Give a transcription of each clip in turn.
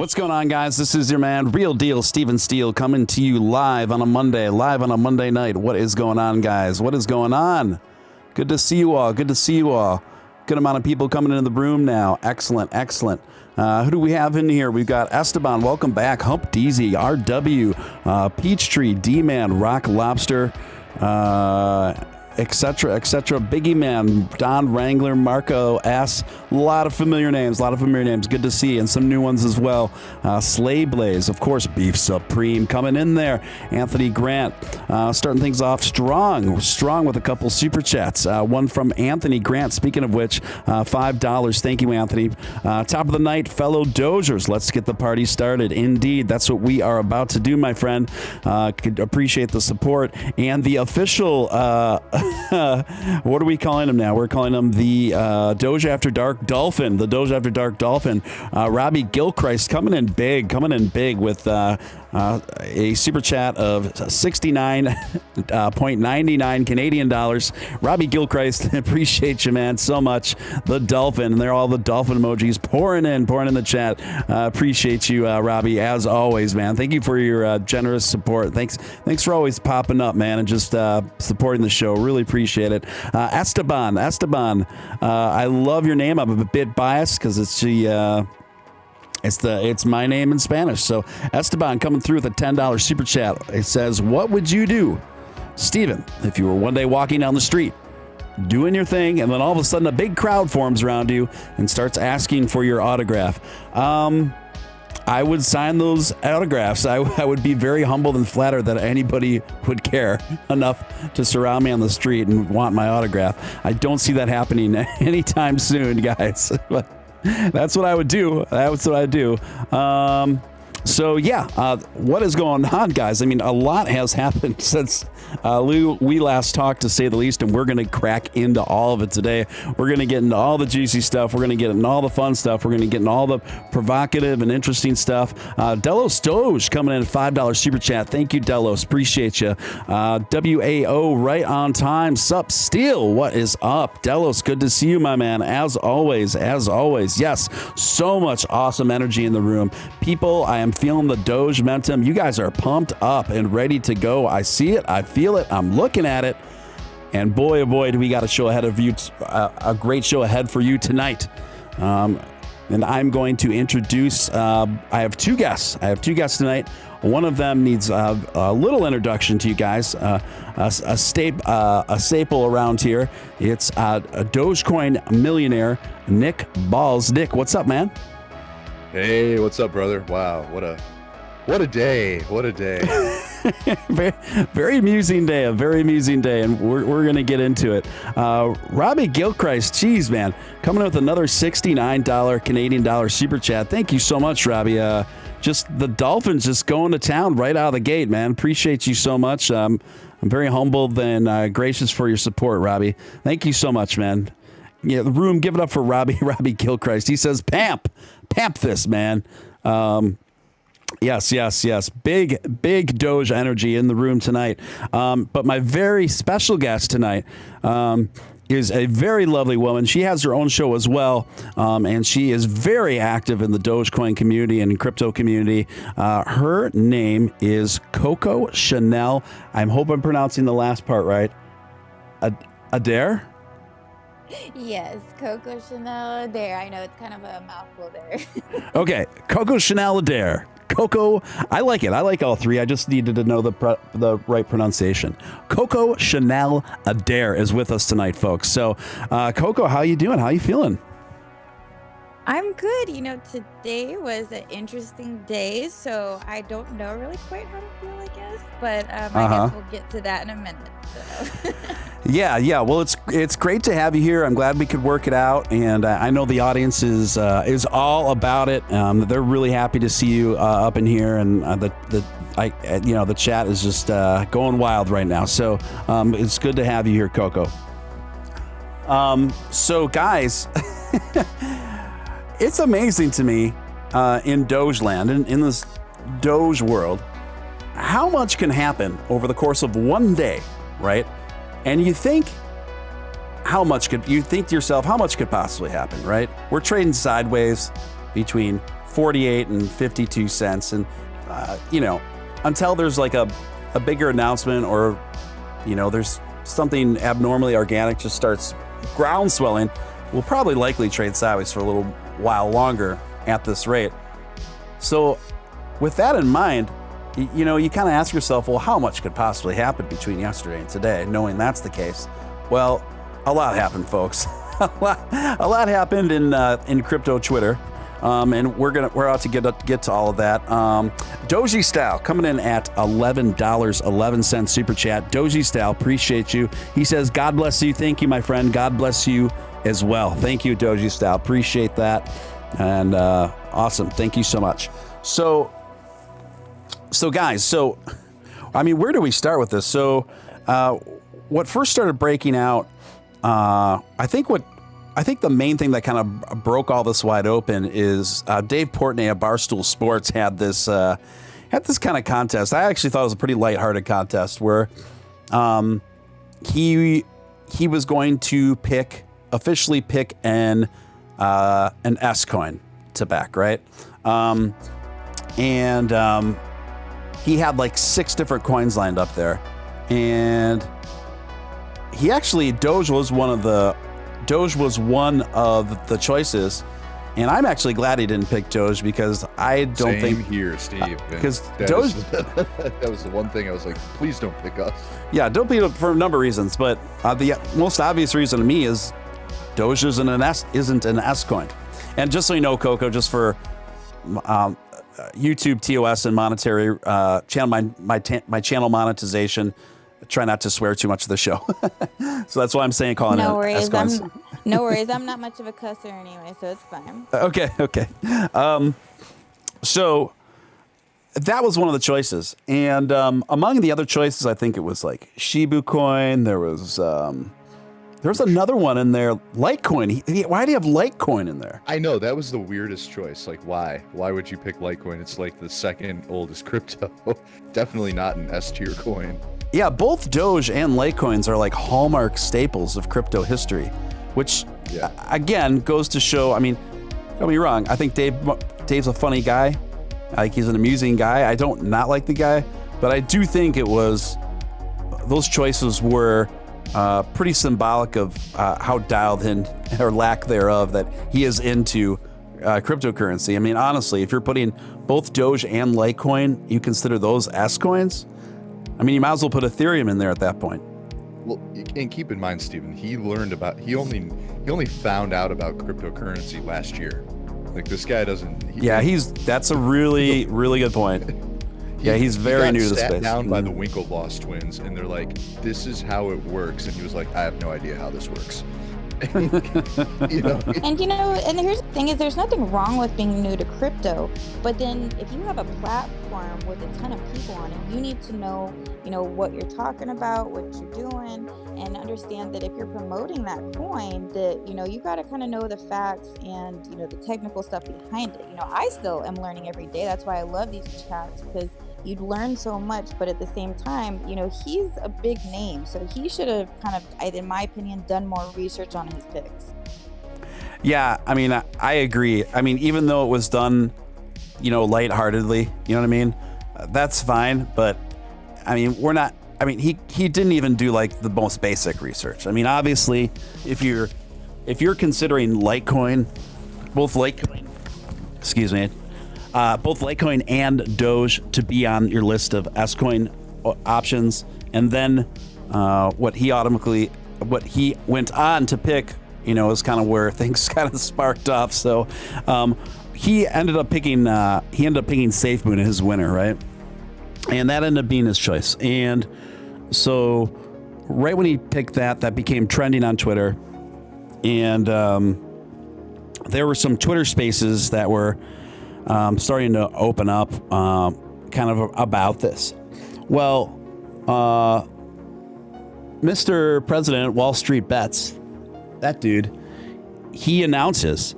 What's going on, guys? This is your man, Real Deal Steven Steele, coming to you live on a Monday night. What is going on, guys? What is going on? Good to see you all. Good to see you all. Good amount of people coming into the room now. Excellent, excellent. Who do we have in here? We've got Esteban. Welcome back. Hump DZ, RW, Peachtree, D-Man, Rock Lobster, etc., etc. Biggie Man, Don Wrangler, Marco S. A lot of familiar names. Good to see, and some new ones as well. Slay Blaze, of course, Beef Supreme coming in there. Anthony Grant, starting things off strong with a couple super chats. One from Anthony Grant. Speaking of which, $5. Thank you, Anthony. Top of the night, fellow Dogers. Let's get the party started. Indeed, that's what we are about to do, my friend. Could appreciate the support and the official. What are we calling him now? We're calling him the Doge After Dark Dolphin. The Doge After Dark Dolphin. Robbie Gilchrist coming in big with a super chat of 69.99 Canadian dollars. Robbie Gilchrist, appreciate you, man, so much. The Dolphin, and they're all the dolphin emojis pouring in the chat. Appreciate you, Robbie, as always, man. Thank you for your generous support. Thanks for always popping up, man, and just supporting the show. Really appreciate it. Esteban, I love your name. I'm a bit biased because it's my name in Spanish. So Esteban coming through with a $10 super chat. It says, "What would you do, Steven, if you were one day walking down the street, doing your thing, and then all of a sudden a big crowd forms around you and starts asking for your autograph?" I would sign those autographs. I would be very humbled and flattered that anybody would care enough to surround me on the street and want my autograph. I don't see that happening anytime soon, guys. But that's what I would do. So yeah, what is going on, guys? I mean, a lot has happened since we last talked, to say the least, and we're going to crack into all of it today. We're going to get into all the juicy stuff. We're going to get into all the fun stuff. We're going to get into all the provocative and interesting stuff. Delos Doge coming in at $5 super chat. Thank you, Delos. Appreciate you. WAO right on time. Sup, Steel. What is up? Delos, good to see you, my man. As always. Yes, so much awesome energy in the room. People, I am feeling the Doge momentum. You guys are pumped up and ready to go. I see it. I feel it. I'm looking at it. And boy, oh boy, do we got a show ahead of you. A great show ahead for you tonight. And I'm going to introduce, I have two guests tonight. One of them needs a little introduction to you guys. A staple around here. It's a Dogecoin millionaire, Nick Balls. Nick, what's up, man? Hey, what's up, brother? Wow, what a day. very amusing day, and we're gonna get into it. Robbie Gilchrist, geez, man, coming with another $69 Canadian dollar super chat. Thank you so much, Robbie. Just the Dolphins just going to town right out of the gate, man. Appreciate you so much. I'm very humbled and gracious for your support, Robbie. Thank you so much, man. Yeah, the room, give it up for Robbie Gilchrist. He says, Pamp this, man. Yes. Big Doge energy in the room tonight. But my very special guest tonight is a very lovely woman. She has her own show as well, and she is very active in the Dogecoin community and crypto community. Her name is Coco Chanel. I hope I'm pronouncing the last part right. Adair? Yes, Coco Chanel Adair. I know it's kind of a mouthful there. Okay, Coco Chanel Adair. Coco, I like it. I like all three. I just needed to know the right pronunciation. Coco Chanel Adair is with us tonight, folks. So, Coco, how you doing? How you feeling? I'm good. Today was an interesting day, so I don't know really quite how to feel, I guess. But I guess we'll get to that in a minute. So. Yeah. Well, it's great to have you here. I'm glad we could work it out, and I know the audience is all about it. They're really happy to see you up in here, and the chat is just going wild right now. So it's good to have you here, Coco. So guys. It's amazing to me in Doge land, in this Doge world, how much can happen over the course of one day, right? And you think to yourself, how much could possibly happen, right? We're trading sideways between 48 and 52 cents. And, until there's like a bigger announcement or, there's something abnormally organic just starts ground swelling, we'll probably likely trade sideways for a little while longer at this rate. So with that in mind, you kind of ask yourself, well, how much could possibly happen between yesterday and today? Knowing that's the case, well, a lot happened, folks. a lot happened in crypto Twitter, and we're out to get to all of that. Doge Style coming in at $11.11 super chat. Doge Style, appreciate you. He says, "God bless you." Thank you, my friend. God bless you as well. Thank you, Doge Style. Appreciate that, and awesome. Thank you so much. So guys, where do we start with this? So, what first started breaking out, I think the main thing that kind of broke all this wide open is Dave Portnoy of Barstool Sports had this kind of contest. I actually thought it was a pretty lighthearted contest where he was going to officially pick an S coin to back, right? He had like 6 different coins lined up there, and Doge was one of the choices, and I'm actually glad he didn't pick Doge because I don't Same think here, Steve. because Doge that was the one thing I was like, please don't pick us. Yeah, don't pick it for a number of reasons, but the most obvious reason to me is Doge isn't an S coin. And just so you know, Coco, just for YouTube TOS and monetary channel, my channel monetization. Try not to swear too much of the show, so that's why I'm saying calling it. No worries, no worries. I'm not much of a cusser anyway, so it's fine. Okay. So that was one of the choices, and among the other choices, I think it was like Shibu Coin. There was another one in there, Litecoin. Why do you have Litecoin in there? I know, that was the weirdest choice. Like, why? Why would you pick Litecoin? It's like the second oldest crypto. Definitely not an S tier coin. Yeah, both Doge and Litecoins are like hallmark staples of crypto history, which again goes to show. I mean, don't get me wrong. I think Dave's a funny guy. Like, he's an amusing guy. I don't not like the guy, but I do think those choices were pretty symbolic of how dialed in, or lack thereof, that he is into cryptocurrency. I mean, honestly, if you're putting both Doge and Litecoin, you consider those S coins? I mean, you might as well put Ethereum in there at that point. Well, and keep in mind, Stephen, he only found out about cryptocurrency last year. Like, this guy doesn't. That's a really, really good point. He's very new to the space. He got sat down by the Winklevoss twins, and they're like, "This is how it works," and he was like, "I have no idea how this works." And here's the thing: is there's nothing wrong with being new to crypto, but then if you have a platform with a ton of people on it, you need to know, what you're talking about, what you're doing, and understand that if you're promoting that coin, that you got to kind of know the facts and the technical stuff behind it. I still am learning every day. That's why I love these chats, because you'd learn so much, but at the same time, he's a big name, so he should have kind of, in my opinion, done more research on his picks. Yeah, I mean, I agree. I mean, even though it was done, lightheartedly, you know what I mean? That's fine, but I mean, he didn't even do like the most basic research. I mean, obviously, if you're considering Litecoin, both Litecoin and Doge to be on your list of S coin options, and then what he went on to pick, is kind of where things kind of sparked off. So he ended up picking SafeMoon as his winner, right? And that ended up being his choice. And so right when he picked that became trending on Twitter, and there were some Twitter spaces that were starting to open up kind of about this. Well, Mr. President, Wall Street Bets, that dude, he announces,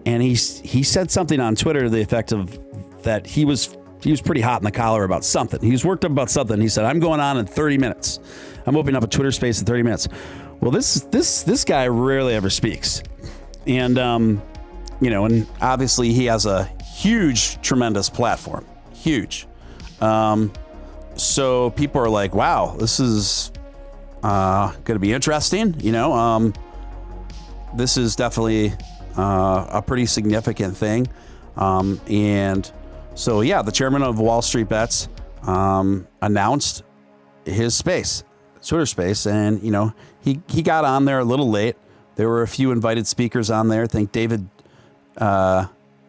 and he said something on Twitter to the effect of that he was pretty hot in the collar about something. He was worked up about something. He said, "I'm going on in 30 minutes. I'm opening up a Twitter space in 30 minutes." Well, this guy rarely ever speaks. And and obviously he has a huge, tremendous platform, huge. So people are like, wow, this is going to be interesting. This is definitely a pretty significant thing. And so, yeah, the chairman of Wall Street Bets announced his Twitter space. And, he got on there a little late. There were a few invited speakers on there. I think David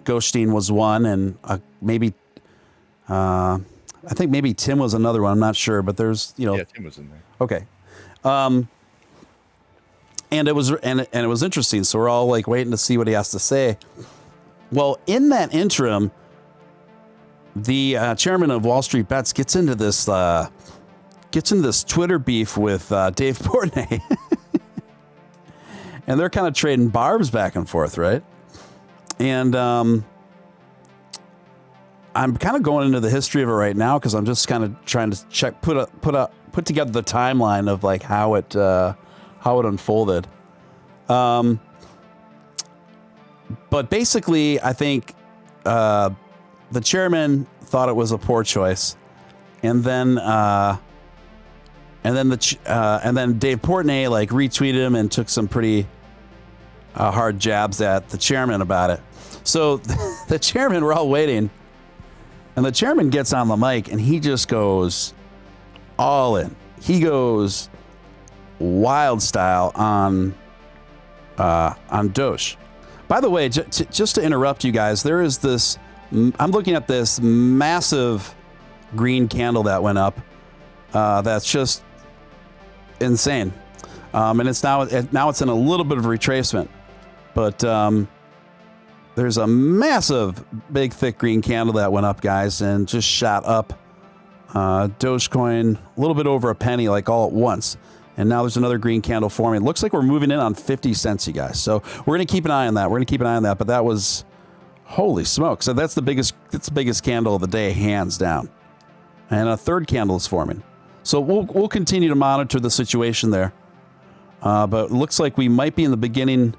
Goldstein was one, and maybe Tim was another one. I'm not sure, but there's, Yeah, Tim was in there. Okay. And it was interesting. So we're all like waiting to see what he has to say. Well, in that interim, the chairman of Wall Street Bets gets into this Twitter beef with Dave Portnoy. And they're kind of trading barbs back and forth, right? And I'm kind of going into the history of it right now because I'm just kind of trying to put together the timeline of like how it unfolded. But basically, I think the chairman thought it was a poor choice, and then Dave Portnoy like retweeted him and took some pretty hard jabs at the chairman about it. So the chairman, we're all waiting, and the chairman gets on the mic and he just goes all in. He goes wild style on Doge. By the way, just to interrupt you guys, there is this. I'm looking at this massive green candle that went up. That's just insane, and it's now it's in a little bit of retracement, but there's a massive, big, thick green candle that went up, guys, and just shot up. Dogecoin a little bit over a penny, like all at once. And now there's another green candle forming. It looks like we're moving in on 50 cents, you guys. So we're going to keep an eye on that. But that was, holy smoke. So that's the biggest candle of the day, hands down. And a third candle is forming. So we'll continue to monitor the situation there. But it looks like we might be in the beginning.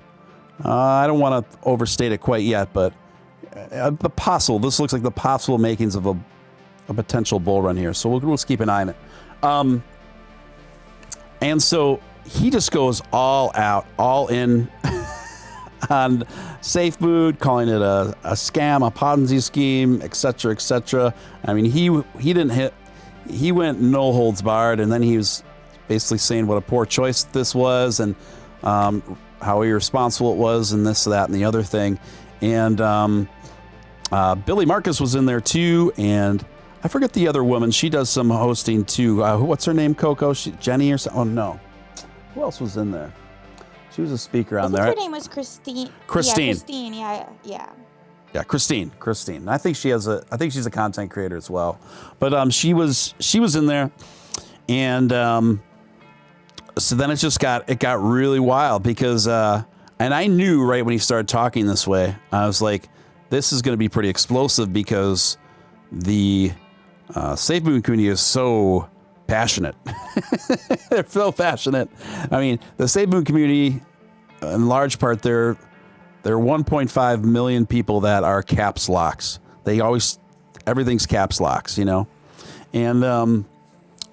I don't want to overstate it quite yet, but this looks like the possible makings of a potential bull run here. So we'll keep an eye on it. And so he just goes all out, all in on SafeMoon, calling it a scam, a Ponzi scheme, et cetera, et cetera. I mean, he went no holds barred, and then he was basically saying what a poor choice this was, and how irresponsible it was, and this, that, and the other thing. And Billy Marcus was in there too, and I forget the other woman. She does some hosting too. What's her name? Coco? Jenny or something? Oh, no. Who else was in there? She was a speaker on there. Her name was Christine. Christine. Yeah, Christine. Yeah. Yeah, Christine. I think she's a content creator as well. But she was in there, and so then it got really wild because and I knew right when he started talking this way, I was like, this is going to be pretty explosive because the SafeMoon community is so passionate. They're so passionate. I mean, the SafeMoon community, in large part, there are 1.5 million people that are caps locks. Everything's caps locks, and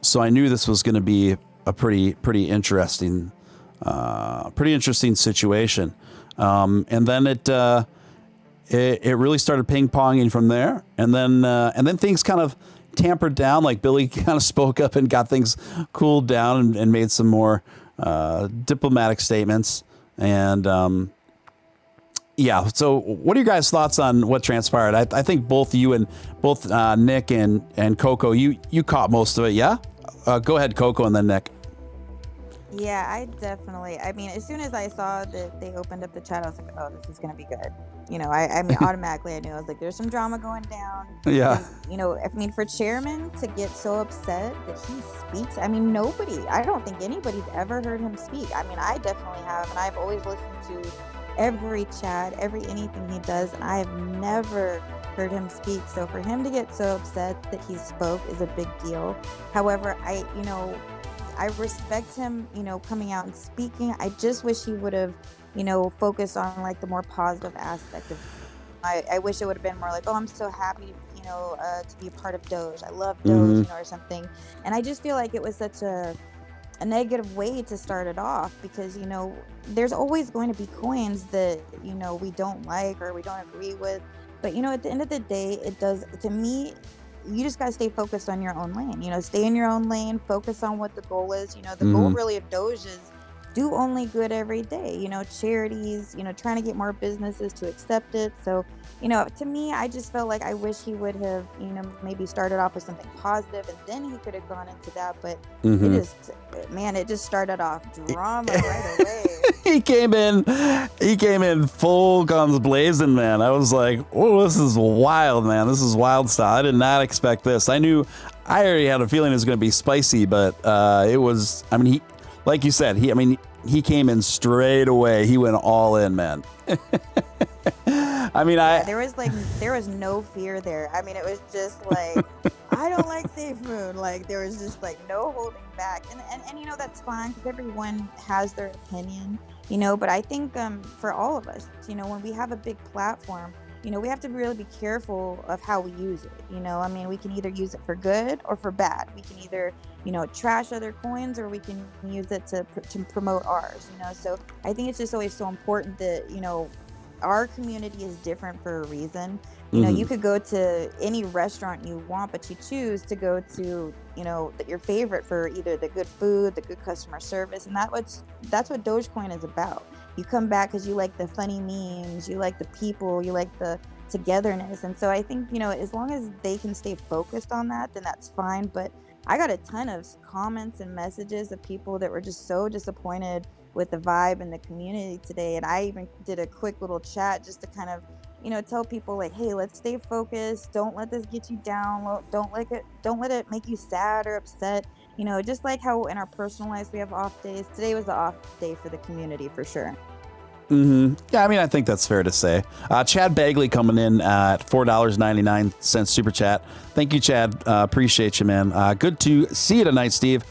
so I knew this was going to be a pretty interesting situation. And then it really started ping-ponging from there, and then things kind of tampered down. Like Billy kind of spoke up and got things cooled down and made some more diplomatic statements. And yeah, so what are your guys' thoughts on what transpired? I think both you and Nick and Coco, you caught most of it. Yeah, go ahead, Coco, and then Nick. Yeah, I mean, as soon as I saw that they opened up the chat, I was like, oh, this is going to be good. I mean, automatically I knew. I was like, there's some drama going down. Yeah. I mean, for chairman to get so upset that he speaks, I mean, I don't think anybody's ever heard him speak. I mean, I definitely have, and I've always listened to every chat, anything he does, and I have never heard him speak. So for him to get so upset that he spoke is a big deal. However, I respect him, coming out and speaking. I just wish he would have, focused on like the more positive aspect of. I wish it would have been more like, oh, I'm so happy, to be a part of Doge. I love Doge, Mm-hmm. or something. And I just feel like it was such a negative way to start it off, because there's always going to be coins that we don't like or we don't agree with, but at the end of the day, it does, to me, you just got to stay focused on your own lane, stay in your own lane, focus on what the goal is. The goal really of Doge is do only good every day, charities, trying to get more businesses to accept it. So to me, I just felt like I wish he would have, maybe started off with something positive, and then he could have gone into that. But it just started off drama right away. he came in full guns blazing, man. I was like, oh, this is wild, man. This is wild style. I did not expect this. I already had a feeling it was going to be spicy, but it was, like you said, he came in straight away. He went all in, man. There was no fear there. It was just like, I don't like Safe Moon. Like, there was just like no holding back. And that's fine, because everyone has their opinion, but I think for all of us, when we have a big platform, we have to really be careful of how we use it. We can either use it for good or for bad. We can either, trash other coins, or we can use it to promote ours, So I think it's just always so important that, our community is different for a reason. You could go to any restaurant you want, but you choose to go to, your favorite for either the good food, the good customer service. And that's what Dogecoin is about. You come back because you like the funny memes, you like the people, you like the togetherness. And so I think, as long as they can stay focused on that, then that's fine. But I got a ton of comments and messages of people that were just so disappointed with the vibe and the community today. And I even did a quick little chat just to kind of, tell people like, hey, let's stay focused. Don't let this get you down. Don't let it make you sad or upset. Just like how in our personal lives we have off days. Today was the off day for the community for sure. Yeah, I think that's fair to say. Chad Bagley coming in at $4.99 super chat. Thank you, Chad. Appreciate you, man. Good to see you tonight, Steve.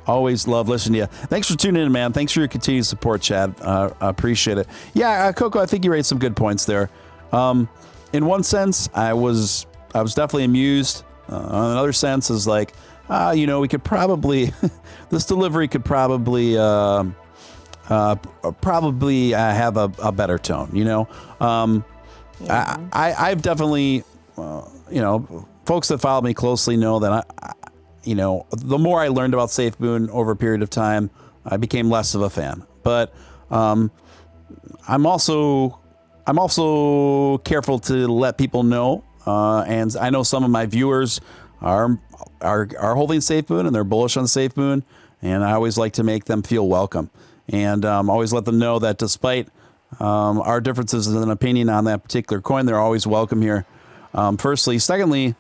Always love listening to you. Thanks for tuning in, man. Thanks for your continued support, Chad. I appreciate it. Yeah, Coco, I think you raised some good points there. In one sense, I was definitely amused. In another sense is like, we could probably, this delivery could probably have a better tone, I've definitely, folks that follow me closely know that the more I learned about SafeMoon over a period of time, I became less of a fan. But I'm also careful to let people know, and I know some of my viewers are holding SafeMoon and they're bullish on SafeMoon, and I always like to make them feel welcome, and always let them know that despite our differences in opinion on that particular coin, they're always welcome here. Firstly, secondly,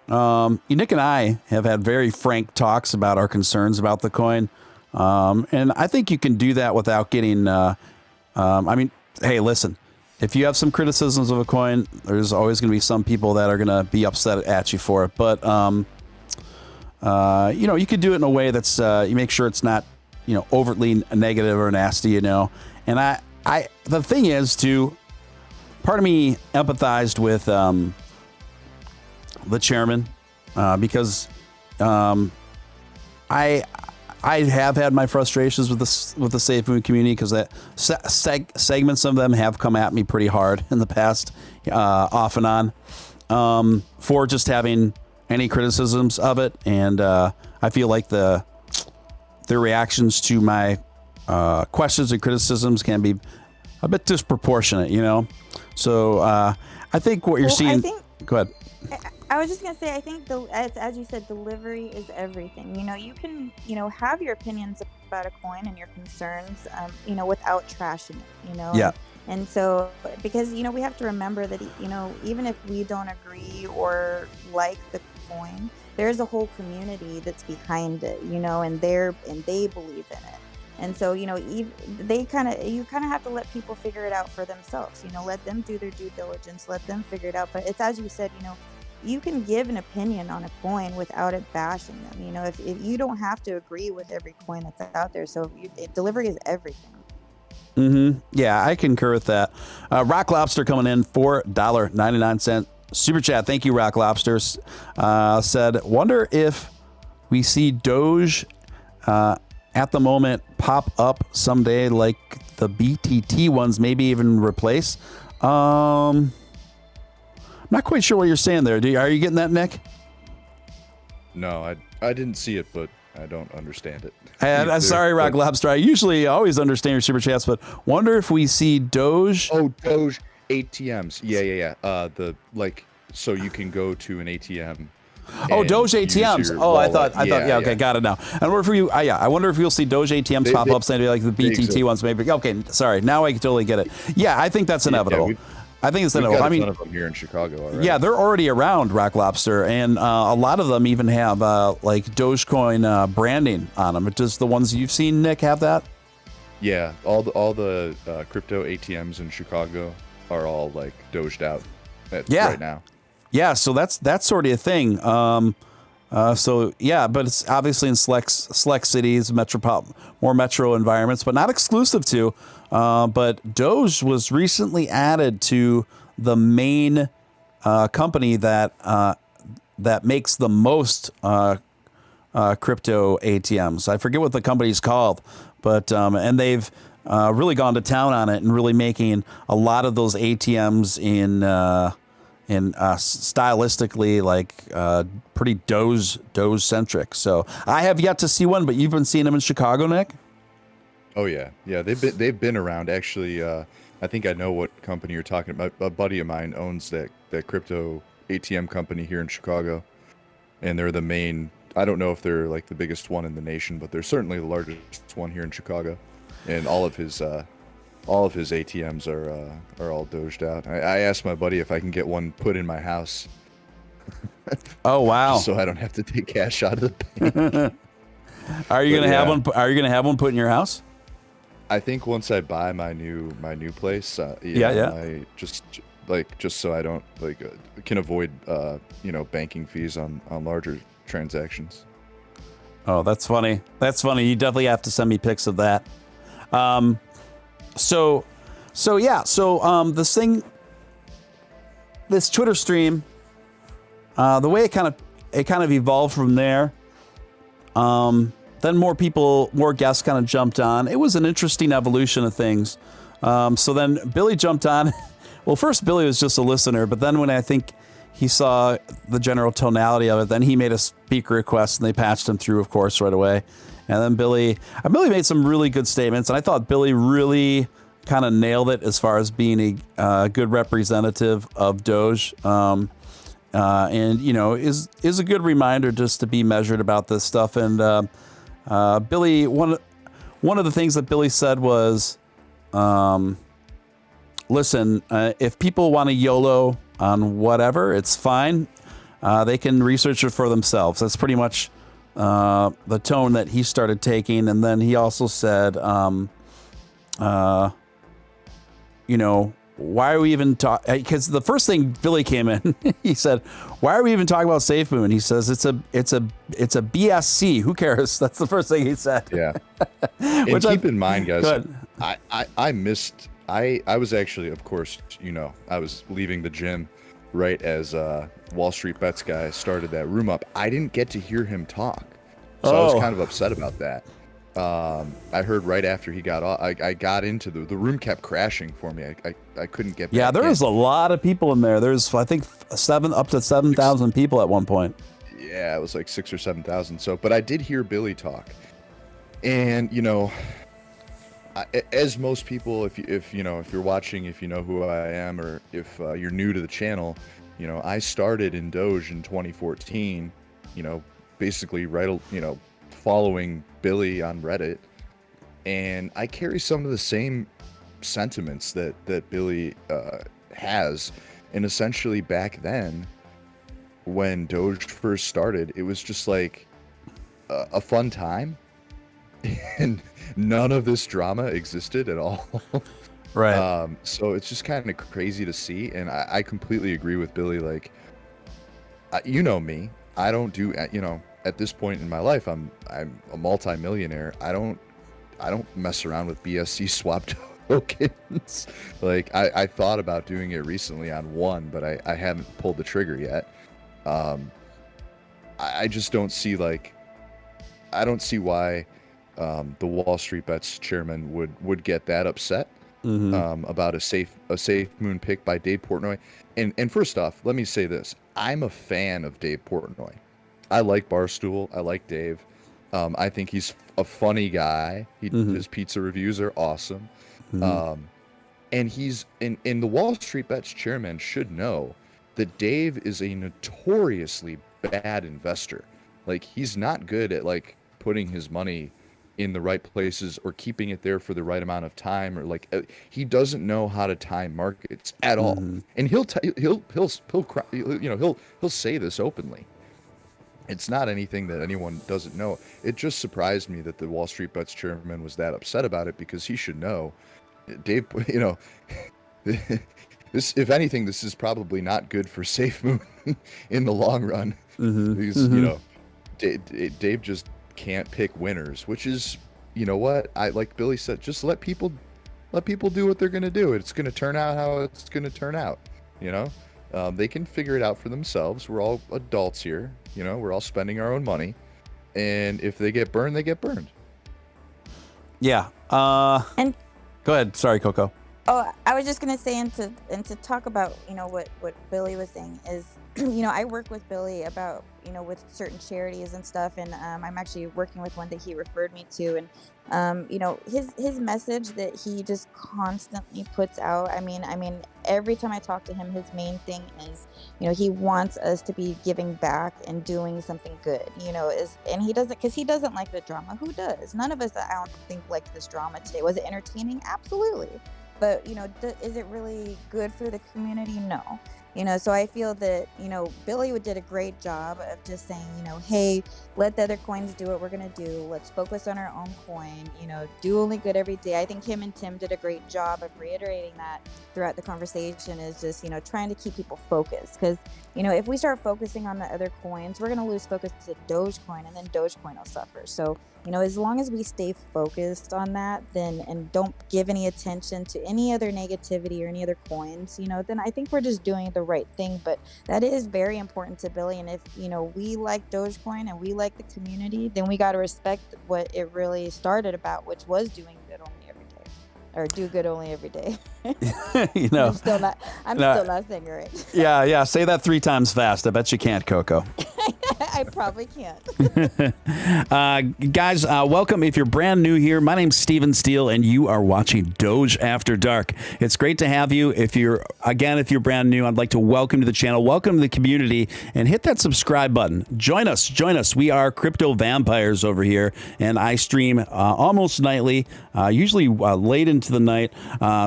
Nick and I have had very frank talks about our concerns about the coin, and I think you can do that without getting. Hey, listen. If you have some criticisms of a coin, there's always going to be some people that are going to be upset at you for it. But, you could do it in a way that's, you make sure it's not, overtly negative or nasty, And the thing is too, part of me empathized with, the chairman, because, I have had my frustrations with the SafeMoon community, because segments of them have come at me pretty hard in the past, off and on, for just having any criticisms of it, and I feel like their reactions to my questions and criticisms can be a bit disproportionate, So I think what you're seeing. Go ahead. I was just going to say, I think, as you said, delivery is everything. You can, have your opinions about a coin and your concerns, without trashing it, Yeah. And so, because, we have to remember that, even if we don't agree or like the coin, there's a whole community that's behind it, and they believe in it. And so, you kind of have to let people figure it out for themselves, let them do their due diligence, let them figure it out. But it's, as you said, you can give an opinion on a coin without it bashing them. You know, if you don't have to agree with every coin that's out there. So delivery is everything. Yeah, I concur with that. Rock Lobster coming in, $4.99 super chat. Thank you, Rock Lobsters. Said, wonder if we see Doge at the moment pop up someday like the BTT ones, maybe even replace. I'm not quite sure what you're saying there. Are you getting that, Nick? No, I didn't see it, but I don't understand it. I'm sorry, Rock Lobster. I usually always understand your super chats, but wonder if we see Doge. Oh, Doge ATMs. Yeah. So you can go to an ATM. Oh, Doge ATMs. Oh, wallet. I thought. Yeah, okay, got it now. I wonder if I wonder if you'll see Doge ATMs pop up, maybe like the BTT ones, maybe. Okay, sorry. Now I totally get it. Yeah, I think that's inevitable. I think it's inevitable. I mean, a ton of them here in Chicago already. Yeah, they're already around, Rock Lobster, and a lot of them even have like Dogecoin branding on them. Does the ones you've seen, Nick, have that? Yeah, all the crypto ATMs in Chicago are all like Doged out right now. Yeah, so that's sort of a thing. So yeah, but it's obviously in select cities, more metro environments, but not exclusive to. But Doge was recently added to the main company that makes the most crypto ATMs. I forget what the company's called, but and they've really gone to town on it and really making a lot of those ATMs in stylistically like pretty Doge centric. So I have yet to see one, but you've been seeing them in Chicago, Nick? Oh yeah, they've been around. Actually, I think I know what company you're talking about. A buddy of mine owns that crypto ATM company here in Chicago, and they're the main. I don't know if they're like the biggest one in the nation, but they're certainly the largest one here in Chicago, and all of his ATMs are all Doged out. I asked my buddy if I can get one put in my house. Oh wow! So I don't have to take cash out of the bank. Are you gonna have one? Are you gonna have one put in your house? I think once I buy my new place, I just so I don't can avoid banking fees on larger transactions. Oh, that's funny. That's funny. You definitely have to send me pics of that. So this Twitter stream, the way it kind of evolved from there. Then more guests kind of jumped on. It was an interesting evolution of things. So then Billy jumped on. Well, first Billy was just a listener, but then when I think he saw the general tonality of it, then he made a speaker request and they patched him through, of course, right away. And then Billy made some really good statements, and I thought Billy really kind of nailed it as far as being a good representative of Doge. And is a good reminder just to be measured about this stuff. And Billy, one of the things that Billy said was, listen, if people want to YOLO on whatever, it's fine. They can research it for themselves. That's pretty much the tone that he started taking. And then he also said, why are we even talking? Because the first thing Billy came in, he said, "Why are we even talking about SafeMoon?" He says, "It's a BSC. Who cares?" That's the first thing he said. Yeah. And keep in mind, guys, I missed. I was actually, of course, I was leaving the gym right as Wall Street Bets guy started that room up. I didn't get to hear him talk, so I was kind of upset about that. I heard right after he got off, I got into the room kept crashing for me. I couldn't get back. Yeah, there was a lot of people in there. There's, I think, up to 7,000 people at one point. Yeah, it was like 6,000 or 7,000. So, but I did hear Billy talk, and as most people, if you're watching, if you know who I am, or if you're new to the channel, I started in Doge in 2014. Basically following Billy on Reddit, and I carry some of the same sentiments that Billy has. And essentially back then, when Doge first started, it was just like a fun time, and none of this drama existed at all. Right. So it's just kind of crazy to see, and I completely agree with Billy. Like, You know me. I don't do, at this point in my life, I'm a multimillionaire. I don't mess around with BSC swap tokens. Like I thought about doing it recently on one, but I haven't pulled the trigger yet. I just don't see I don't see why the Wall Street Bets chairman would get that upset about a safe moon pick by Dave Portnoy. And first off, let me say this: I'm a fan of Dave Portnoy. I like Barstool. I like Dave. I think he's a funny guy. His pizza reviews are awesome. And he's in the Wall Street Bets chairman should know that Dave is a notoriously bad investor. Like, he's not good at putting his money in the right places or keeping it there for the right amount of time, or he doesn't know how to time markets at all. And he'll say this openly. It's not anything that anyone doesn't know. It just surprised me that the Wall Street Bets chairman was that upset about it, because he should know, Dave, this, if anything, this is probably not good for Safe Moon in the long run. Because, Dave just can't pick winners, which is, what I, like Billy said, just let people do what they're going to do. It's going to turn out how it's going to turn out. They can figure it out for themselves. We're all adults here. We're all spending our own money, and if they get burned, they get burned. Yeah. And go ahead. Sorry, Coco. Oh, I was just gonna say, and to talk about what Billy was saying is, I work with Billy about with certain charities and stuff, and I'm actually working with one that he referred me to, and his message that he just constantly puts out. I mean, every time I talk to him, his main thing is, he wants us to be giving back and doing something good. And he doesn't like the drama. Who does? None of us, I don't think, liked this drama today. Was it entertaining? Absolutely. But, is it really good for the community? No. So I feel that, Billy did a great job of just saying, hey, let the other coins do what we're going to do. Let's focus on our own coin, do only good every day. I think him and Tim did a great job of reiterating that throughout the conversation, is just, trying to keep people focused. Because, if we start focusing on the other coins, we're going to lose focus to Dogecoin, and then Dogecoin will suffer. So, as long as we stay focused on that, and don't give any attention to any other negativity or any other coins, then I think we're just doing the right thing. But that is very important to Billy. And if, we like Dogecoin and we like the community, then we got to respect what it really started about, which was doing good only every day, or do good only every day. I'm still not saying it right. Yeah. Say that 3 times fast. I bet you can't, Coco. I probably can't. Guys, welcome. If you're brand new here, my name's Steven Steele, and you are watching Doge After Dark. It's great to have you. If you're brand new, I'd like to welcome you to the channel, welcome to the community, and hit that subscribe button. Join us. We are crypto vampires over here, and I stream almost nightly, usually late into the night.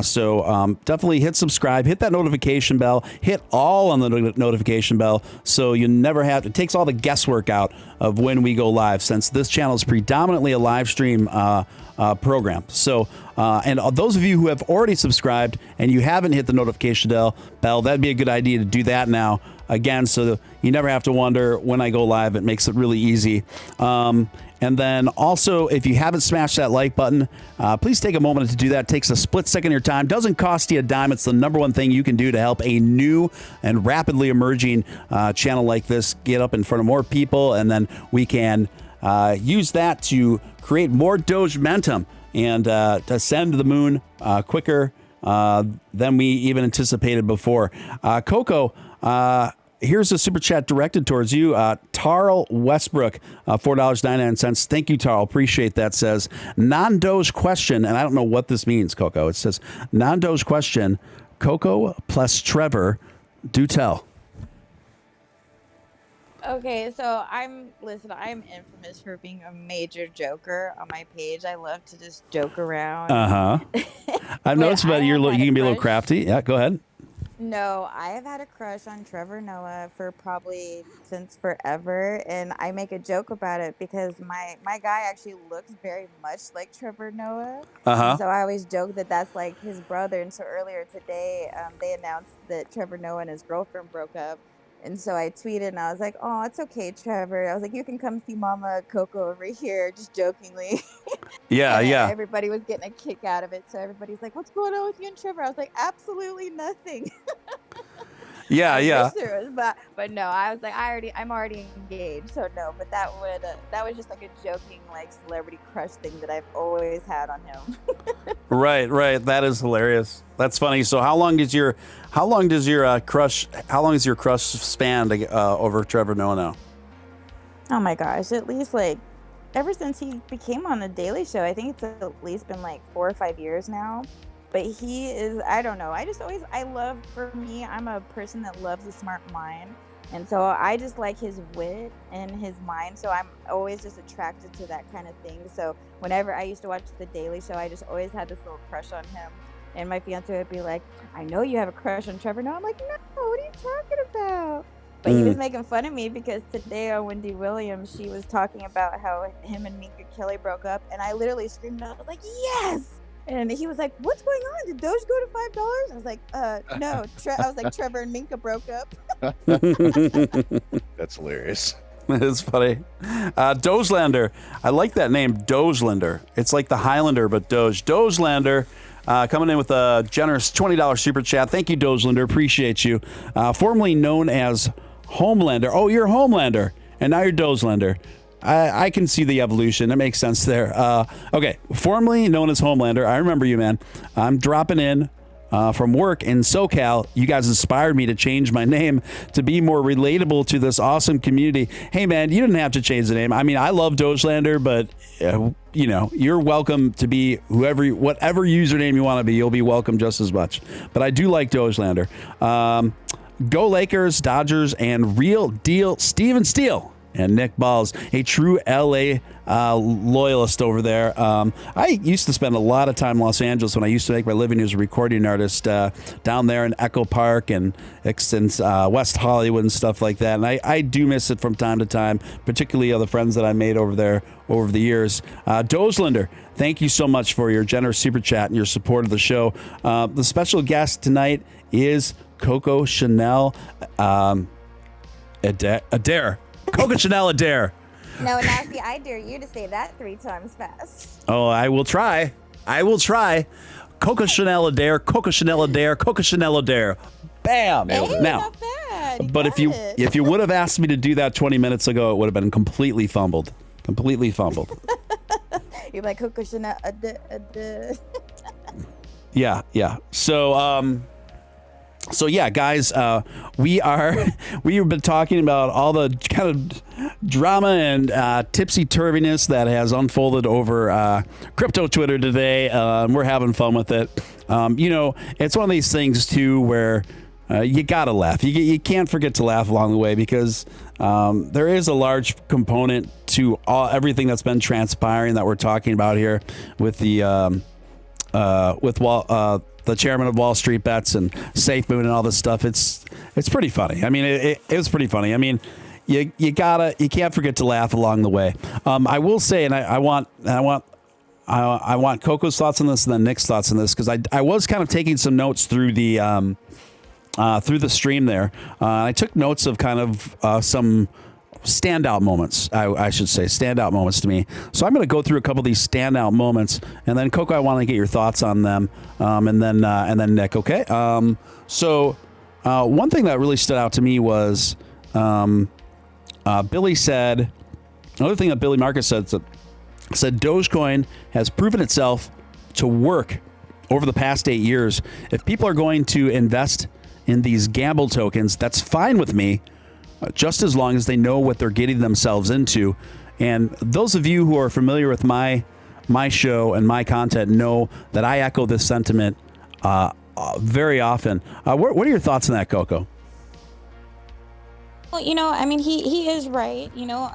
So definitely hit subscribe, hit that notification bell, hit all on the notification bell, so you never have. It takes all the guesswork out of when we go live, since this channel is predominantly a live stream program. So, and those of you who have already subscribed and you haven't hit the notification bell, that'd be a good idea to do that now. Again, so you never have to wonder when I go live. It makes it really easy. And then also, if you haven't smashed that like button, please take a moment to do that. It takes a split second of your time. Doesn't cost you a dime. It's the number one thing you can do to help a new and rapidly emerging channel like this get up in front of more people. And then we can use that to create more Doge momentum and to ascend to the moon quicker than we even anticipated before. Coco, here's a super chat directed towards you. Tarl Westbrook, $4.99. Thank you, Tarl. Appreciate that. Says, non-Doge question, and I don't know what this means, Coco. It says, non-Doge question, Coco plus Trevor, do tell. Okay, so I'm infamous for being a major joker on my page. I love to just joke around. I've noticed about you can be a little crafty. Yeah, go ahead. No, I have had a crush on Trevor Noah for probably since forever, and I make a joke about it because my guy actually looks very much like Trevor Noah. So I always joke that that's like his brother. And so earlier today, they announced that Trevor Noah and his girlfriend broke up. And so I tweeted and I was like, oh, it's okay, Trevor. I was like, you can come see Mama Coco over here, just jokingly. Yeah, And yeah. everybody was getting a kick out of it. So everybody's like, what's going on with you and Trevor? I was like, absolutely nothing. Yeah, I yeah. wish there was, but no, I was like, I'm already engaged, so no. But that was just like a joking like celebrity crush thing that I've always had on him. Right, right. That is hilarious. That's funny. So how long is your crush span over Trevor Noah now? Oh my gosh, at least like ever since he became on the Daily Show, I think it's at least been like 4 or 5 years now. But he is, I don't know. For me, I'm a person that loves a smart mind. And so I just like his wit and his mind. So I'm always just attracted to that kind of thing. So whenever I used to watch The Daily Show, I just always had this little crush on him. And my fiance would be like, I know you have a crush on Trevor Noah. I'm like, no, what are you talking about? But he was making fun of me because today on Wendy Williams, she was talking about how him and Minka Kelly broke up. And I literally screamed out, I was like, yes! And he was like, what's going on? Did Doge go to $5? I was like, no. I was like, Trevor and Minka broke up. That's hilarious. It's funny. Dogelander. I like that name, Dogelander. It's like the Highlander, but Doge. Dogelander coming in with a generous $20 super chat. Thank you, Dogelander. Appreciate you. Formerly known as Homelander. Oh, you're Homelander. And now you're Dogelander. I can see the evolution. That makes sense there. Okay, formerly known as Homelander. I remember you, man. I'm dropping in from work in SoCal. You guys inspired me to change my name to be more relatable to this awesome community. Hey, man, you didn't have to change the name. I mean, I love Dogelander, but you know, you're welcome to be whatever username you want to be. You'll be welcome just as much. But I do like Dogelander. Go Lakers, Dodgers, and Real Deal Steven Steele. And Nick Balls, a true LA loyalist over there. I used to spend a lot of time in Los Angeles when I used to make my living as a recording artist down there in Echo Park and West Hollywood and stuff like that. And I do miss it from time to time, particularly other friends that I made over there over the years. Dogelander, thank you so much for your generous super chat and your support of the show. The special guest tonight is Coco Chanel Adair. Coco Chanel Adair. No, now see, I dare you to say that 3 times fast. Oh, I will try. Coco Chanel Adair, Coco Chanel Adair, Coco Chanel Adair. Bam! Hey, now, not bad. but if you would have asked me to do that 20 minutes ago, it would have been completely fumbled. You're like Coco Chanel Adair. Yeah. So yeah, guys, we've been talking about all the kind of drama and tipsy-turviness that has unfolded over crypto Twitter today. We're having fun with it. You know, it's one of these things too where you gotta laugh. You can't forget to laugh along the way because there is a large component to everything that's been transpiring that we're talking about here with the the chairman of Wall Street Bets and SafeMoon and all this stuff. It's pretty funny. I mean, it was pretty funny. I mean, you can't forget to laugh along the way. I will say, and I want Coco's thoughts on this and then Nick's thoughts on this because I was kind of taking some notes through the stream there. I took notes of kind of some standout moments, I should say, standout moments to me. So I'm going to go through a couple of these standout moments, and then Coco, I want to get your thoughts on them, and then Nick. Okay. So one thing that really stood out to me was Billy said. Another thing that Billy Marcus said Dogecoin has proven itself to work over the past 8 years. If people are going to invest in these gamble tokens, that's fine with me. Just as long as they know what they're getting themselves into. And those of you who are familiar with my show and my content know that I echo this sentiment very often. What are your thoughts on that, Coco? Well, you know, I mean, he is right, you know,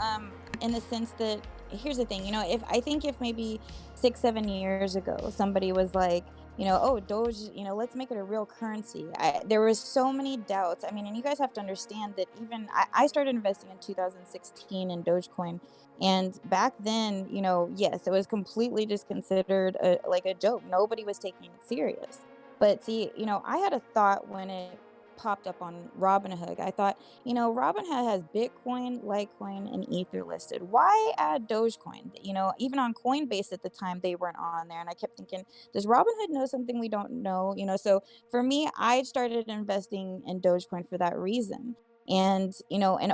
in the sense that, here's the thing, you know, if maybe 6-7 years ago, somebody was like, you know, oh, Doge, you know, let's make it a real currency. There was so many doubts. I mean, and you guys have to understand that even I started investing in 2016 in Dogecoin. And back then, you know, yes, it was completely just considered like a joke. Nobody was taking it serious. But see, you know, I had a thought when it popped up on Robinhood, I thought, Robinhood has Bitcoin, Litecoin, and Ether listed. Why add Dogecoin? Even on Coinbase at the time, they weren't on there. And I kept thinking, does Robinhood know something we don't know? So for me, I started investing in Dogecoin for that reason. And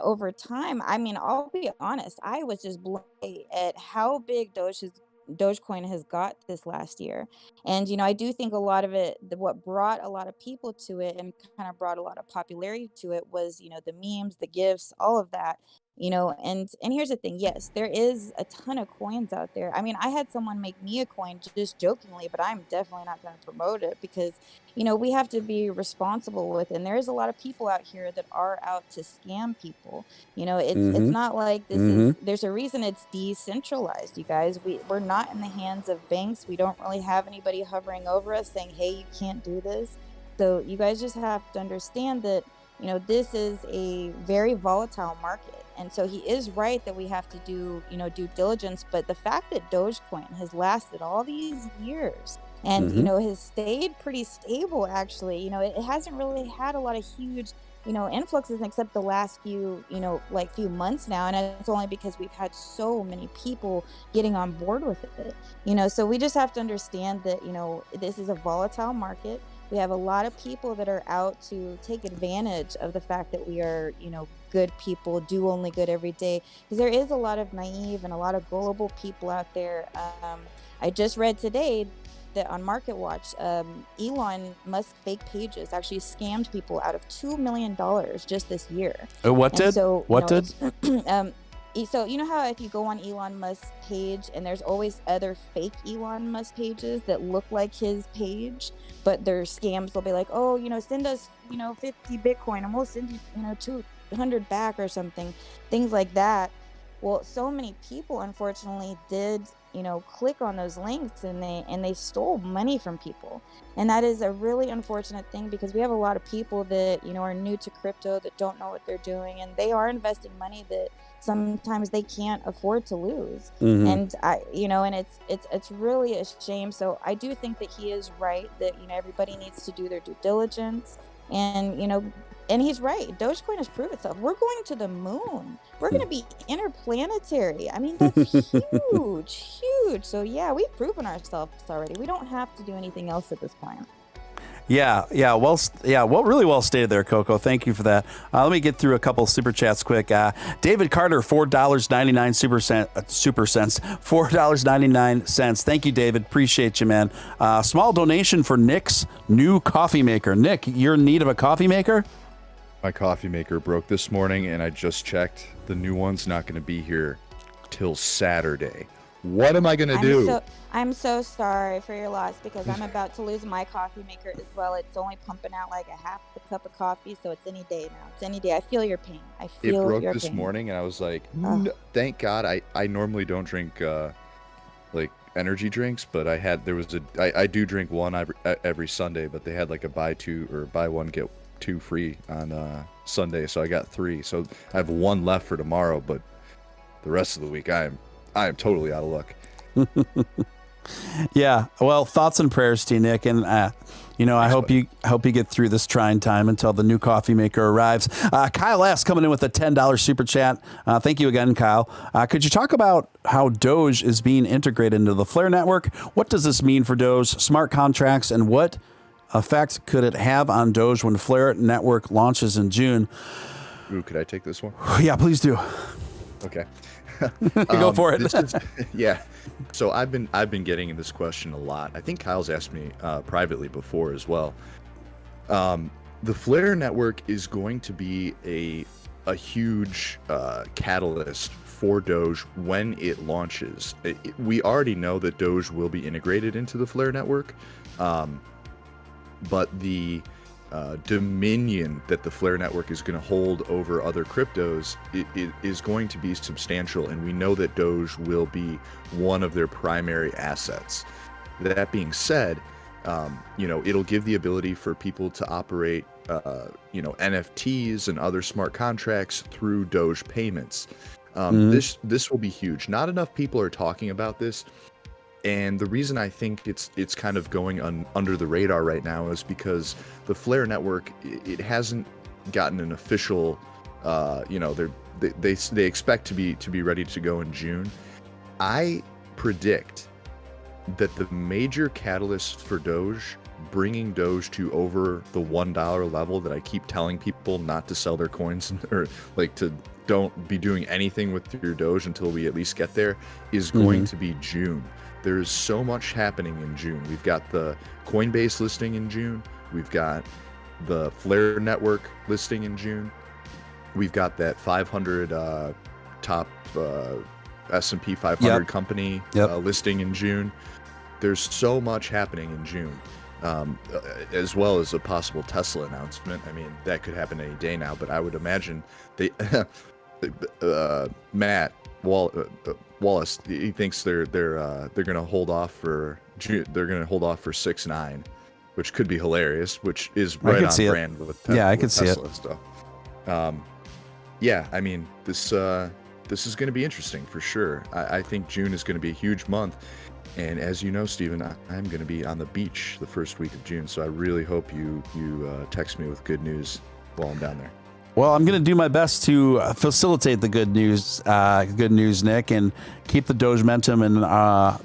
over time, I mean, I'll be honest, I was just blown away at how big Dogecoin has got this last year. And I do think a lot of it, what brought a lot of people to it and kind of brought a lot of popularity to it was, the memes, the gifts, all of that. And here's the thing, yes, there is a ton of coins out there. I mean, I had someone make me a coin just jokingly, but I'm definitely not going to promote it because we have to be responsible with it. And there's a lot of people out here that are out to scam people. It's Mm-hmm. not like Mm-hmm. there's a reason it's decentralized, you guys. We're not in the hands of banks. We don't really have anybody hovering over us saying, hey, you can't do this. So you guys just have to understand that, this is a very volatile market. And so he is right that we have to do, due diligence. But the fact that Dogecoin has lasted all these years and, Mm-hmm. has stayed pretty stable, actually, it hasn't really had a lot of huge, influxes except the last few, few months now. And it's only because we've had so many people getting on board with it, so we just have to understand that, this is a volatile market. We have a lot of people that are out to take advantage of the fact that we are, good people, do only good every day. Because there is a lot of naive and a lot of gullible people out there. I just read today that on Market Watch, Elon Musk fake pages actually scammed people out of $2 million just this year. What And did? so, What did? so how if you go on Elon Musk's page and there's always other fake Elon Musk pages that look like his page, but they're scams. They'll be like, oh, send us, 50 Bitcoin and we'll send you, 200 back or something, things like that. Well, so many people unfortunately did, click on those links and they stole money from people. And that is a really unfortunate thing because we have a lot of people that, are new to crypto that don't know what they're doing, and they are investing money that sometimes they can't afford to lose. Mm-hmm. And and it's really a shame. So I do think that he is right that, everybody needs to do their due diligence. And he's right. Dogecoin has proved itself. We're going to the moon. We're going to be interplanetary. I mean, that's huge, huge. So yeah, we've proven ourselves already. We don't have to do anything else at this point. Yeah. Well, really well stated there, Coco. Thank you for that. Let me get through a couple super chats quick. David Carter, $4.99 super cents, $4.99. Thank you, David. Appreciate you, man. Small donation for Nick's new coffee maker. Nick, you're in need of a coffee maker? My coffee maker broke this morning, and I just checked. The new one's not going to be here till Saturday. What am I going to do? I'm so sorry for your loss because I'm about to lose my coffee maker as well. It's only pumping out like a half a cup of coffee, so it's any day now. It's any day. I feel your pain. It broke this morning, and I was like, thank God. I normally don't drink like energy drinks, but I do drink one every Sunday, but they had like a buy one get two free on Sunday, so I got 3. So I have 1 left for tomorrow, but the rest of the week I am totally out of luck. Yeah. Well, thoughts and prayers to you, Nick, and I hope you get through this trying time until the new coffee maker arrives. Kyle S. coming in with a $10 super chat. Thank you again, Kyle. Could you talk about how Doge is being integrated into the Flare network? What does this mean for Doge smart contracts, and what effect could it have on Doge when Flare network launches in June? Ooh, could I take this one? Yeah, please do. Okay. Go for it. Yeah. So I've been getting this question a lot. I think Kyle's asked me privately before as well. The Flare network is going to be a huge catalyst for Doge when it launches. We already know that Doge will be integrated into the Flare network, but the dominion that the Flare network is going to hold over other cryptos is going to be substantial, and we know that Doge will be one of their primary assets. That being said, it'll give the ability for people to operate, NFTs and other smart contracts through Doge payments. This will be huge. Not enough people are talking about this, And the reason I think it's kind of going under the radar right now is because the Flare network, it hasn't gotten an official, they expect to be ready to go in June. I predict that the major catalyst for Doge, bringing Doge to over the $1 level that I keep telling people not to sell their coins or like to don't be doing anything with your Doge until we at least get there, is going to be June. There's so much happening in June. We've got the Coinbase listing in June. We've got the Flare network listing in June. We've got that 500 top S&P 500 company listing in June. There's so much happening in June, as well as a possible Tesla announcement. I mean, that could happen any day now, but I would imagine they, Matt Wallace, he thinks they're going to hold off for June. They're going to hold off for 6/9, which could be hilarious. Which is right on brand with Tesla. Yeah, I could see it. So, yeah, I mean, this is going to be interesting for sure. I think June is going to be a huge month. And as you know, Stephen, I'm going to be on the beach the first week of June, so I really hope you text me with good news while I'm down there. Well, I'm going to do my best to facilitate the good news, Nick, and keep the Doge momentum in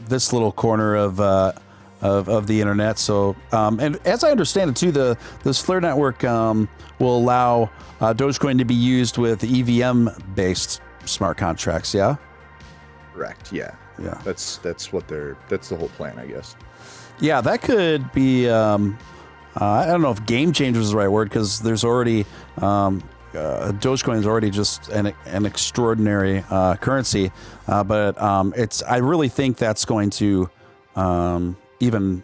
this little corner of the internet. So, and as I understand it too, this Flare network will allow Dogecoin to be used with EVM-based smart contracts. Yeah. Correct. Yeah. Yeah. That's the whole plan, I guess. Yeah, that could be. I don't know if game changer is the right word, because there's already. Dogecoin is already just an extraordinary currency, but I really think that's going to even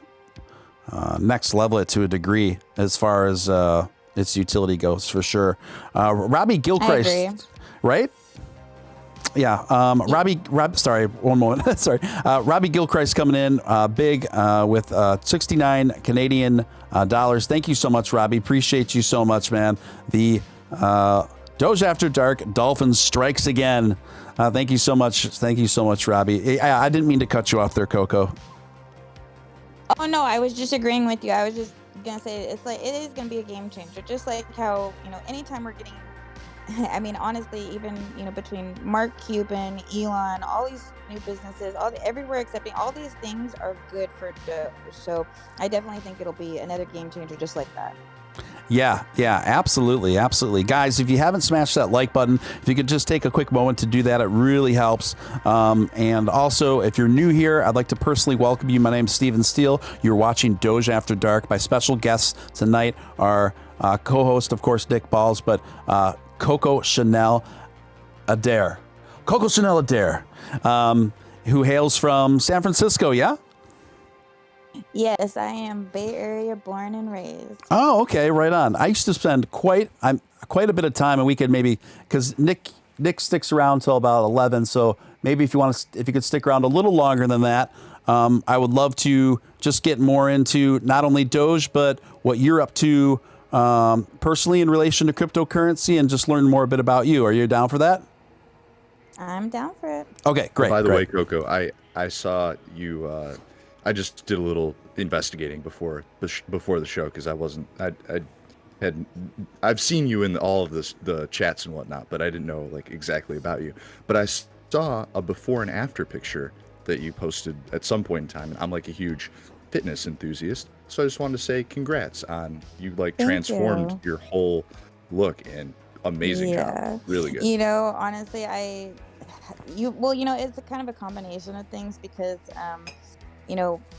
next level it to a degree as far as its utility goes, for sure. Robbie Gilchrist, right? Yeah, sorry, one moment. Sorry. Robbie Gilchrist coming in big with 69 Canadian dollars. Thank you so much, Robbie. Appreciate you so much, man. The Doge After Dark Dolphins strikes again. Thank you so much. Thank you so much, Robbie. I didn't mean to cut you off there, Coco. Oh no, I was just agreeing with you. I was just gonna say it is gonna be a game changer. Just like how, anytime we're getting, I mean, honestly, even, between Mark Cuban, Elon, all these new businesses, everywhere accepting, all these things are good for Doge. So I definitely think it'll be another game changer just like that. Yeah, absolutely. Guys, if you haven't smashed that like button, if you could just take a quick moment to do that, it really helps. And also, if you're new here, I'd like to personally welcome you. My name's Stephen Steele. You're watching Doge After Dark. My special guests tonight are co-host, of course, Nick Balls, but Coco Chanel Adair. Coco Chanel Adair, who hails from San Francisco, yeah? Yes, I am Bay Area born and raised. Oh, okay, right on. I used to spend quite a bit of time, and we could maybe, because Nick sticks around till about 11, so maybe if you could stick around a little longer than that, I would love to just get more into not only Doge, but what you're up to personally in relation to cryptocurrency, and just learn more a bit about you. Are you down for that? I'm down for it. Okay, great. By the way, Coco, I saw you. I just did a little investigating before the show, because I've seen you in all of the chats and whatnot, but I didn't know exactly about you. But I saw a before and after picture that you posted at some point in time, and I'm a huge fitness enthusiast, so I just wanted to say congrats on you transformed your whole look, and amazing job, really good. Honestly, it's a kind of a combination of things, because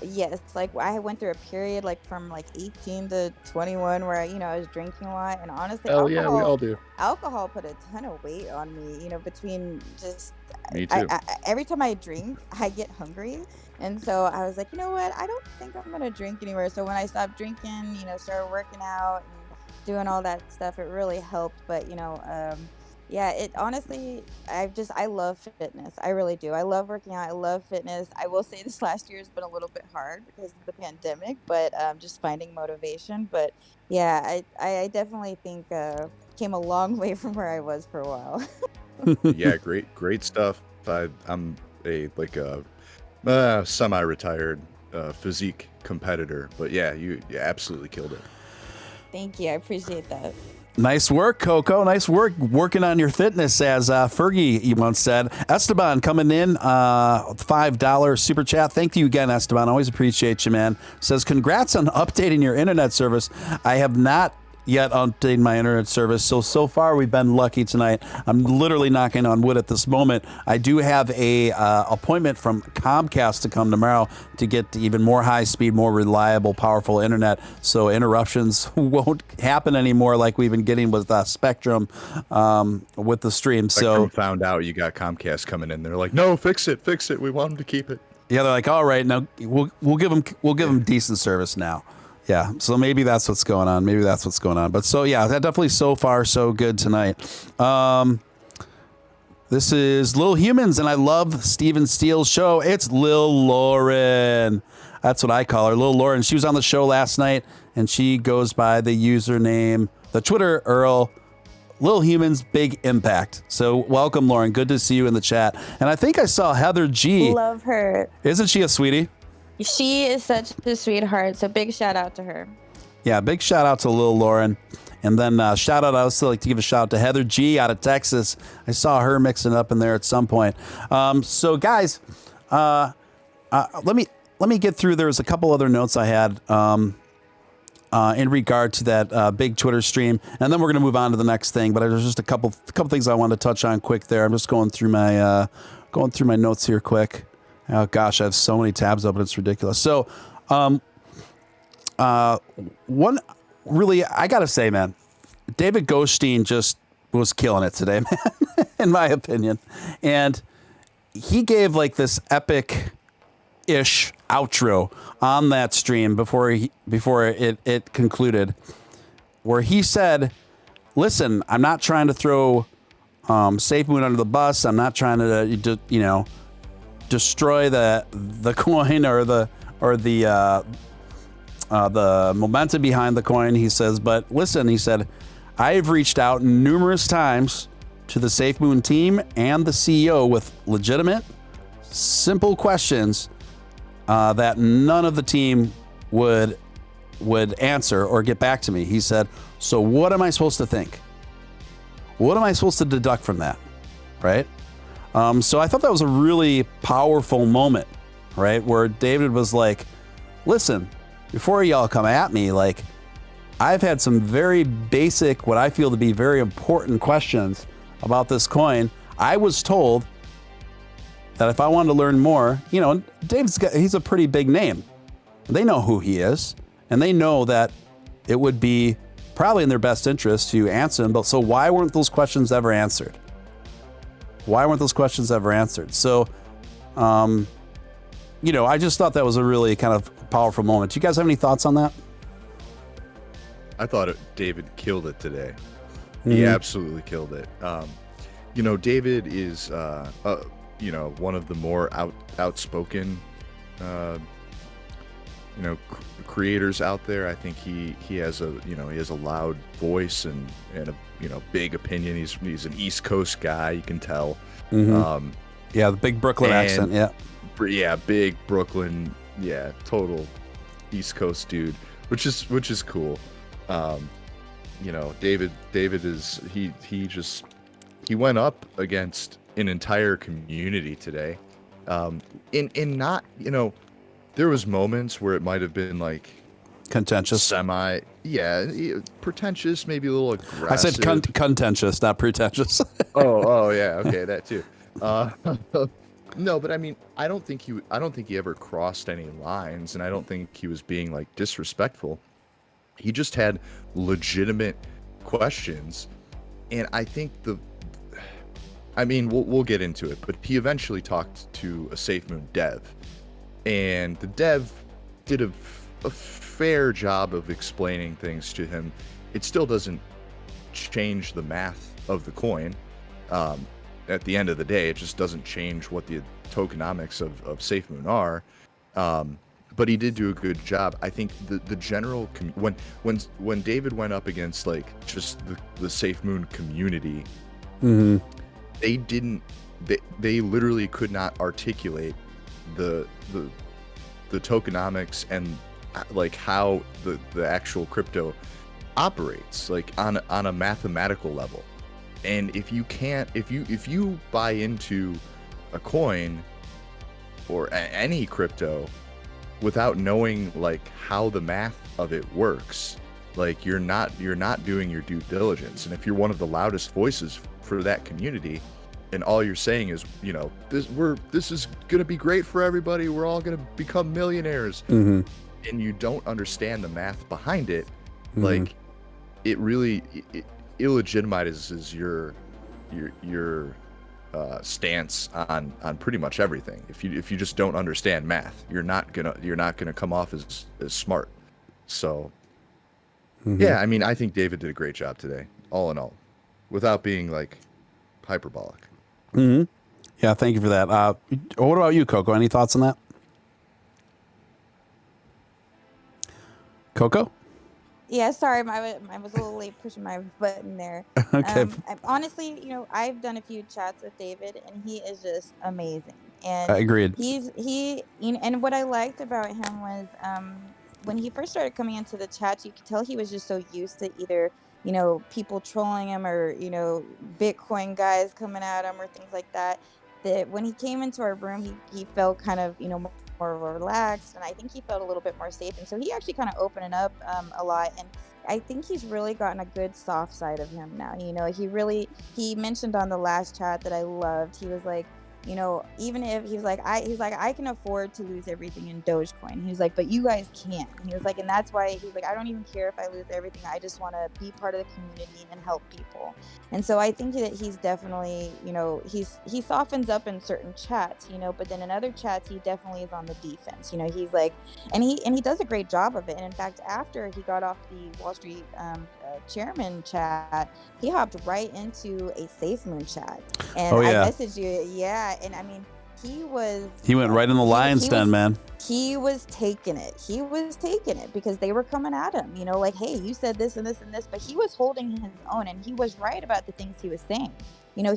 yes, I went through a period from 18 to 21 where I was drinking a lot, and honestly, we all do. Alcohol put a ton of weight on me. Between just me too. Every time I drink, I get hungry, and so I was like, you know what? I don't think I'm gonna drink anymore. So when I stopped drinking, started working out and doing all that stuff, it really helped. But yeah, it honestly, I love fitness. I really do. I love working out. I love fitness. I will say this last year has been a little bit hard because of the pandemic, but just finding motivation. But yeah, I definitely think came a long way from where I was for a while. Yeah, great stuff. I'm a Semi-retired physique competitor, but yeah, you absolutely killed it. Thank you. I appreciate that. Nice work, Coco. Nice work working on your fitness, as Fergie once said. Esteban coming in, $5 super chat. Thank you again, Esteban. Always appreciate you, man. Says, congrats on updating your internet service. I have not yet updated my internet service, so far we've been lucky tonight. I'm literally knocking on wood at this moment. I do have a appointment from Comcast to come tomorrow to get even more high speed, more reliable, powerful internet, so interruptions won't happen anymore like we've been getting with Spectrum with the stream. Spectrum found out you got Comcast coming in. They're like, no, fix it. We want them to keep it. Yeah, they're like, all right, now we'll give them decent service now. Yeah, so maybe that's what's going on. But so, yeah, that definitely so far so good tonight. This is Lil Humans, and I love Steven Steele's show. It's Lil Lauren. That's what I call her, Lil Lauren. She was on the show last night, and she goes by the username, the Twitter Earl, Lil Humans Big Impact. So welcome, Lauren. Good to see you in the chat. And I think I saw Heather G. Love her. Isn't she a sweetie? She is such a sweetheart, so big shout out to her. Yeah, big shout out to Lil Lauren. And then shout out, I also like to give a shout out to Heather G out of Texas. I saw her mixing up in there at some point. So guys, let me get through. There's a couple other notes I had in regard to that big Twitter stream, and then we're going to move on to the next thing. But there's just a couple things I wanted to touch on quick there. I'm just going through my notes here quick. Oh gosh, I have so many tabs open, it's ridiculous. So, one really, I gotta say, man, David Goldstein just was killing it today, man, in my opinion. And he gave like this epic-ish outro on that stream before it concluded, where he said, "Listen, I'm not trying to throw SafeMoon under the bus. I'm not trying to, destroy the coin or the momentum behind the coin," he says. But listen, he said, "I've reached out numerous times to the SafeMoon team and the CEO with legitimate, simple questions that none of the team would answer or get back to me." He said, "So what am I supposed to think? What am I supposed to deduct from that?" Right? So I thought that was a really powerful moment, right? Where David was like, "Listen, before y'all come at me, like, I've had some very basic, what I feel to be very important questions about this coin. I was told that if I wanted to learn more, he's a pretty big name. They know who he is, and they know that it would be probably in their best interest to answer him. But so why weren't those questions ever answered? So, I just thought that was a really kind of powerful moment. Do you guys have any thoughts on that? I thought David killed it today. He absolutely killed it. David is, one of the more outspoken, creators out there. I think he has a loud voice and a big opinion. He's an East Coast guy, you can tell. Mm-hmm. The big Brooklyn accent. Yeah, big Brooklyn. Yeah, total East Coast dude, which is cool. David is he went up against an entire community today. In not, there was moments where it might have been like contentious, pretentious, maybe a little aggressive. I said contentious, not pretentious. oh yeah, okay, that too. No, but I mean, I don't think he ever crossed any lines, and I don't think he was being like disrespectful. He just had legitimate questions, and I think we'll get into it, but he eventually talked to a SafeMoon dev, and the dev did a fair job of explaining things to him. It still doesn't change the math of the coin. At the end of the day, it just doesn't change what the tokenomics of SafeMoon are. But he did do a good job. I think the general when David went up against like just the SafeMoon community, mm-hmm. they literally could not articulate the tokenomics and like how the actual crypto operates, like on a mathematical level. And if you buy into a coin or any crypto without knowing like how the math of it works, like you're not doing your due diligence. And if you're one of the loudest voices for that community, and all you're saying is, you know, this is gonna be great for everybody, we're all gonna become millionaires, and you don't understand the math behind it, like it really illegitimizes your stance on pretty much everything. If you just don't understand math, you're not gonna come off as smart. So yeah, I mean, I think David did a great job today, all in all, without being like hyperbolic. Yeah, thank you for that. What about you, Coco? Any thoughts on that? Coco? Yeah, sorry, I was a little late pushing my button there. Okay. Honestly, you know, I've done a few chats with David, and he is just amazing. And Agreed. And what I liked about him was when he first started coming into the chats, you could tell he was just so used to either, you know, people trolling him or, you know, Bitcoin guys coming at him or things like that. That when he came into our room, he felt kind of, you know, more relaxed, and I think he felt a little bit more safe. And so he actually kind of opened up a lot. And I think he's really gotten a good soft side of him now. You know, he mentioned on the last chat that I loved. He was like, you know, even if he's like, I can afford to lose everything in Dogecoin. He was like, but you guys can't. He was like, and that's why he's like, I don't even care if I lose everything. I just want to be part of the community and help people. And so I think that he's definitely, you know, he softens up in certain chats, you know, but then in other chats, he definitely is on the defense. You know, he's like, and he does a great job of it. And in fact, after he got off the Wall Street chairman chat, he hopped right into a Safe Moon chat. And I messaged you, yeah. And I mean, he went right in the lion's den, man. He was taking it. Because they were coming at him, you know, like, hey, you said this and this and this, but he was holding his own, and he was right about the things he was saying. You know,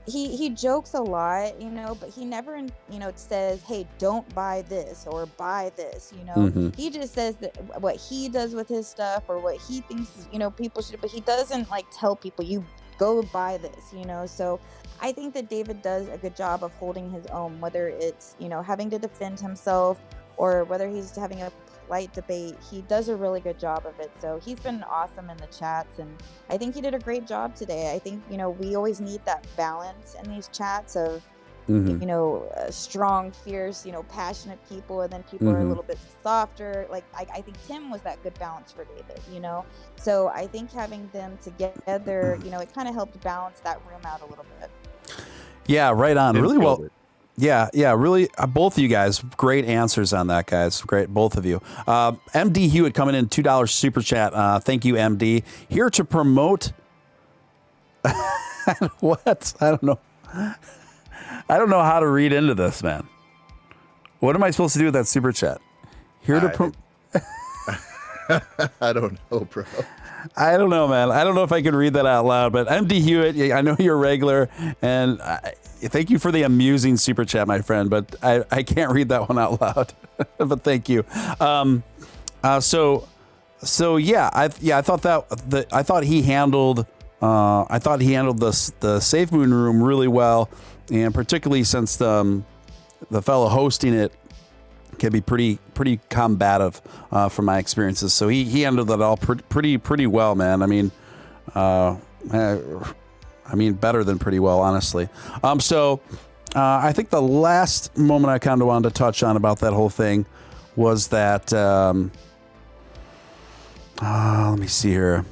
he jokes a lot, you know, but he never, you know, says, hey, don't buy this or buy this, you know. He just says that what he does with his stuff or what he thinks, you know, people should, but he doesn't like tell people you go buy this, you know. So I think that David does a good job of holding his own, whether it's, you know, having to defend himself or whether he's having a polite debate. He does a really good job of it. So he's been awesome in the chats, and I think he did a great job today. I think, you know, we always need that balance in these chats of, you know, strong, fierce, you know, passionate people, and then people are a little bit softer. Like, I think Tim was that good balance for David, you know. So I think having them together, you know, it kind of helped balance that room out a little bit. Yeah, right on. Really well. Yeah, really. Both of you guys, great answers on that, guys. Great, both of you. MD Hewitt coming in, $2 super chat. Thank you, MD. Here to promote. What? I don't know. I don't know how to read into this, man. What am I supposed to do with that super chat? Here to I don't know, bro. I don't know, man. I don't know if I can read that out loud, but MD Hewitt, I know you're a regular, and thank you for the amusing super chat, my friend, but I can't read that one out loud. But thank you. So yeah, I thought he handled the Safe Moon room really well, and particularly since the fellow hosting it can be pretty combative from my experiences. So he handled that all pretty well, man. I mean, better than pretty well, honestly. So I think the last moment I kind of wanted to touch on about that whole thing was that. Let me see here.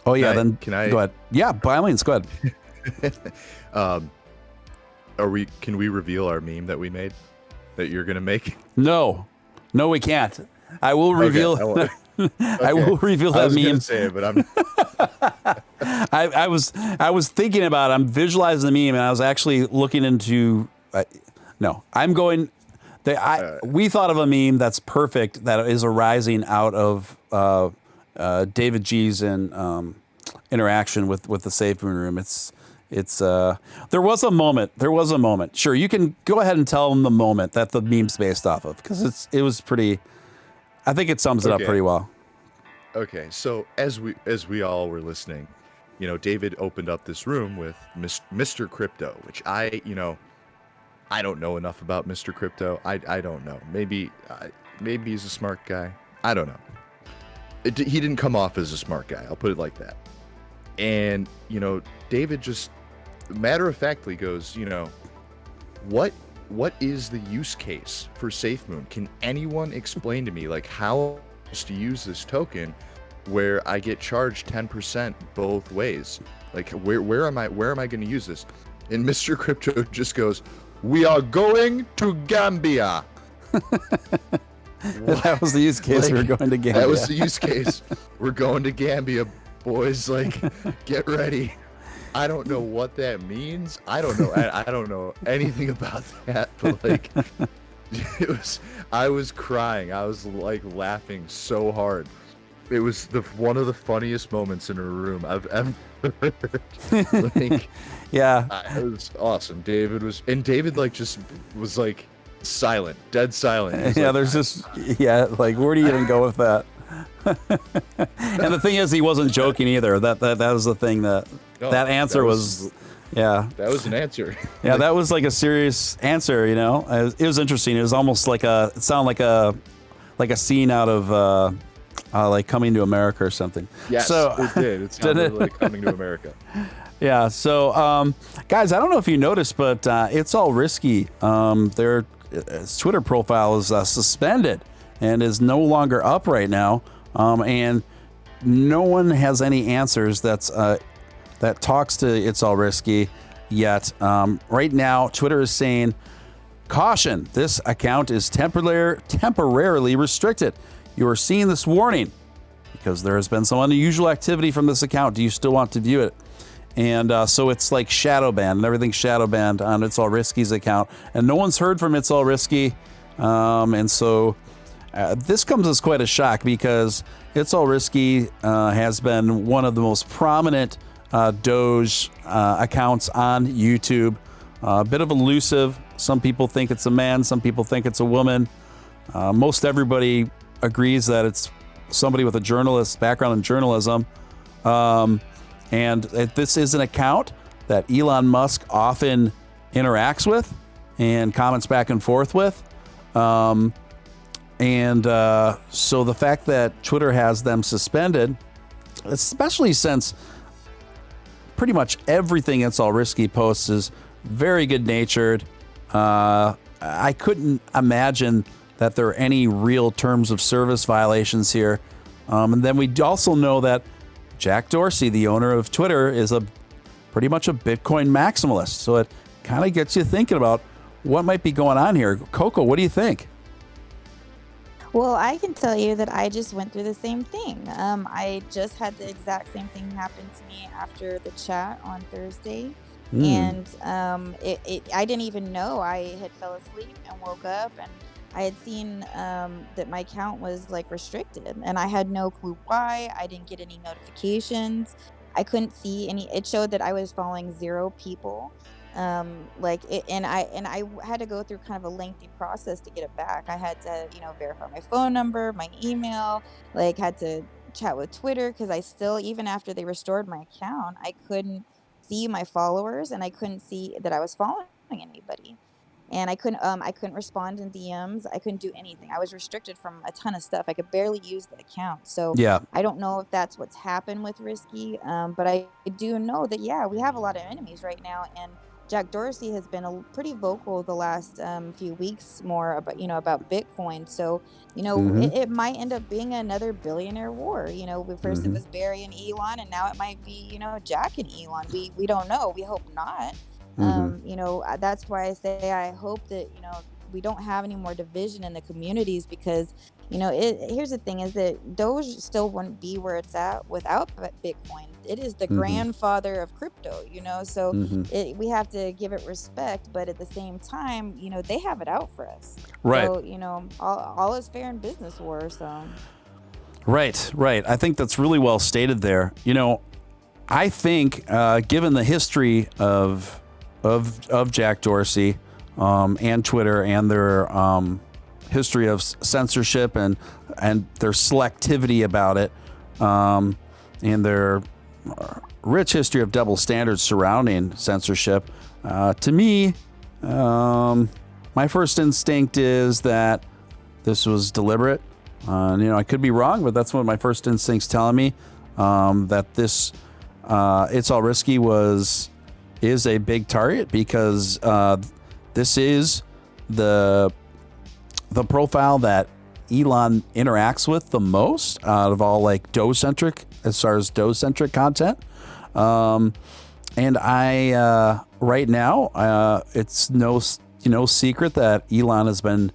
Oh yeah, can I go ahead? Yeah, by all means, go ahead. Can we reveal our meme that we made that you're gonna make? No, we can't. I will reveal. Okay. I will reveal that meme. I was gonna say it, but I'm. I was thinking about it. I'm visualizing the meme, and I was actually looking into. No, I'm going. We thought of a meme that's perfect that is arising out of David G's interaction with the Safe Moon room. It's there was a moment. Sure, you can go ahead and tell them the moment that the meme's based off of, because it was pretty. I think it sums it up pretty well. Okay, so as we all were listening, David opened up this room with Mr. Crypto, which I don't know enough about Mr. Crypto. I don't know. Maybe he's a smart guy. I don't know. He didn't come off as a smart guy. I'll put it like that. And David just matter-of-factly goes, what is the use case for SafeMoon? Can anyone explain to me, like, how to use this token where I get charged 10% both ways? Like, where am I going to use this? And Mr. Crypto just goes, "We are going to Gambia." That was the use case. We're going to Gambia. That was the use case. We're going to Gambia, boys. Like, get ready. I don't know what that means. I don't know. I don't know anything about that. But like, I was crying. I was like laughing so hard. It was one of the funniest moments in a room I've ever heard. Like, yeah, it was awesome. David like just was like silent, dead silent. Yeah, like, there's just like, where do you even go with that? And the thing is, he wasn't joking either. That was the thing that answer was that was an answer. Yeah, that was like a serious answer. It was interesting. It was almost like it sounded like a scene out of like Coming to America or something. Yes, so, it did. It sounded like Coming to America. Yeah. So, guys, I don't know if you noticed, but It's All Risky. Their Twitter profile is suspended and is no longer up right now. And no one has any answers that talks to It's All Risky yet. Right now, Twitter is saying, "Caution, this account is temporarily restricted. You are seeing this warning because there has been some unusual activity from this account. Do you still want to view it?" And so it's like shadow banned, and everything's shadow banned on It's All Risky's account. And no one's heard from It's All Risky. And so this comes as quite a shock, because It's All Risky has been one of the most prominent Doge accounts on YouTube. A bit of elusive. Some people think it's a man. Some people think it's a woman. Most everybody agrees that it's somebody with a journalist background in journalism. And this is an account that Elon Musk often interacts with and comments back and forth with. So the fact that Twitter has them suspended, especially since pretty much everything It's All Risky posts is very good-natured, I couldn't imagine that there are any real terms of service violations here. And then we also know that Jack Dorsey, the owner of Twitter, is pretty much a Bitcoin maximalist. So it kind of gets you thinking about what might be going on here. Coco, what do you think? Well, I can tell you that I just went through the same thing. I just had the exact same thing happen to me after the chat on Thursday. And I didn't even know. I had fell asleep and woke up, and I had seen that my account was like restricted, and I had no clue why. I didn't get any notifications. I couldn't see any. It showed that I was following 0 people. And I had to go through kind of a lengthy process to get it back. I had to, verify my phone number, my email, had to chat with Twitter, because I still, even after they restored my account, I couldn't see my followers, and I couldn't see that I was following anybody. And I couldn't respond in DMs. I couldn't do anything. I was restricted from a ton of stuff. I could barely use the account. So yeah, I don't know if that's what's happened with Risky. But I do know that, we have a lot of enemies right now. And Jack Dorsey has been pretty vocal the last few weeks more about Bitcoin. So, it might end up being another billionaire war. First it was Barry and Elon, and now it might be, Jack and Elon. We don't know. We hope not. That's why I say I hope that, we don't have any more division in the communities, because, here's the thing is that Doge still wouldn't be where it's at without Bitcoin. It is the grandfather of crypto, so we have to give it respect, but at the same time, they have it out for us. Right. So, all is fair in business war, so. Right. I think that's really well stated there. I think, given the history of Jack Dorsey and Twitter and their history of censorship and their selectivity about it, and their rich history of double standards surrounding censorship, to me, my first instinct is that this was deliberate. I could be wrong, but that's what my first instinct's telling me. That this It's All Risky is a big target because this is the profile that Elon interacts with the most out of all like Doge-centric, as far as Doge-centric content. And I right now it's no secret that Elon has been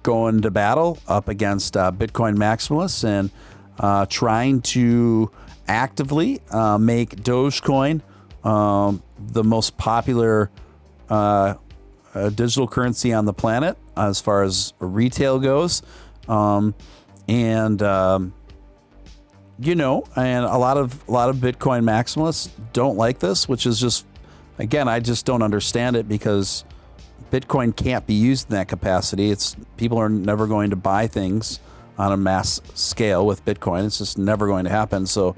going to battle up against Bitcoin maximalists and trying to actively make Dogecoin the most popular digital currency on the planet as far as retail goes. And a lot of Bitcoin maximalists don't like this, which is just, again, I just don't understand it because Bitcoin can't be used in that capacity. People are never going to buy things on a mass scale with Bitcoin. It's just never going to happen. So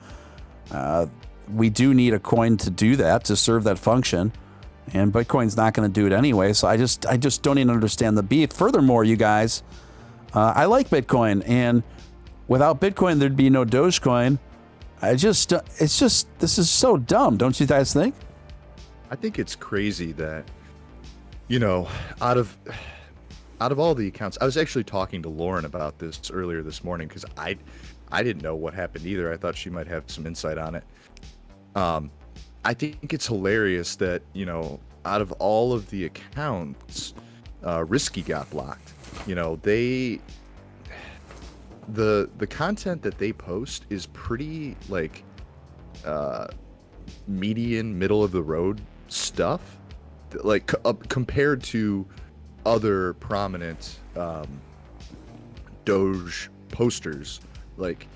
we do need a coin to do that, to serve that function. And Bitcoin's not going to do it anyway. So I just don't even understand the beef. Furthermore, you guys, I like Bitcoin, and without Bitcoin, there'd be no Dogecoin. This is so dumb. Don't you guys think? I think it's crazy that, out of all the accounts, I was actually talking to Lauren about this earlier this morning because I didn't know what happened either. I thought she might have some insight on it. I think it's hilarious that, out of all of the accounts, Risky got blocked. The content that they post is pretty like median, middle of the road stuff, like compared to other prominent Doge posters. Like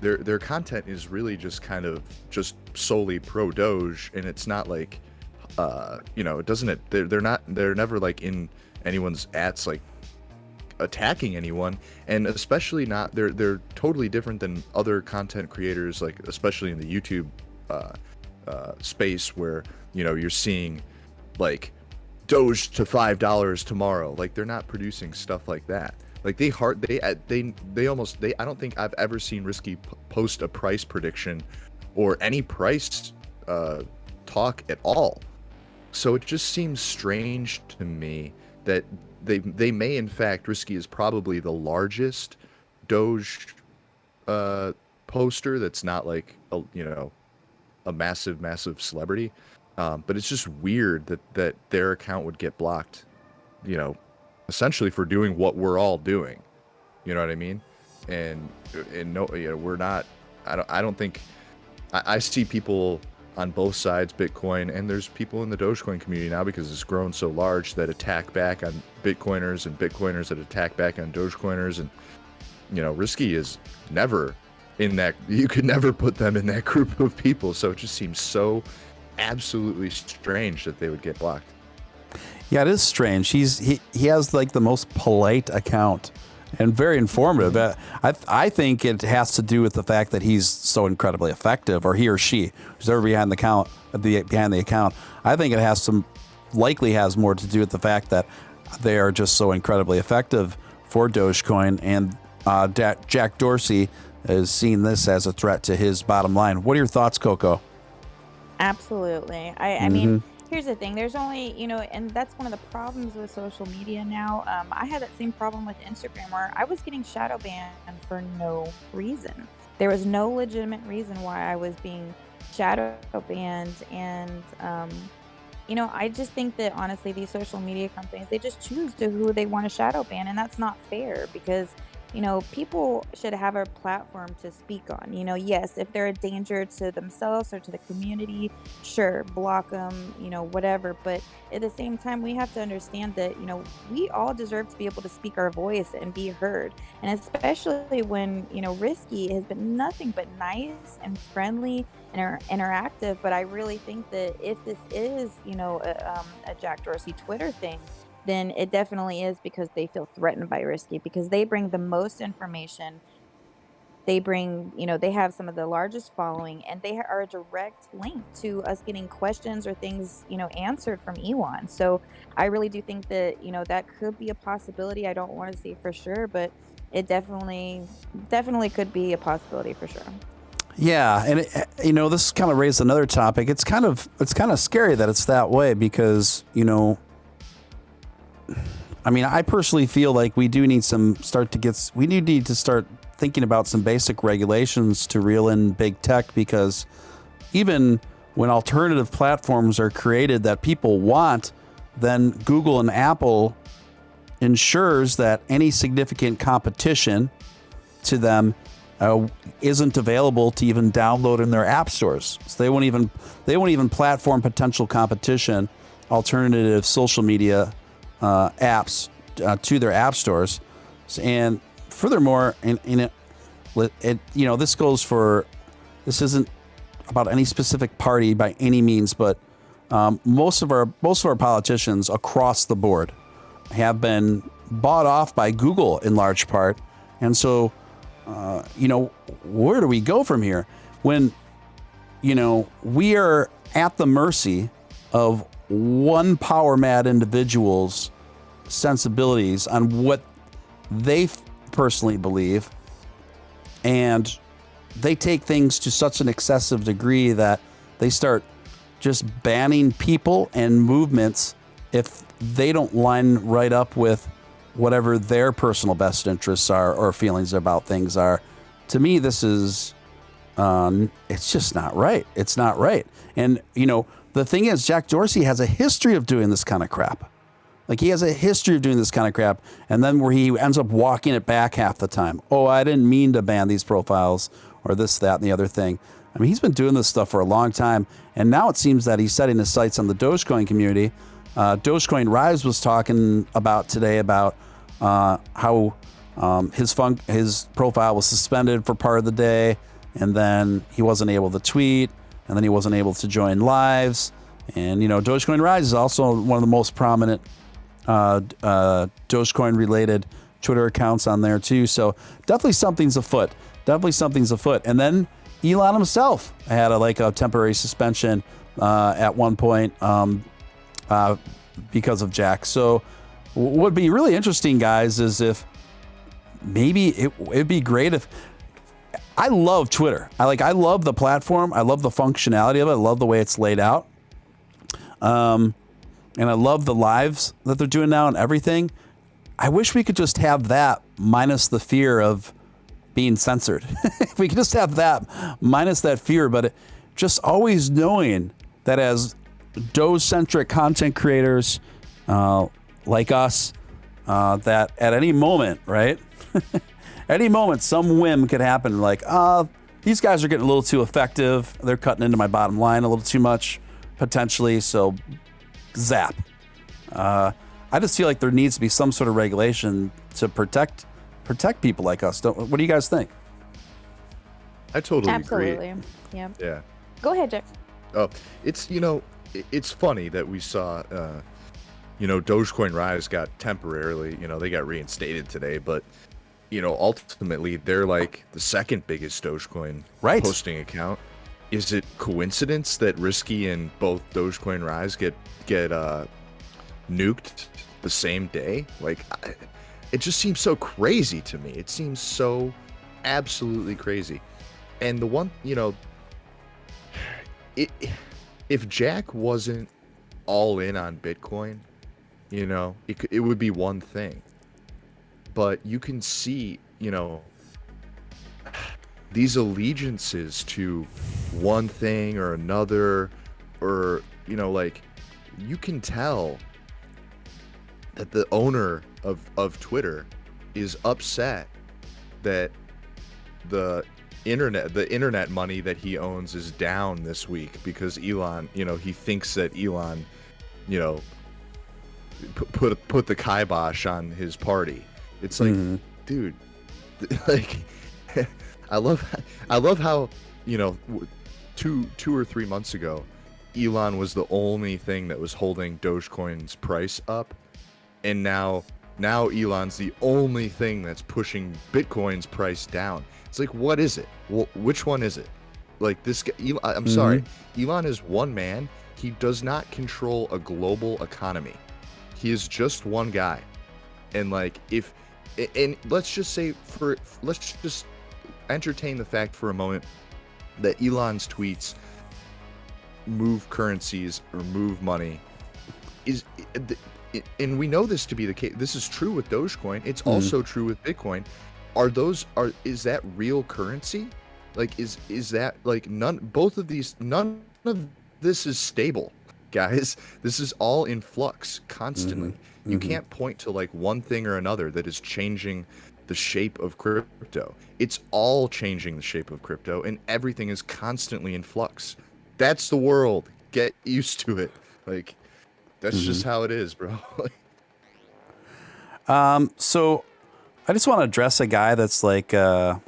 their content is really just kind of just solely pro Doge, and it's not like it doesn't, they're never like in anyone's ats like attacking anyone, and especially not, they're totally different than other content creators, like especially in the YouTube space where you're seeing like Doge to $5 tomorrow. Like they're not producing stuff like that. Like I don't think I've ever seen Risky post a price prediction or any price talk at all. So it just seems strange to me that they may, in fact, Risky is probably the largest Doge poster that's not like a massive celebrity. But it's just weird that their account would get blocked, essentially for doing what we're all doing. You know what I mean? And no, we're not. I don't think. I see people on both sides, Bitcoin, and there's people in the Dogecoin community now because it's grown so large that attack back on Bitcoiners and Bitcoiners that attack back on Dogecoiners, and Risky is never in that. You could never put them in that group of people. So it just seems so absolutely strange that they would get blocked. Yeah, it is strange. He has like the most polite account and very informative. I think it has to do with the fact that he's so incredibly effective, or he or she who's ever behind the account. I think it likely has more to do with the fact that they are just so incredibly effective for Dogecoin, and Jack Dorsey is seeing this as a threat to his bottom line. What are your thoughts, Coco? Absolutely. I mean, here's the thing. There's only, and that's one of the problems with social media now. I had that same problem with Instagram where I was getting shadow banned for no reason. There was no legitimate reason why I was being shadow banned. And, I just think that honestly, these social media companies, they just choose who they want to shadow ban. And that's not fair because people should have a platform to speak on. Yes, if they're a danger to themselves or to the community, sure, block them, whatever. But at the same time, we have to understand that, we all deserve to be able to speak our voice and be heard. And especially when, Risky has been nothing but nice and friendly and interactive. But I really think that if this is, a Jack Dorsey Twitter thing, then it definitely is because they feel threatened by Risky, because they bring the most information. They bring, they have some of the largest following, and they are a direct link to us getting questions or things, answered from Ewan. So I really do think that, that could be a possibility. I don't want to say for sure, but it definitely could be a possibility for sure. Yeah, and this kind of raised another topic. It's kind of scary that it's that way because, I personally feel like we do need to start thinking about some basic regulations to reel in big tech, because even when alternative platforms are created that people want, then Google and Apple ensures that any significant competition to them isn't available to even download in their app stores. So they won't even platform potential competition, alternative social media apps to their app stores. And furthermore, this isn't about any specific party by any means, but most of our politicians across the board have been bought off by Google in large part. And so, where do we go from here when, we are at the mercy of one power mad individual's sensibilities on what they personally believe, and they take things to such an excessive degree that they start just banning people and movements if they don't line right up with whatever their personal best interests are or feelings about things are. To me, this is it's just not right. It's not right. And the thing is, Jack Dorsey has a history of doing this kind of crap. Like, he has a history of doing this kind of crap, and then where he ends up walking it back half the time. Oh, I didn't mean to ban these profiles, or this, that, and the other thing. He's been doing this stuff for a long time, and now it seems that he's setting his sights on the Dogecoin community. Dogecoin Rise was talking about today about how his profile was suspended for part of the day, and then he wasn't able to tweet, and then he wasn't able to join lives. And, Dogecoin Rise is also one of the most prominent Dogecoin related Twitter accounts on there too. So definitely something's afoot. And then Elon himself had a temporary suspension at one point because of Jack. So what would be really interesting, guys, is if maybe it'd be great if, I love Twitter. I love the platform. I love the functionality of it. I love the way it's laid out. And I love the lives that they're doing now and everything. I wish we could just have that minus the fear of being censored. If we could just have that minus that fear, but just always knowing that as Doge-centric content creators like us, that at any moment, right? Any moment, some whim could happen. These guys are getting a little too effective. They're cutting into my bottom line a little too much, potentially. So, zap. I just feel like there needs to be some sort of regulation to protect people like us. What do you guys think? I totally Absolutely. agree. Yeah. Go ahead, Jack. Oh, it's it's funny that we saw Dogecoin Rise got temporarily, they got reinstated today, but ultimately they're like the second biggest Dogecoin posting account. Is it coincidence that Risky and both Dogecoin Rise get nuked the same day? It just seems so crazy to me. It seems so absolutely crazy. And the one, if Jack wasn't all in on Bitcoin, it would be one thing. But you can see, these allegiances to one thing or another, or, you can tell that the owner of Twitter is upset that the internet money that he owns is down this week because Elon, he thinks that Elon, put the kibosh on his party. It's like, dude, like, I love how, 2 or 3 months ago, Elon was the only thing that was holding Dogecoin's price up, and now Elon's the only thing that's pushing Bitcoin's price down. It's like, what is it? Well, which one is it? Like, this guy, I'm sorry, Elon is one man. He does not control a global economy. He is just one guy. And like, let's just entertain the fact for a moment that Elon's tweets move currencies or move money, and we know this to be the case. This is true with Dogecoin. It's also true with Bitcoin. Is that real currency? Like, is that like none of this is stable, guys. This is all in flux constantly. You can't point to like one thing or another that is changing the shape of crypto. It's all changing the shape of crypto, and everything is constantly in flux. That's the world. Get used to it. Like, that's just how it is, bro. So I just want to address a guy that's like, every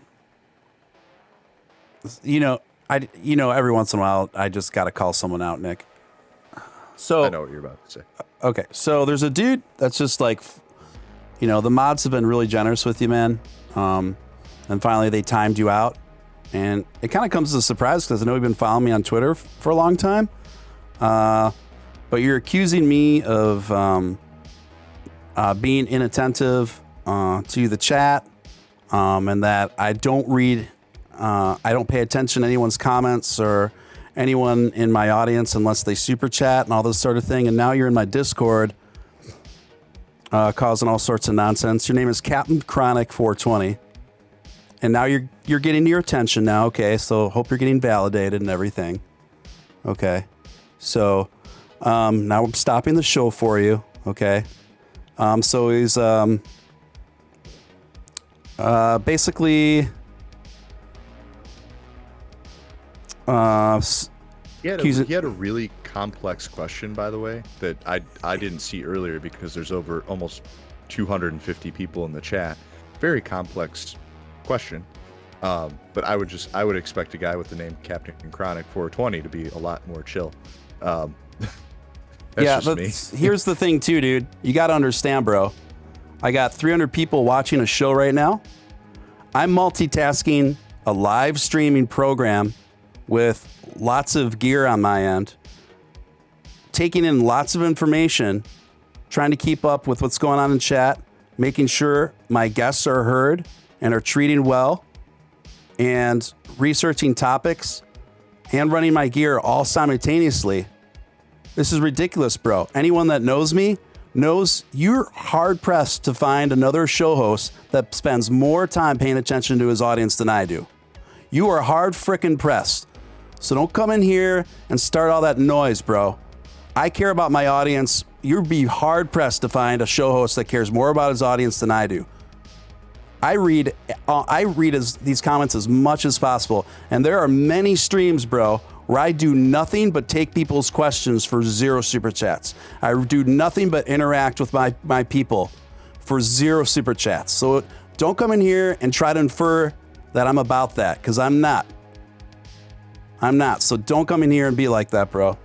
once in a while, I just got to call someone out, Nick. So I know what you're about to say. Okay. So there's a dude that's just like, the mods have been really generous with you, man. And finally they timed you out. And it kind of comes as a surprise because I know you've been following me on Twitter for a long time. But you're accusing me of being inattentive to the chat, and that I don't pay attention to anyone's comments or anyone in my audience unless they super chat and all this sort of thing. And now you're in my Discord causing all sorts of nonsense. Your name is Captain Chronic 420. And now you're getting your attention now, okay? So hope you're getting validated and everything. Okay. So now I'm stopping the show for you, okay? So he's basically he had a really complex question, by the way, that I didn't see earlier because there's over almost 250 people in the chat. Very complex question. But I would expect a guy with the name Captain Chronic 420 to be a lot more chill. But here's the thing too, dude. You got to understand, bro. I got 300 people watching a show right now. I'm multitasking a live streaming program with lots of gear on my end, taking in lots of information, trying to keep up with what's going on in chat, making sure my guests are heard and are treated well, and researching topics and running my gear all simultaneously. This is ridiculous, bro. Anyone that knows me knows you're hard pressed to find another show host that spends more time paying attention to his audience than I do. You are hard frickin' pressed. So don't come in here and start all that noise, bro. I care about my audience. You'd be hard pressed to find a show host that cares more about his audience than I do. I read these comments as much as possible. And there are many streams, bro, where I do nothing but take people's questions for 0 super chats. I do nothing but interact with my people for 0 super chats. So don't come in here and try to infer that I'm about that, because I'm not. I'm not. So don't come in here and be like that, bro.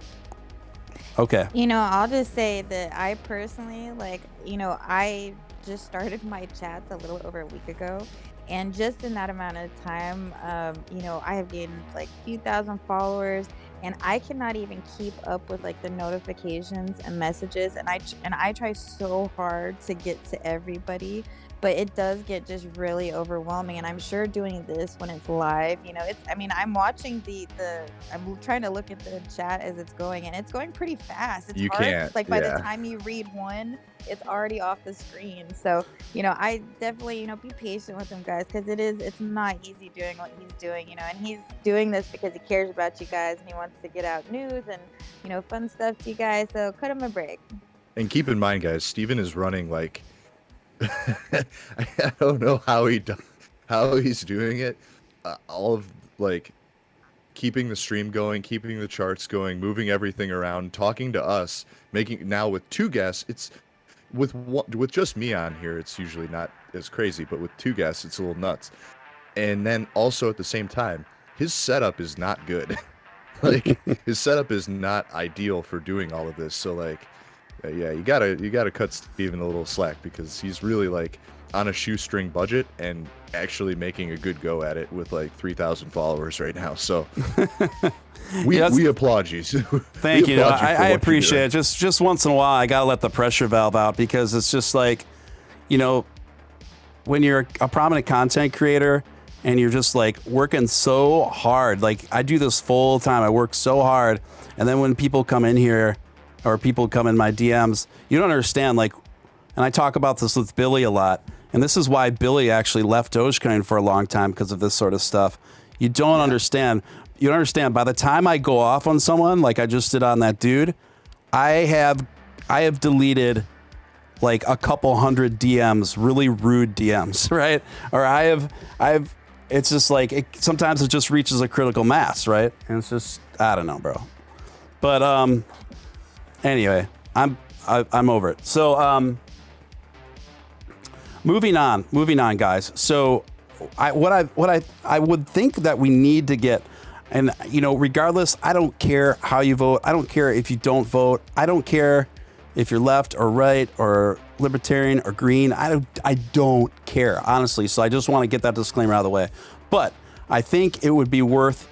Okay. I'll just say that I personally, I just started my chats a little over a week ago. And just in that amount of time, I have gained like a few thousand followers, and I cannot even keep up with like the notifications and messages. And I try so hard to get to everybody, but it does get just really overwhelming. And I'm sure doing this when it's live, I'm watching I'm trying to look at the chat as it's going, and it's going pretty fast. It's hard. Like by the time you read one, it's already off the screen. So, I definitely, be patient with him, guys, because it's not easy doing what he's doing, and he's doing this because he cares about you guys and he wants to get out news and, fun stuff to you guys. So cut him a break. And keep in mind, guys, Steven is running like, I don't know how how he's doing it, all of like keeping the stream going, keeping the charts going, moving everything around, talking to us, making now with 2 guests, it's with just me on here, it's usually not as crazy, but with 2 guests, it's a little nuts. And then also at the same time, his setup is not good. Like his setup is not ideal for doing all of this. So like, yeah, you gotta cut Steven a little slack, because he's really like on a shoestring budget and actually making a good go at it with like 3,000 followers right now. So we applaud you. Thank you. I appreciate it. Just once in a while, I gotta let the pressure valve out, because it's just like, you know, when you're a prominent content creator and you're just like working so hard, like I do this full time, I work so hard. And then when people come in here or people come in my DMs, you don't understand, like, and I talk about this with Billy a lot. And this is why Billy actually left Dogecoin for a long time, because of this sort of stuff. You don't understand. You don't understand. By the time I go off on someone, like I just did on that dude, I have deleted like a couple hundred DMs, really rude DMs, right? Or it's just like, sometimes it just reaches a critical mass, right? And it's just, I don't know, bro. But anyway, I'm over it. So moving on, guys. So I would think that we need to get, and you know, regardless, I don't care how you vote. I don't care if you don't vote. I don't care if you're left or right or libertarian or green. I don't care, honestly. So I just want to get that disclaimer out of the way. But I think it would be worth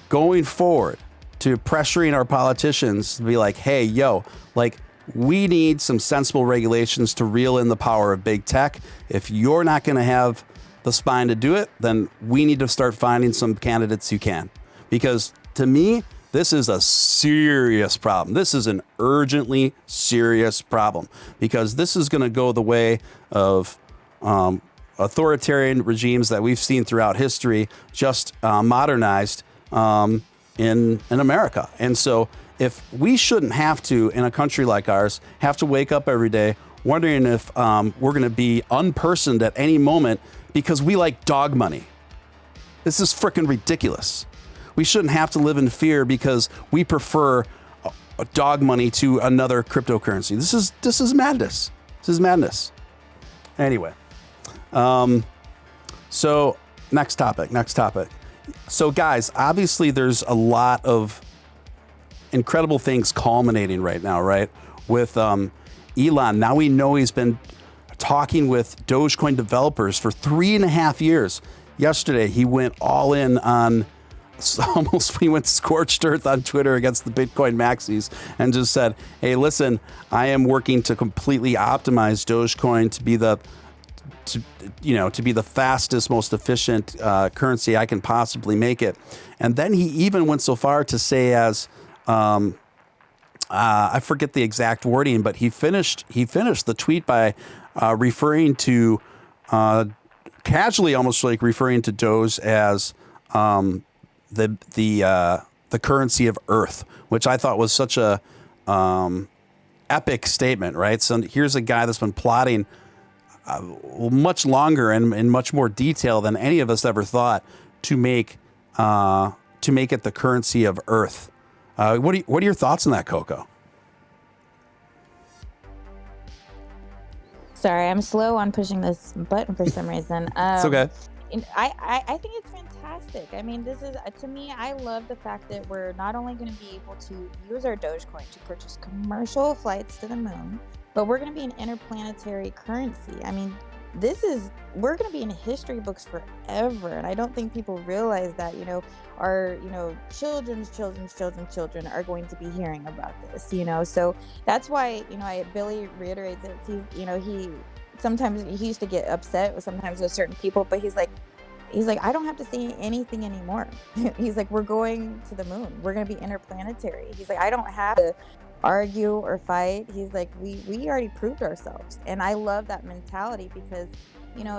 going forward to pressuring our politicians to be like, hey, yo, like, we need some sensible regulations to reel in the power of big tech. If you're not going to have the spine to do it, then we need to start finding some candidates who can. Because to me, this is a serious problem. This is an urgently serious problem, because this is going to go the way of authoritarian regimes that we've seen throughout history, just modernized in America. And so if we shouldn't have to, in a country like ours, have to wake up every day wondering if we're going to be unpersoned at any moment because we like dog money. This is freaking ridiculous. We shouldn't have to live in fear because we prefer dog money to another cryptocurrency. This is madness. This is madness. Anyway, so next topic. So guys, obviously there's a lot of incredible things culminating right now, right? With Elon. Now we know he's been talking with Dogecoin developers for 3.5 years. Yesterday, he went all in on, he went scorched earth on Twitter against the Bitcoin maxis and just said, hey, listen, I am working to completely optimize Dogecoin to be the fastest, most efficient currency I can possibly make it. And then he even went so far to say as, I forget the exact wording, but he finished the tweet by referring to, casually almost like referring to Doge as the currency of Earth, which I thought was such a epic statement, right? So here's a guy that's been plotting much longer and in much more detail than any of us ever thought to make it the currency of Earth. What are your thoughts on that, Coco? Sorry, I'm slow on pushing this button for some reason. It's okay. I think it's fantastic. I mean, this is, to me, I love the fact that we're not only going to be able to use our Dogecoin to purchase commercial flights to the moon, but we're going to be an interplanetary currency. I mean, we're going to be in history books forever. And I don't think people realize that, our, children's children are going to be hearing about this, So that's why, Billy reiterates it. He used to get upset sometimes with certain people, but he's like, I don't have to say anything anymore. He's like, we're going to the moon. We're going to be interplanetary. He's like, I don't have to argue or fight. He's like, we already proved ourselves. And I love that mentality because,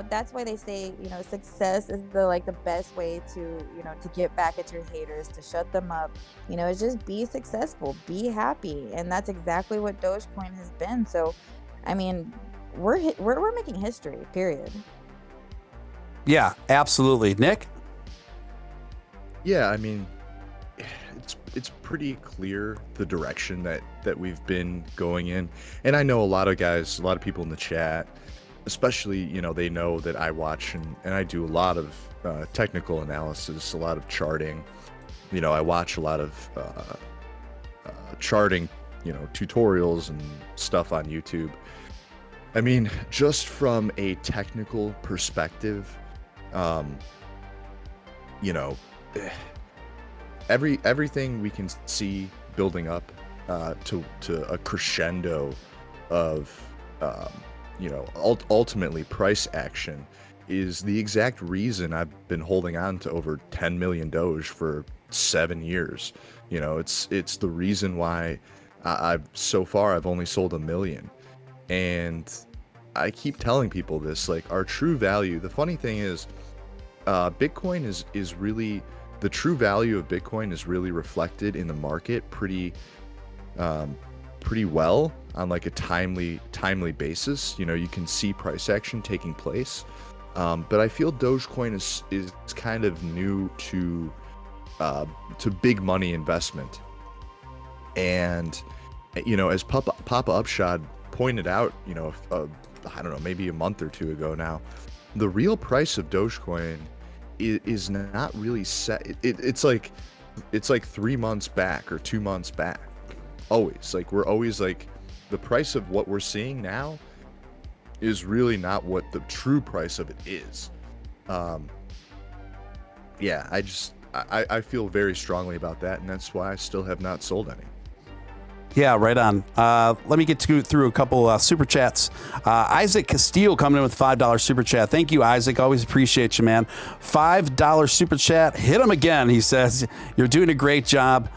that's why they say, success is the best way to get back at your haters, to shut them up. It's just be successful, be happy. And that's exactly what Dogecoin has been. So, I mean, we're making history, period. Yeah, absolutely. Nick? Yeah, I mean, it's pretty clear the direction that we've been going in. And I know a lot of people in the chat, especially, they know that I watch and I do a lot of technical analysis, a lot of charting. I watch a lot of charting, tutorials and stuff on YouTube. I mean, just from a technical perspective, everything we can see building up to a crescendo of ultimately price action is the exact reason I've been holding on to over 10 million Doge for 7 years. It's the reason why I've only sold 1 million. And I keep telling people this, like, our true value. The funny thing is, Bitcoin is really, the true value of Bitcoin is really reflected in the market pretty well on like a timely basis. You can see price action taking place. But I feel Dogecoin is kind of new to big money investment. And as Papa Upshot pointed out, I don't know, maybe a month or two ago now, the real price of Dogecoin is not really set. It's like 3 months back or 2 months back. Always, like, we're always like, the price of what we're seeing now is really not what the true price of it is. Yeah, I feel very strongly about that, and that's why I still have not sold any. Yeah, right on. Let me get through a couple super chats. Isaac Castillo coming in with $5 super chat. Thank you, Isaac. Always appreciate you, man. $5 super chat. Hit him again, he says. You're doing a great job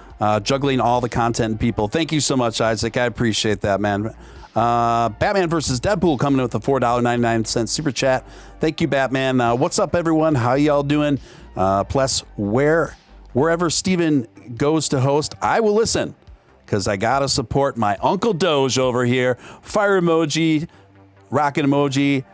juggling all the content and people. Thank you so much, Isaac. I appreciate that, man. Batman versus Deadpool coming in with a $4.99 super chat. Thank you, Batman. What's up, everyone? How y'all doing? Plus, wherever Steven goes to host, I will listen, because I got to support my Uncle Doge over here. Fire emoji, rocket emoji,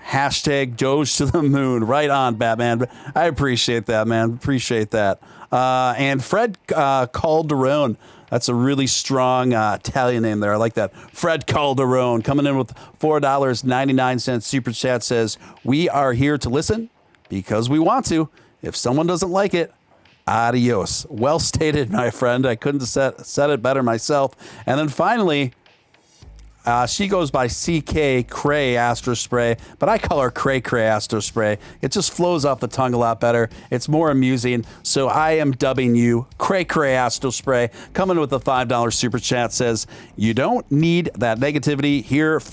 hashtag Doge to the moon. Right on, Batman. I appreciate that, man. Appreciate that. And Fred Calderone. That's a really strong Italian name there. I like that. Fred Calderone coming in with $4.99 super chat says, we are here to listen because we want to. If someone doesn't like it, adios. Well stated, my friend. I couldn't have said it better myself. And then finally, she goes by CK Cray Astro Spray, but I call her Cray Cray Astro Spray. It just flows off the tongue a lot better. It's more amusing. So I am dubbing you Cray Cray Astro Spray. Coming with a $5 super chat says, you don't need that negativity. Here's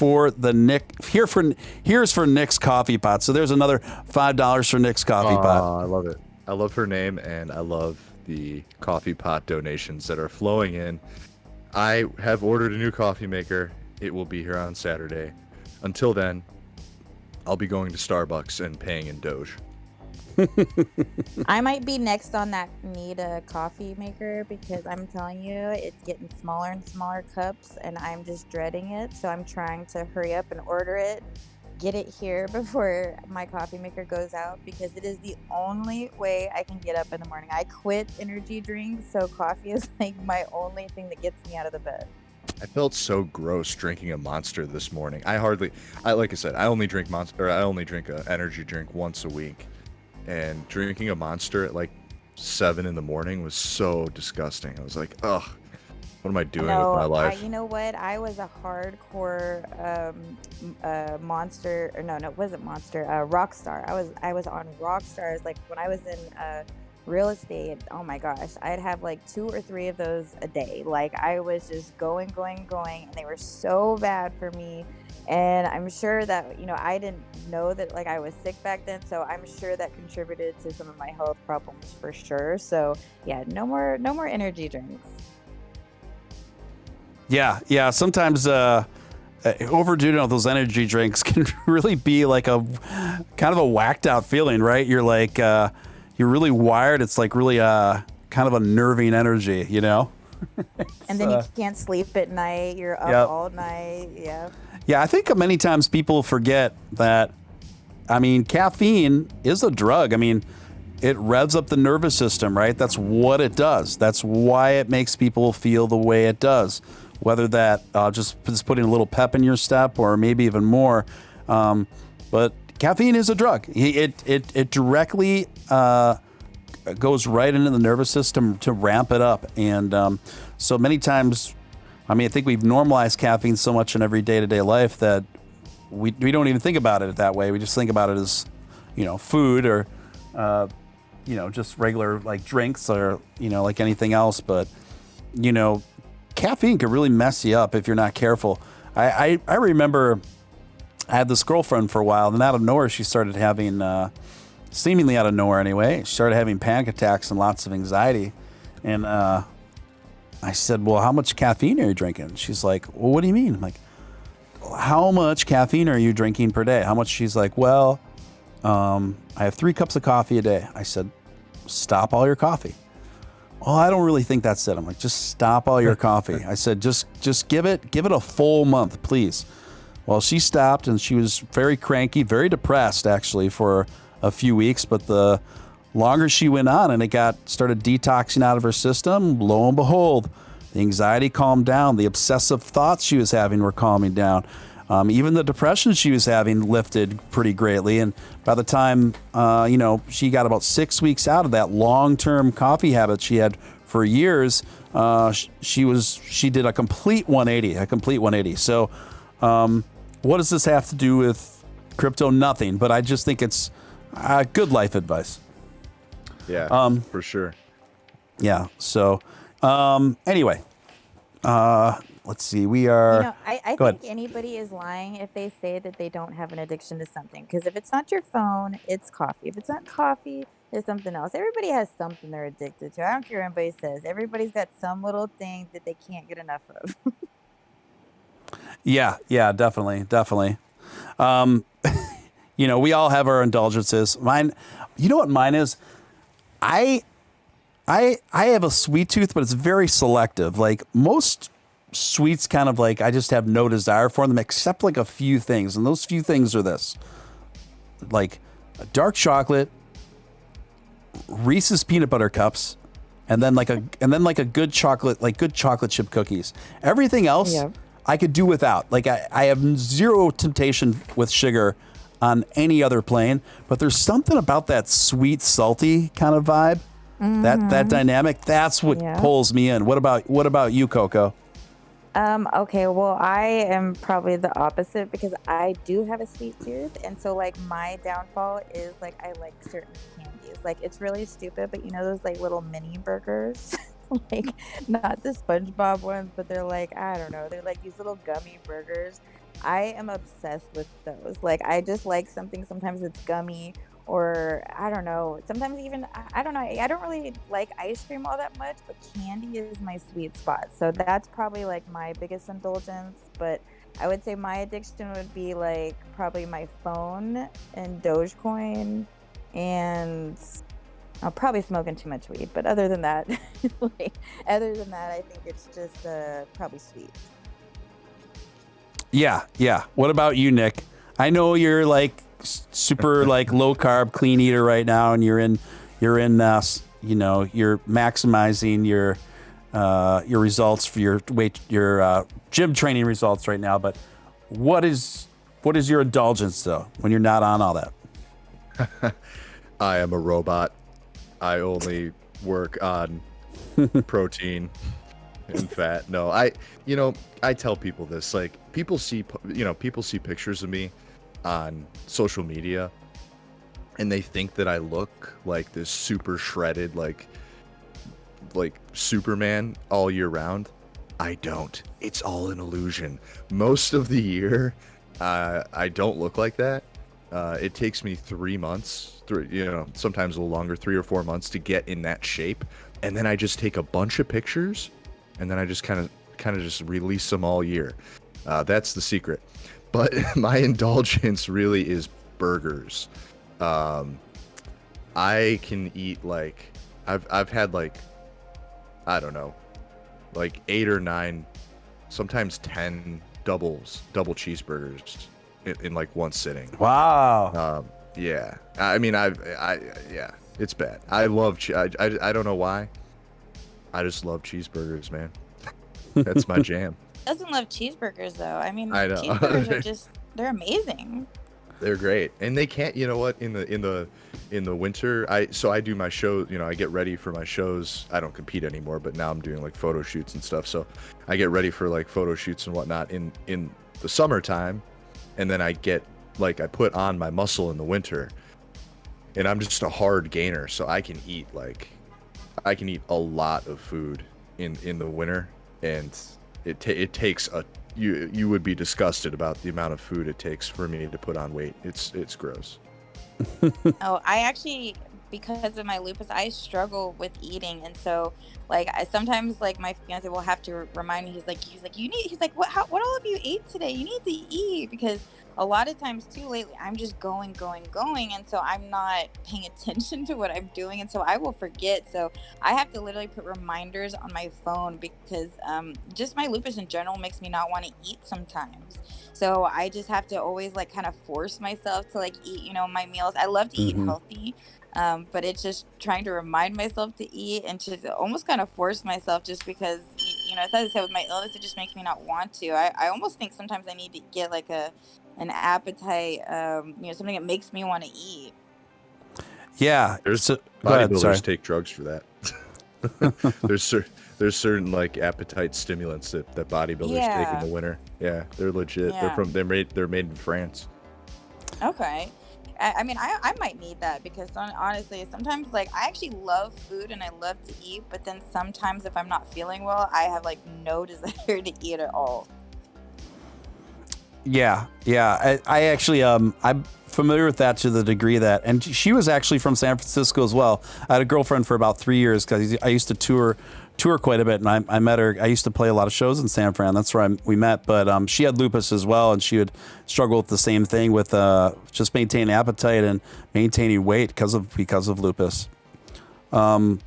for Nick's coffee pot. So there's another $5 for Nick's coffee pot. I love it. I love her name, and I love the coffee pot donations that are flowing in. I have ordered a new coffee maker. It will be here on Saturday. Until then, I'll be going to Starbucks and paying in Doge. I might be next on that need a coffee maker, because I'm telling you, it's getting smaller and smaller cups, and I'm just dreading it. So I'm trying to hurry up and order it, get it here before my coffee maker goes out, because it is the only way I can get up in the morning. I quit energy drinks, so coffee is like my only thing that gets me out of the bed. I felt so gross drinking a Monster this morning. Like I said, I only drink Monster, or I only drink an energy drink once a week, and drinking a Monster at like 7 in the morning was so disgusting. I was like, ugh, what am I doing with my life? You know what? I was a hardcore Monster, or no, it wasn't Monster. Rockstar. I was on Rockstars, like when I was in real estate. Oh my gosh, I'd have like 2 or 3 of those a day. Like, I was just going, and they were so bad for me. And I'm sure that, I didn't know that, like, I was sick back then, so I'm sure that contributed to some of my health problems for sure. So yeah, no more energy drinks. Yeah. Sometimes overdoing those energy drinks can really be like a kind of a whacked out feeling, right? You're like, you're really wired. It's like really kind of a nerving energy, And then you can't sleep at night. You're up all night. Yeah. Yeah, I think many times people forget that I mean, caffeine is a drug. I mean, it revs up the nervous system, right? That's what it does. That's why it makes people feel the way it does. Whether that just putting a little pep in your step or maybe even more. But caffeine is a drug. It directly goes right into the nervous system to ramp it up. And so many times, I mean, I think we've normalized caffeine so much in every day-to-day life that we don't even think about it that way. We just think about it as, food or, just regular like drinks or, like anything else. But, caffeine can really mess you up if you're not careful. I remember I had this girlfriend for a while, and out of nowhere, she started having, seemingly out of nowhere anyway, she started having panic attacks and lots of anxiety. And I said, well, how much caffeine are you drinking? She's like, well, what do you mean? I'm like, how much caffeine are you drinking per day? How much? She's like, well, I have 3 cups of coffee a day. I said, stop all your coffee. Oh, I don't really think that's it. I'm like, just stop all your coffee. I said, just give it a full month, please. Well, she stopped, and she was very cranky, very depressed actually for a few weeks. But the longer she went on and it started detoxing out of her system, lo and behold, the anxiety calmed down. The obsessive thoughts she was having were calming down. Even the depression she was having lifted pretty greatly. And by the time, she got about 6 weeks out of that long-term coffee habit she had for years, she did a complete 180. So what does this have to do with crypto? Nothing. But I just think it's good life advice. Yeah, for sure. Yeah. So anyway, let's see. We are. I think anybody is lying if they say that they don't have an addiction to something. Because if it's not your phone, it's coffee. If it's not coffee, there's something else. Everybody has something they're addicted to. I don't care what anybody says. Everybody's got some little thing that they can't get enough of. Yeah, definitely. We all have our indulgences. Mine, you know what mine is? I have a sweet tooth, but it's very selective. Like most sweets, kind of like I just have no desire for them, except like a few things, and those few things are this: like a dark chocolate, Reese's peanut butter cups, and then like a good chocolate chip cookies. Everything else, I could do without. Like I have zero temptation with sugar on any other plane, but there's something about that sweet, salty kind of vibe, that dynamic. That's what pulls me in. What about you, Coco? Okay, well, I am probably the opposite because I do have a sweet tooth, and so like my downfall is like I like certain candies. Like it's really stupid, but those like little mini burgers. Like not the SpongeBob ones, but they're like, I don't know, they're like these little gummy burgers. I am obsessed with those. Like I just like something, sometimes it's gummy, or I don't know, sometimes even I don't know, I don't really like ice cream all that much, but candy is my sweet spot. So that's probably like my biggest indulgence. But I would say my addiction would be like probably my phone and Dogecoin, and I'm probably smoking too much weed, but other than that, I think it's just probably sweet. Yeah. What about you, Nick? I know you're like super like low carb, clean eater right now, and you're maximizing your results for your gym training results right now. But what is your indulgence though when you're not on all that? I am a robot. I only work on protein and fat. No, I tell people this, like people see pictures of me on social media and they think that I look like this super shredded, like Superman all year round. I don't. It's all an illusion. Most of the year, I don't look like that. It takes me 3 months, sometimes a little longer, 3 or 4 months to get in that shape. And then I just take a bunch of pictures and then I just kind of just release them all year. That's the secret. But my indulgence really is burgers. I can eat like, I've had like, I don't know, like 8 or 9, sometimes 10 double cheeseburgers in like one sitting. Wow. Yeah. I mean, yeah, it's bad. I love I don't know why. I just love cheeseburgers, man. That's my jam. Doesn't love cheeseburgers though. I mean, I know. cheeseburgers are they're amazing. They're great, and they can't. You know what? In the winter, I do my show. You know, I get ready for my shows. I don't compete anymore, but now I'm doing like photo shoots and stuff. So I get ready for like photo shoots and whatnot in the summertime, and then I put on my muscle in the winter, and I'm just a hard gainer, so I can eat a lot of food in the winter, and it takes a. You would be disgusted about the amount of food it takes for me to put on weight. It's gross. Oh, I actually, because of my lupus, I struggle with eating, and so like I sometimes like my fiance will have to remind me. He's like what all of you ate today? You need to eat, because a lot of times too lately I'm just going, and so I'm not paying attention to what I'm doing, and so I will forget. So I have to literally put reminders on my phone, because just my lupus in general makes me not want to eat sometimes. So I just have to always like kind of force myself to like eat, you know, my meals. I love to eat healthy, but it's just trying to remind myself to eat and to almost kind of force myself, just because, you know, as I said, with my illness, it just makes me not want to. I almost think sometimes I need to get like an appetite, you know, something that makes me want to eat. Yeah. There's bodybuilders take drugs for that. There's certain like appetite stimulants that bodybuilders take in the winter. Yeah, they're legit. Yeah. They're made in France. Okay. I mean, I might need that, because honestly, sometimes like I actually love food and I love to eat, but then sometimes if I'm not feeling well, I have like no desire to eat at all. Yeah. I actually, I'm familiar with that to the degree that, and she was actually from San Francisco as well. I had a girlfriend for about 3 years because I used to tour quite a bit, and I met her. I used to play a lot of shows in San Fran. That's where we met. But she had lupus as well, and she would struggle with the same thing with just maintaining appetite and maintaining weight because of lupus. It's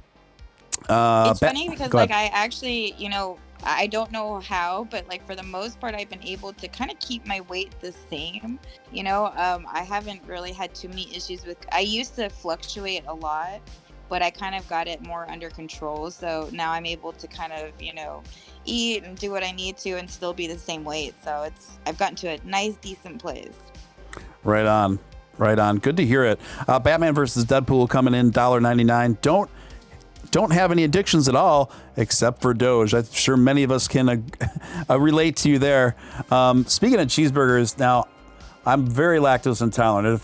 funny because like I actually, you know, I don't know how, but like for the most part, I've been able to kind of keep my weight the same. You know, I haven't really had too many issues with. I used to fluctuate a lot, but I kind of got it more under control. So now I'm able to kind of, you know, eat and do what I need to and still be the same weight. So I've gotten to a nice, decent place. Right on. Good to hear it. Batman versus Deadpool coming in $1.99. Don't have any addictions at all except for Doge. I'm sure many of us can relate to you there. Speaking of cheeseburgers, now I'm very lactose intolerant.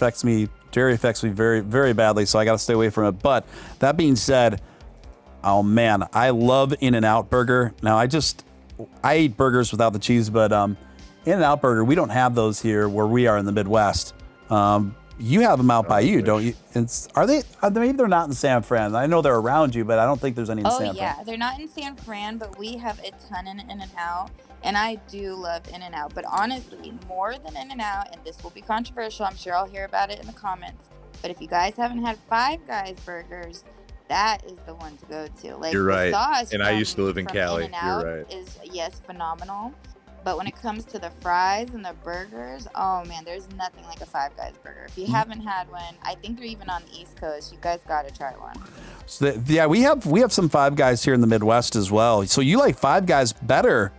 Dairy affects me very, very badly, so I got to stay away from it. But that being said, oh man, I love In-N-Out Burger. Now I eat burgers without the cheese, but In-N-Out Burger, we don't have those here where we are in the Midwest. You have them out by you, don't you? Maybe they're not in San Fran. I know they're around you, but I don't think there's any in San Fran. Oh yeah, they're not in San Fran, but we have a ton in In-N-Out, and I do love In-N-Out. But honestly, more than In-N-Out, and this will be controversial, I'm sure I'll hear about it in the comments, but if you guys haven't had Five Guys burgers, that is the one to go to. Like, you're right. The sauce and I used to live in Cali. In-N-Out You're right. is, yes, phenomenal. But when it comes to the fries and the burgers, oh man, there's nothing like a Five Guys burger. If you haven't had one, I think they're even on the East Coast. You guys got to try one. So we have some Five Guys here in the Midwest as well. So you like Five Guys better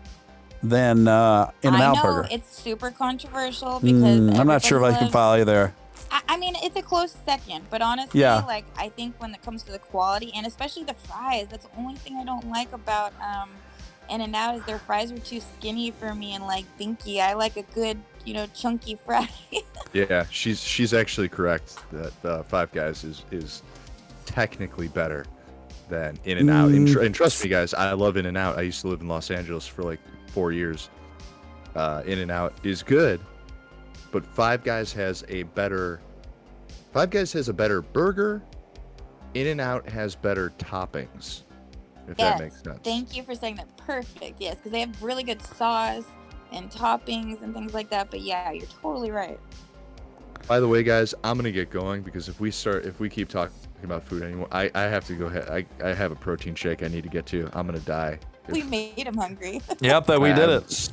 than In-N-Out Burger? I know it's super controversial because I'm not sure if I can follow you there. I mean, it's a close second, but honestly, like I think when it comes to the quality and especially the fries, that's the only thing I don't like about In-N-Out is their fries are too skinny for me and like dinky. I like a good, you know, chunky fry. Yeah, she's actually correct that Five Guys is technically better than In-N-Out. And trust me, guys, I love In-N-Out. I used to live in Los Angeles for like 4 years. In-N-Out is good, but Five Guys has a better burger. In-N-Out has better toppings. If that makes sense. Thank you for saying that. Perfect. Yes, because they have really good sauce and toppings and things like that. But yeah, you're totally right. By the way, guys, I'm gonna get going because if we keep talking about food anymore, I have to go ahead. I have a protein shake I need to get to. I'm gonna die. We made him hungry. Yep, we did it.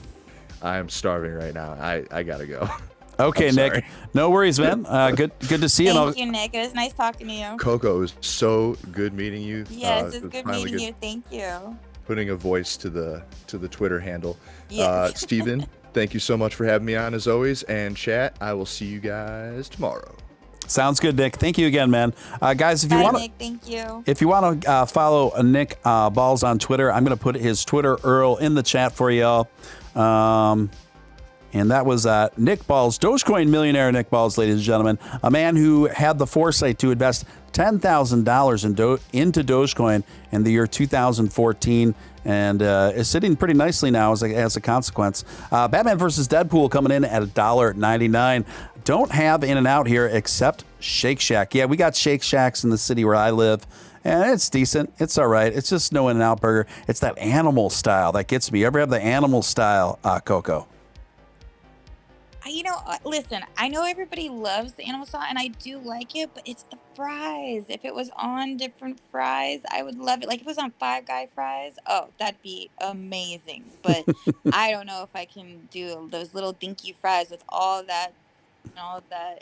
I am starving right now. I gotta go. Okay, Nick. No worries, man. Good to see you. Thank you, Nick. It was nice talking to you. Coco, it was so good meeting you. Yes, it's good meeting you. Thank you. Putting a voice to the Twitter handle. Yes. Steven, thank you so much for having me on as always. And chat, I will see you guys tomorrow. Sounds good, Nick. Thank you again, man. Guys, if you want to, thank you. If you want to follow Nick Balls on Twitter, I'm going to put his Twitter URL in the chat for y'all. And that was Nick Balls, Dogecoin millionaire Nick Balls, ladies and gentlemen, a man who had the foresight to invest $10,000 into Dogecoin in the year 2014 and is sitting pretty nicely now as a consequence. Batman versus Deadpool coming in at $1.99. Don't have In-N-Out here except Shake Shack. Yeah, we got Shake Shacks in the city where I live. And it's decent. It's all right. It's just no In-N-Out burger. It's that animal style that gets me. You ever have the animal style, Coco? You know, listen, I know everybody loves the animal style, and I do like it, but it's the fries. If it was on different fries, I would love it. Like, if it was on Five Guy fries, oh, that'd be amazing. But I don't know if I can do those little dinky fries with all that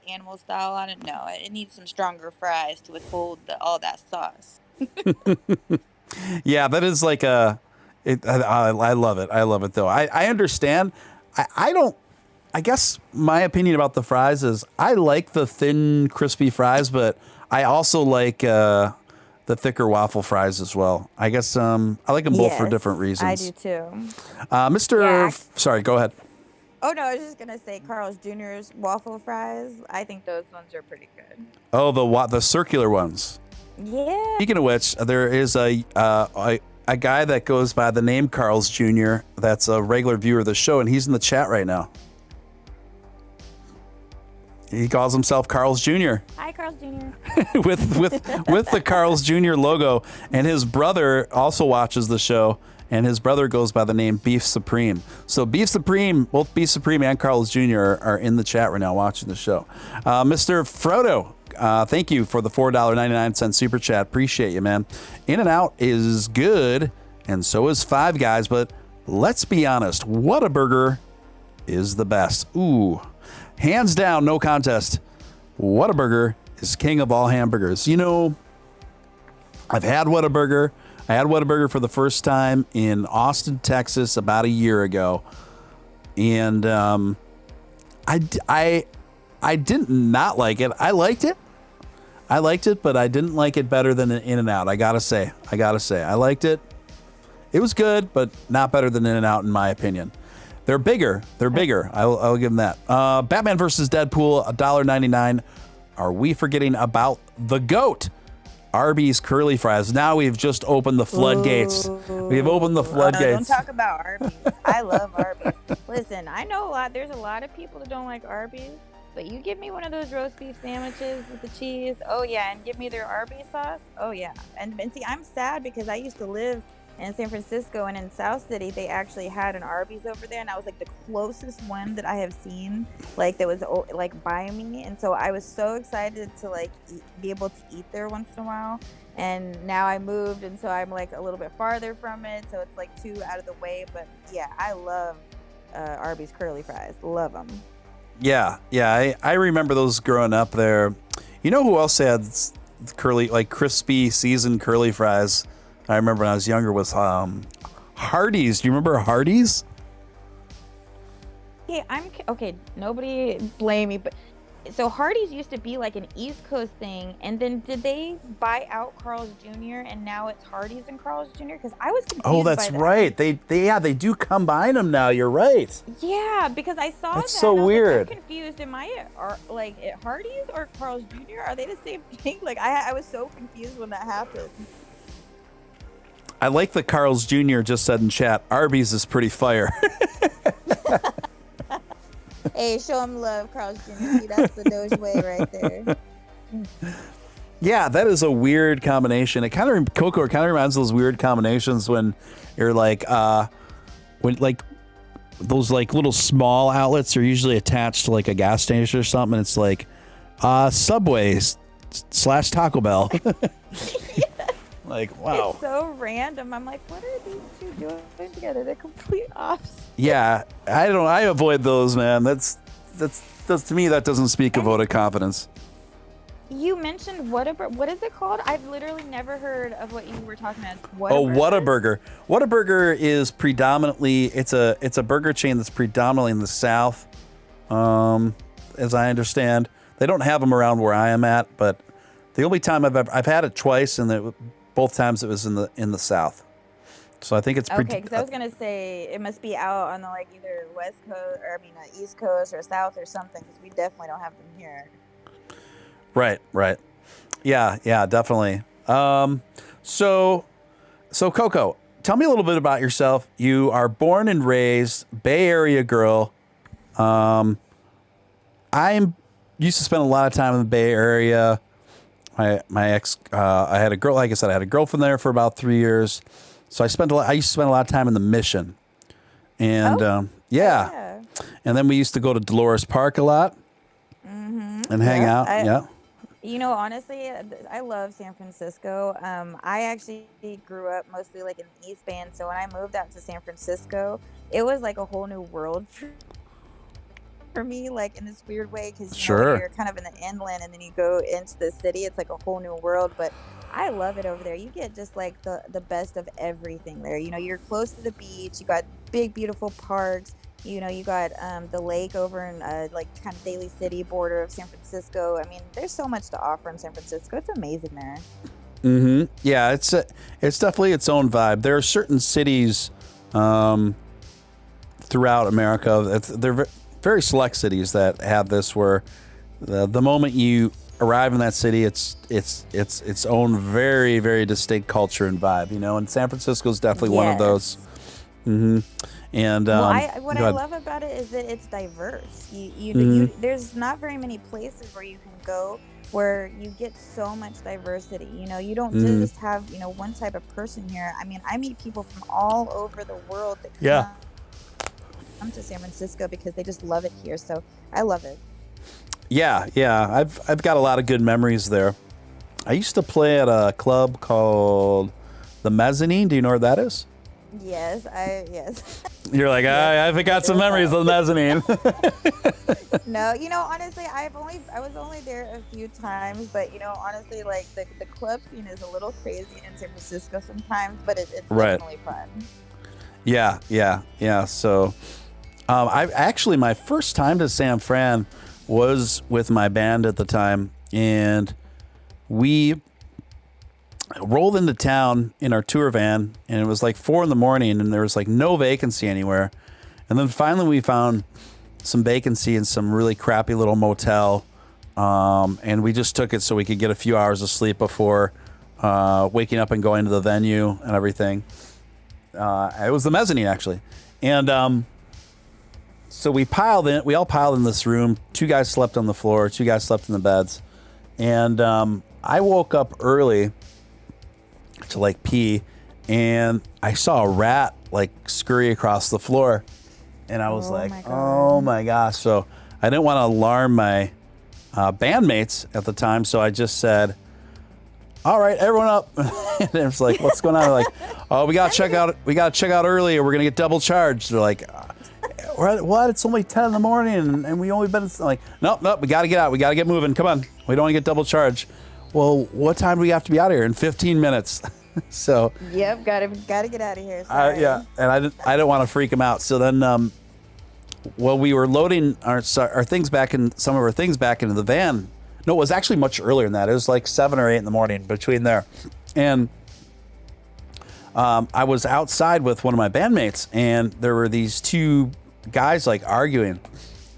animal style on it. No, it needs some stronger fries to withhold all that sauce. Yeah, that is like I love it. I love it, though. I understand. I guess my opinion about the fries is I like the thin, crispy fries, but I also like the thicker waffle fries as well. I guess I like them both for different reasons. I do too. Sorry, go ahead. Oh, no, I was just going to say Carl's Jr.'s waffle fries. I think those ones are pretty good. Oh, the circular ones. Yeah. Speaking of which, there is a guy that goes by the name Carl's Jr. that's a regular viewer of the show, and he's in the chat right now. He calls himself Carl's Jr. Hi, Carl's Jr. with the Carl's Jr. logo, and his brother also watches the show, and his brother goes by the name Beef Supreme. So Beef Supreme, both Beef Supreme and Carl's Jr. are in the chat right now watching the show. Mr. Frodo, thank you for the $4.99 super chat. Appreciate you, man. In-N-Out is good, and so is Five Guys, but let's be honest, Whataburger is the best. Ooh. Hands down, no contest. Whataburger is king of all hamburgers. You know, I've had Whataburger. I had Whataburger for the first time in Austin, Texas, about a year ago, and I didn't not like it. I liked it, but I didn't like it better than an In-N-Out. I gotta say, I liked it. It was good, but not better than In-N-Out in my opinion. They're bigger. I'll give them that. Batman versus Deadpool, $1.99. Are we forgetting about the GOAT? Arby's curly fries. Now we've just opened the floodgates. We've opened the floodgates. Don't talk about Arby's. I love Arby's. Listen, I know there's a lot of people that don't like Arby's, but you give me one of those roast beef sandwiches with the cheese. Oh, yeah. And give me their Arby's sauce. Oh, yeah. And see, I'm sad because I used to live in San Francisco, and in South City they actually had an Arby's over there, and I was like the closest one that I have seen like that was like by me, and so I was so excited to like be able to eat there once in a while. And now I moved, and so I'm like a little bit farther from it, so it's like too out of the way. But yeah, I love Arby's curly fries. Love them. Yeah, I remember those growing up there. You know who else had curly, like crispy seasoned curly fries? I remember when I was younger was Hardee's. Do you remember Hardee's? Hey, okay. Nobody blame me, but so Hardee's used to be like an East Coast thing, and then did they buy out Carl's Jr. and now it's Hardee's and Carl's Jr.? Because I was confused. Oh, that's right. They do combine them now. You're right. Yeah, because I saw that's that. So and I was weird. like, I'm confused. Am I at Hardee's or Carl's Jr.? Are they the same thing? Like I was so confused when that happened. I like that Carl's Jr. just said in chat, Arby's is pretty fire. Hey, show him love, Carl's Jr. See, that's the Doge way right there. Yeah, that is a weird combination. It kind of reminds of those weird combinations when you're like, when like those like little small outlets are usually attached to like a gas station or something. And it's like Subway / Taco Bell. Yeah. Like, wow. It's so random. I'm like, what are these two doing together? They're complete opposites. Yeah, I avoid those, man. That's does to me that doesn't speak a vote of confidence. You mentioned what is it called? I've literally never heard of what you were talking about. Whataburger. Whataburger is predominantly it's a burger chain that's predominantly in the South, as I understand. They don't have them around where I am at, but the only time I've had it twice, and both times it was in the South. So I think it's okay. Because I was gonna say it must be out on the either West Coast or East Coast or South or something. Because we definitely don't have them here. Right. Yeah, definitely. So Coco, tell me a little bit about yourself. You are born and raised Bay Area girl. I used to spend a lot of time in the Bay Area. My ex, I had a girl, like I said, I had a girlfriend there for about 3 years. So I used to spend a lot of time in the Mission. And, yeah. And then we used to go to Dolores Park a lot and hang out. Yeah. You know, honestly, I love San Francisco. I actually grew up mostly in the East Bay, so when I moved out to San Francisco, it was like a whole new world for me, in this weird way, because you're kind of in the inland, and then you go into the city. It's like a whole new world, but I love it over there. You get just the best of everything there. You're close to the beach. You got big, beautiful parks. You got the lake over in kind of Daly City border of San Francisco. I mean, there's so much to offer in San Francisco. It's amazing there. Mm-hmm. Yeah, it's definitely its own vibe. There are certain cities throughout America. They're very select cities that have this, where the moment you arrive in that city, it's its own very, very distinct culture and vibe. And San Francisco is definitely one of those. Mm-hmm. And what I love about it is that it's diverse. There's not very many places where you can go where you get so much diversity. You don't just have one type of person here. I mean, I meet people from all over the world that come to San Francisco because they just love it here. So I love it. Yeah. I've got a lot of good memories there. I used to play at a club called the Mezzanine. Do you know where that is? Yes, yes. You're like, I've got some memories of the Mezzanine. No, honestly, I was only there a few times, but honestly, the club scene is a little crazy in San Francisco sometimes, but it's definitely fun. Yeah. So, I actually, my first time to San Fran was with my band at the time, and we rolled into town in our tour van, and it was 4 a.m, and there was no vacancy anywhere. And then finally we found some vacancy in some really crappy little motel, and we just took it so we could get a few hours of sleep before waking up and going to the venue and everything. It was the Mezzanine, actually. And so we all piled in this room. 2 guys slept on the floor, 2 guys slept in the beds. And I woke up early to pee, and I saw a rat scurry across the floor, and I was oh my gosh. So I didn't want to alarm my bandmates at the time, so I just said, all right, everyone up. And it was what's going on? They're oh, we gotta check out early, or we're gonna get double charged. They're what? It's only 10 a.m, and we only been nope, we gotta get out, we gotta get moving, come on, we don't want to get double charged. Well, what time do we have to be out of here? In 15 minutes. So. Yep, gotta get out of here. Yeah, and I didn't want to freak them out. So then, we were loading our things back in some of our things back into the van. No, it was actually much earlier than that. It was 7 or 8 in the morning between there, and I was outside with one of my bandmates, and there were these 2 guys arguing,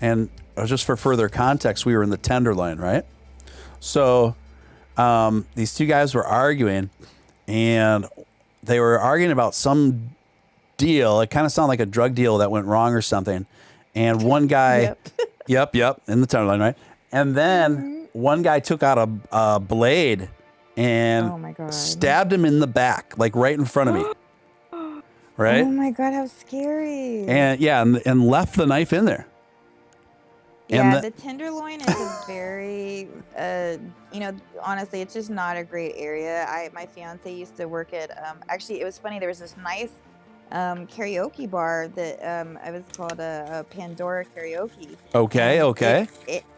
and just for further context, we were in the Tenderloin, right? So. These 2 guys were arguing, and they were arguing about some deal. It kind of sounded like a drug deal that went wrong or something. And one guy, yep, in the Tenderloin, right? And then one guy took out a blade and stabbed him in the back, right in front of me. Right? Oh my God, how scary. And left the knife in there. Yeah, the Tenderloin is a very, honestly, it's just not a great area. My fiance used to work at, actually, it was funny. There was this nice karaoke bar that it was called a Pandora Karaoke. Okay, And okay.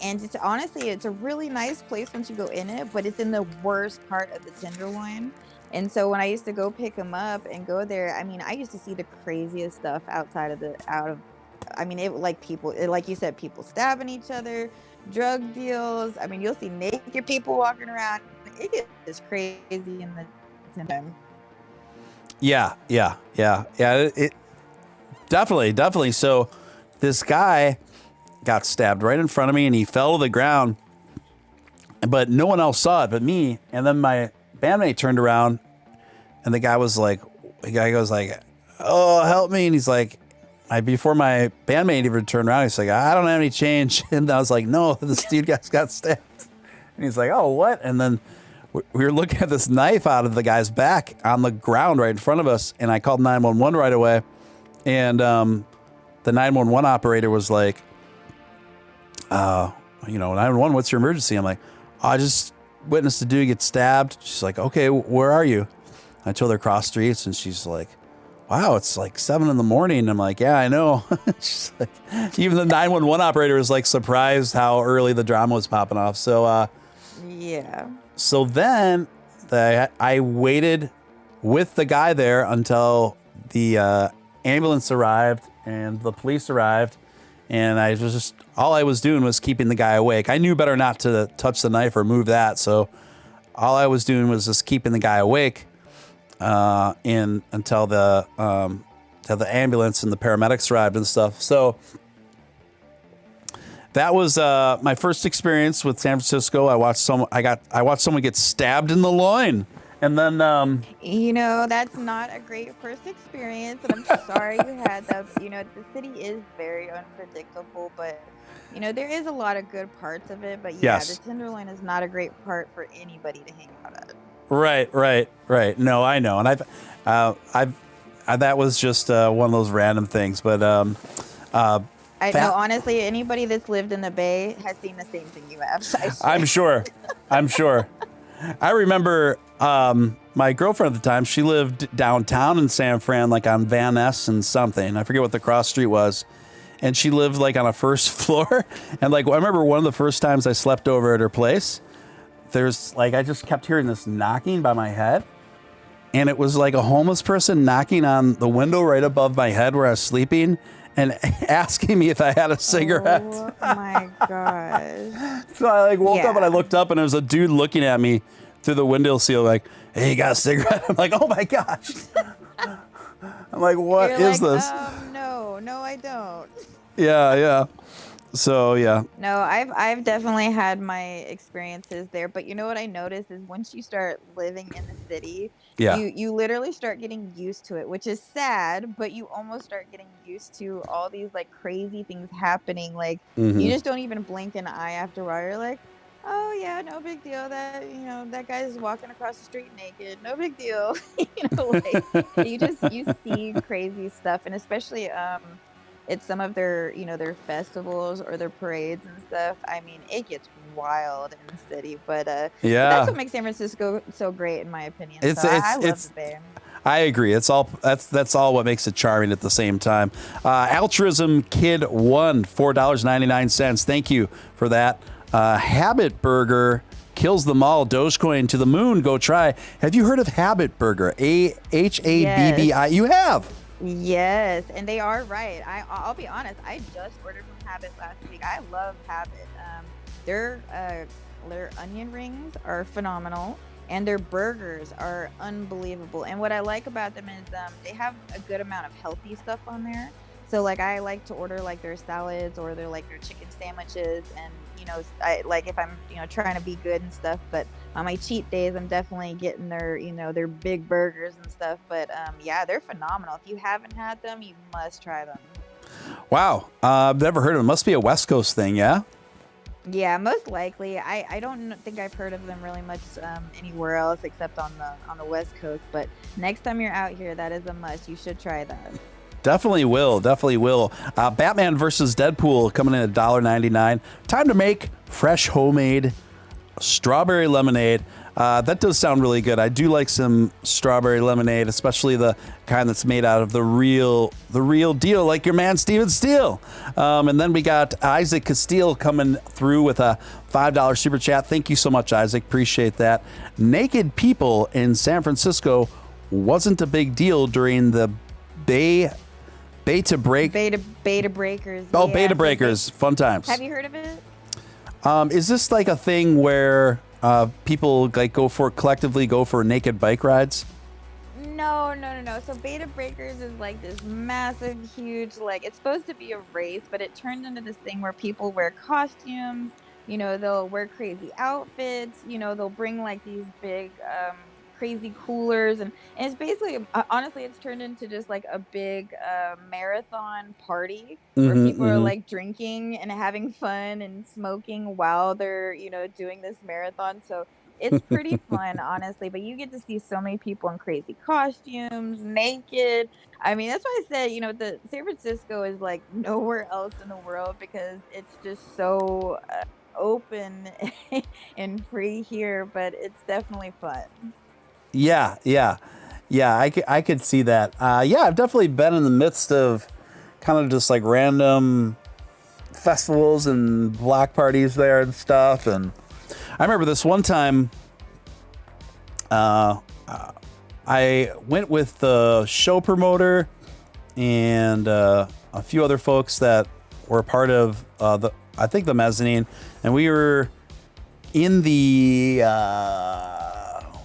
and it's honestly, it's a really nice place once you go in it, but it's in the worst part of the Tenderloin. And so when I used to go pick them up and go there, I mean, I used to see the craziest stuff I mean, like you said, people stabbing each other, drug deals. I mean, you'll see naked people walking around. It gets crazy in the Tenderloin. Yeah. It definitely. So this guy got stabbed right in front of me, and he fell to the ground, but no one else saw it but me. And then my bandmate turned around, and the guy goes like, "Oh, help me!" And he's like, before my bandmate even turned around, he's like, "I don't have any change." And I was like, "No, this dude got stabbed." And he's like, "Oh, what?" And then we were looking at this knife out of the guy's back on the ground right in front of us, and I called 911 right away. And the 911 operator was like, 911, what's your emergency? I'm like, I just witnessed a dude get stabbed. She's like, okay, where are you? I told her cross streets, and she's like, wow, it's like 7 a.m. I'm like, yeah, I know. She's like, even the 911 operator was like surprised how early the drama was popping off. So, yeah. So then I waited with the guy there until the ambulance arrived and the police arrived. And all I was doing was keeping the guy awake. I knew better not to touch the knife or move that. So all I was doing was just keeping the guy awake until the ambulance and the paramedics arrived and stuff. So that was my first experience with San Francisco. I watched someone get stabbed in the loin, and then that's not a great first experience, and I'm sorry you had that. The city is very unpredictable, but there is a lot of good parts of it. But yeah, yes. The Tenderloin is not a great part for anybody to hang out at. Right. No, I know, and that was just one of those random things, but I know, honestly, anybody that's lived in the Bay has seen the same thing you have. So I'm sure. I remember my girlfriend at the time, she lived downtown in San Fran, like on Van Ness and something. I forget what the cross street was. And she lived like on a first floor. And like, I remember one of the first times I slept over at her place, I just kept hearing this knocking by my head. And it was like a homeless person knocking on the window right above my head where I was sleeping and asking me if I had a cigarette. Oh my gosh. So I woke up and I looked up and there was a dude looking at me through the window sill like, hey, you got a cigarette? I'm like, oh my gosh. I'm like, what is this? No, I don't. Yeah. So yeah. No, I've definitely had my experiences there, but you know what I noticed is once you start living in the city, you literally start getting used to it, which is sad, but you almost start getting used to all these like crazy things happening. Like you just don't even blink an eye after a while. You're like, oh yeah, no big deal. That guy's walking across the street naked. No big deal. You see crazy stuff, and especially it's some of their festivals or their parades and stuff. I mean, it gets wild in the city, but that's what makes San Francisco so great, in my opinion. I love the Bay. I agree. That's all what makes it charming at the same time. Altruism Kid 1, $4.99. Thank you for that. Habit Burger kills them all. Dogecoin to the moon. Go try. Have you heard of Habit Burger? Habbi? Yes. You have. Yes, and they are right. I'll be honest. I just ordered from Habit last week. I love Habit. Their onion rings are phenomenal, and their burgers are unbelievable. And what I like about them is they have a good amount of healthy stuff on there. So like I like to order like their salads or their chicken sandwiches, and I like if I'm trying to be good and stuff. But on my cheat days, I'm definitely getting their their big burgers and stuff. But they're phenomenal. If you haven't had them, you must try them. Wow, I've never heard of them. Must be a West Coast thing, yeah. Yeah, most likely. I don't think I've heard of them really much anywhere else except on the West Coast. But next time you're out here, that is a must. You should try that. Definitely will. Batman versus Deadpool coming in at $1.99. Time to make fresh homemade strawberry lemonade. That does sound really good. I do like some strawberry lemonade, especially the kind that's made out of the real deal, like your man Steven Steele. And then we got Isaac Castile coming through with a $5 super chat. Thank you so much, Isaac. Appreciate that. Naked people in San Francisco wasn't a big deal during the beta breakers. Oh, yeah, beta breakers. Fun times. Have you heard of it? Is this like a thing where people like collectively go for naked bike rides? No. So beta breakers is like this massive, huge, like it's supposed to be a race, but it turned into this thing where people wear costumes. They'll wear crazy outfits. They'll bring like these big, crazy coolers, and it's basically, honestly, it's turned into just like a big marathon party where people are like drinking and having fun and smoking while they're doing this marathon. So it's pretty fun, honestly, but you get to see so many people in crazy costumes, naked. I mean, that's why I said the San Francisco is like nowhere else in the world, because it's just so open and free here, but it's definitely fun. Yeah. I could see that. I've definitely been in the midst of kind of just like random festivals and block parties there and stuff. And I remember this one time, I went with the show promoter and a few other folks that were part of the mezzanine, and we were in the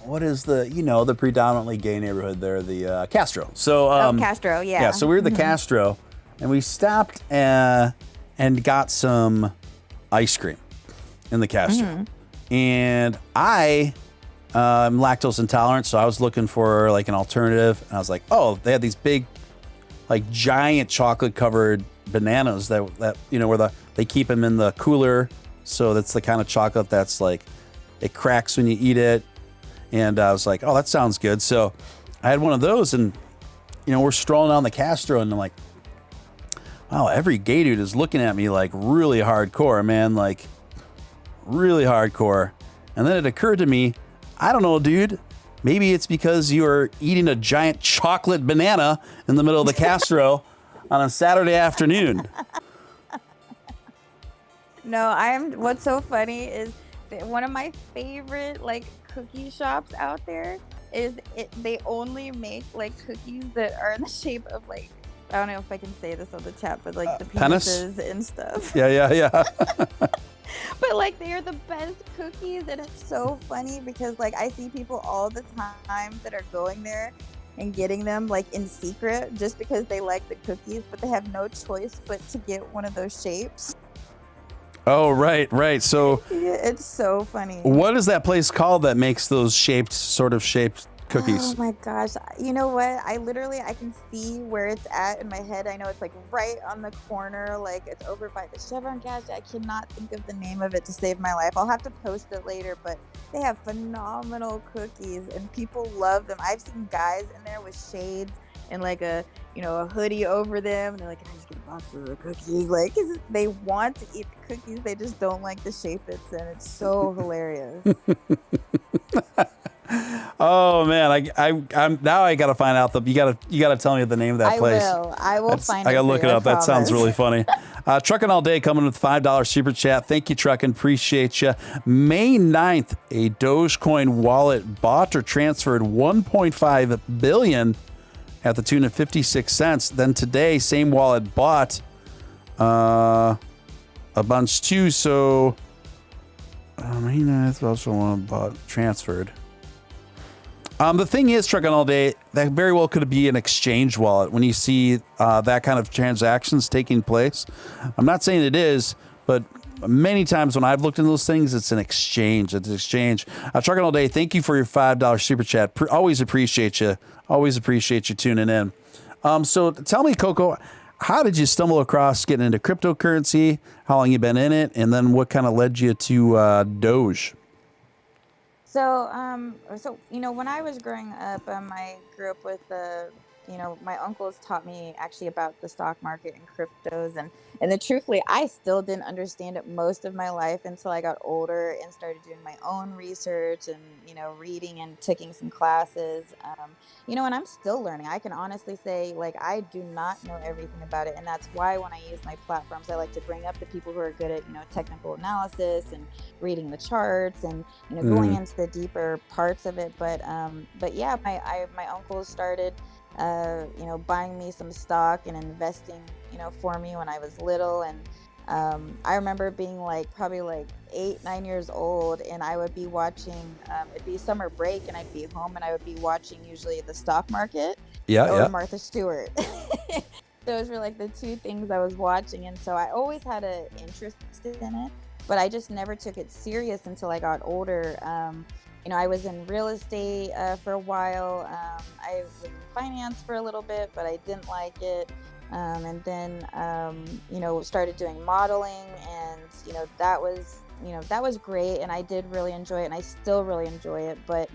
what is the predominantly gay neighborhood there, the Castro. So Castro, yeah. Yeah, so we were at the Castro, and we stopped and got some ice cream in the Castro. And I am lactose intolerant, so I was looking for like an alternative, and I was like, oh, they had these big, like giant chocolate covered bananas that where they keep them in the cooler, so that's the kind of chocolate that's like it cracks when you eat it. And I was like, oh, that sounds good. So I had one of those, and we're strolling down the Castro, and I'm like, wow, every gay dude is looking at me like really hardcore, man, like really hardcore. And then it occurred to me, I don't know, dude, maybe it's because you are eating a giant chocolate banana in the middle of the Castro on a Saturday afternoon. No, what's so funny is that one of my favorite like cookie shops out there is they only make like cookies that are in the shape of like, I don't know if I can say this on the chat, but like the penises and stuff. Yeah. But like they are the best cookies, and it's so funny because like I see people all the time that are going there and getting them like in secret just because they like the cookies, but they have no choice but to get one of those shapes. Oh, right. So yeah, it's so funny. What is that place called that makes those shaped cookies? Oh my gosh. You know what? I can see where it's at in my head. I know it's like right on the corner, like it's over by the Chevron gas. I cannot think of the name of it to save my life. I'll have to post it later, but they have phenomenal cookies and people love them. I've seen guys in there with shades and like a hoodie over them, and they're like, can I just get a box of the cookies? Like, 'cause they want to eat the cookies, they just don't like the shape it's in. It's so hilarious. Oh man, I'm now I gotta find out you gotta tell me the name of that place. I will find it. I gotta look it up. That sounds really funny. Trucking Trucking All Day coming with $5 super chat. Thank you, Trucking. Appreciate you. May 9th, a Dogecoin wallet bought or transferred $1.5 billion at the tune of 56 cents. Then today, same wallet bought a bunch too. So May 9th, also one bought transferred. The thing is, Trucking All Day, that very well could be an exchange wallet when you see that kind of transactions taking place. I'm not saying it is, but many times when I've looked into those things, it's an exchange. Trucking All Day, thank you for your $5 super chat. Always appreciate you. Always appreciate you tuning in. So tell me, Coco, how did you stumble across getting into cryptocurrency? How long you been in it? And then what kind of led you to Doge? So when I was growing up, I grew up with my uncles taught me actually about the stock market and cryptos, and truthfully, I still didn't understand it most of my life until I got older and started doing my own research and, reading and taking some classes. And I'm still learning. I can honestly say, like, I do not know everything about it. And that's why when I use my platforms, I like to bring up the people who are good at, technical analysis and reading the charts and, going into the deeper parts of it. But yeah, my uncles started buying me some stock and investing, for me when I was little. And I remember being probably 8, 9 years old, and I would be watching, it'd be summer break and I'd be home and I would be watching usually the stock market or Martha Stewart. Those were the two things I was watching. And so I always had an interest in it, but I just never took it serious until I got older. I was in real estate for a while. I was in finance for a little bit, but I didn't like it. And then, started doing modeling, and, that was great. And I did really enjoy it, and I still really enjoy it. But,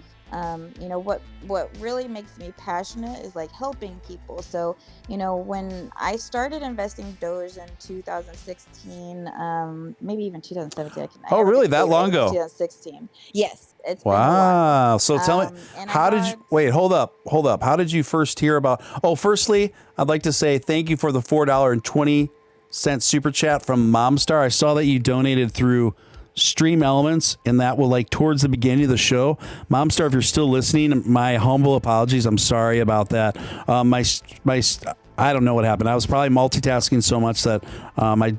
what really makes me passionate is helping people. So, when I started investing Doge in 2016, maybe even 2017, oh, really? That long ago? 2016. Yes. It's been a while. Wow. So tell me, wait, hold up. How did you first hear about, firstly, I'd like to say thank you for the $4.20 super chat from Momstar. I saw that you donated through Stream Elements, and that will towards the beginning of the show. Momstar, if you're still listening, my humble apologies. I'm sorry about that. I don't know what happened. I was probably multitasking so much that I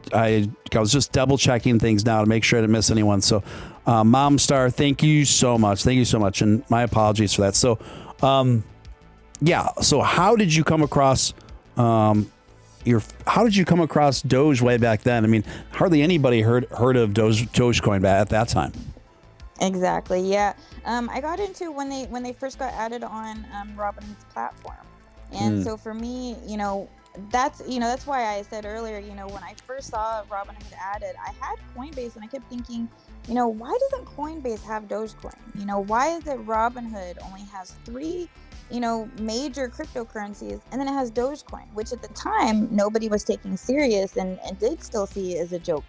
was just double checking things now to make sure I didn't miss anyone. So, Momstar, thank you so much. Thank you so much, and my apologies for that. So, So how did you come across Doge way back then? I mean, hardly anybody heard of Dogecoin at that time. Exactly. Yeah. I got into when they first got added on Robinhood's platform. And so for me, that's why I said earlier, when I first saw Robinhood added, I had Coinbase and I kept thinking, why doesn't Coinbase have Dogecoin? Why is it Robinhood only has 3 major cryptocurrencies, and then it has Dogecoin, which at the time nobody was taking serious and did still see as a joke,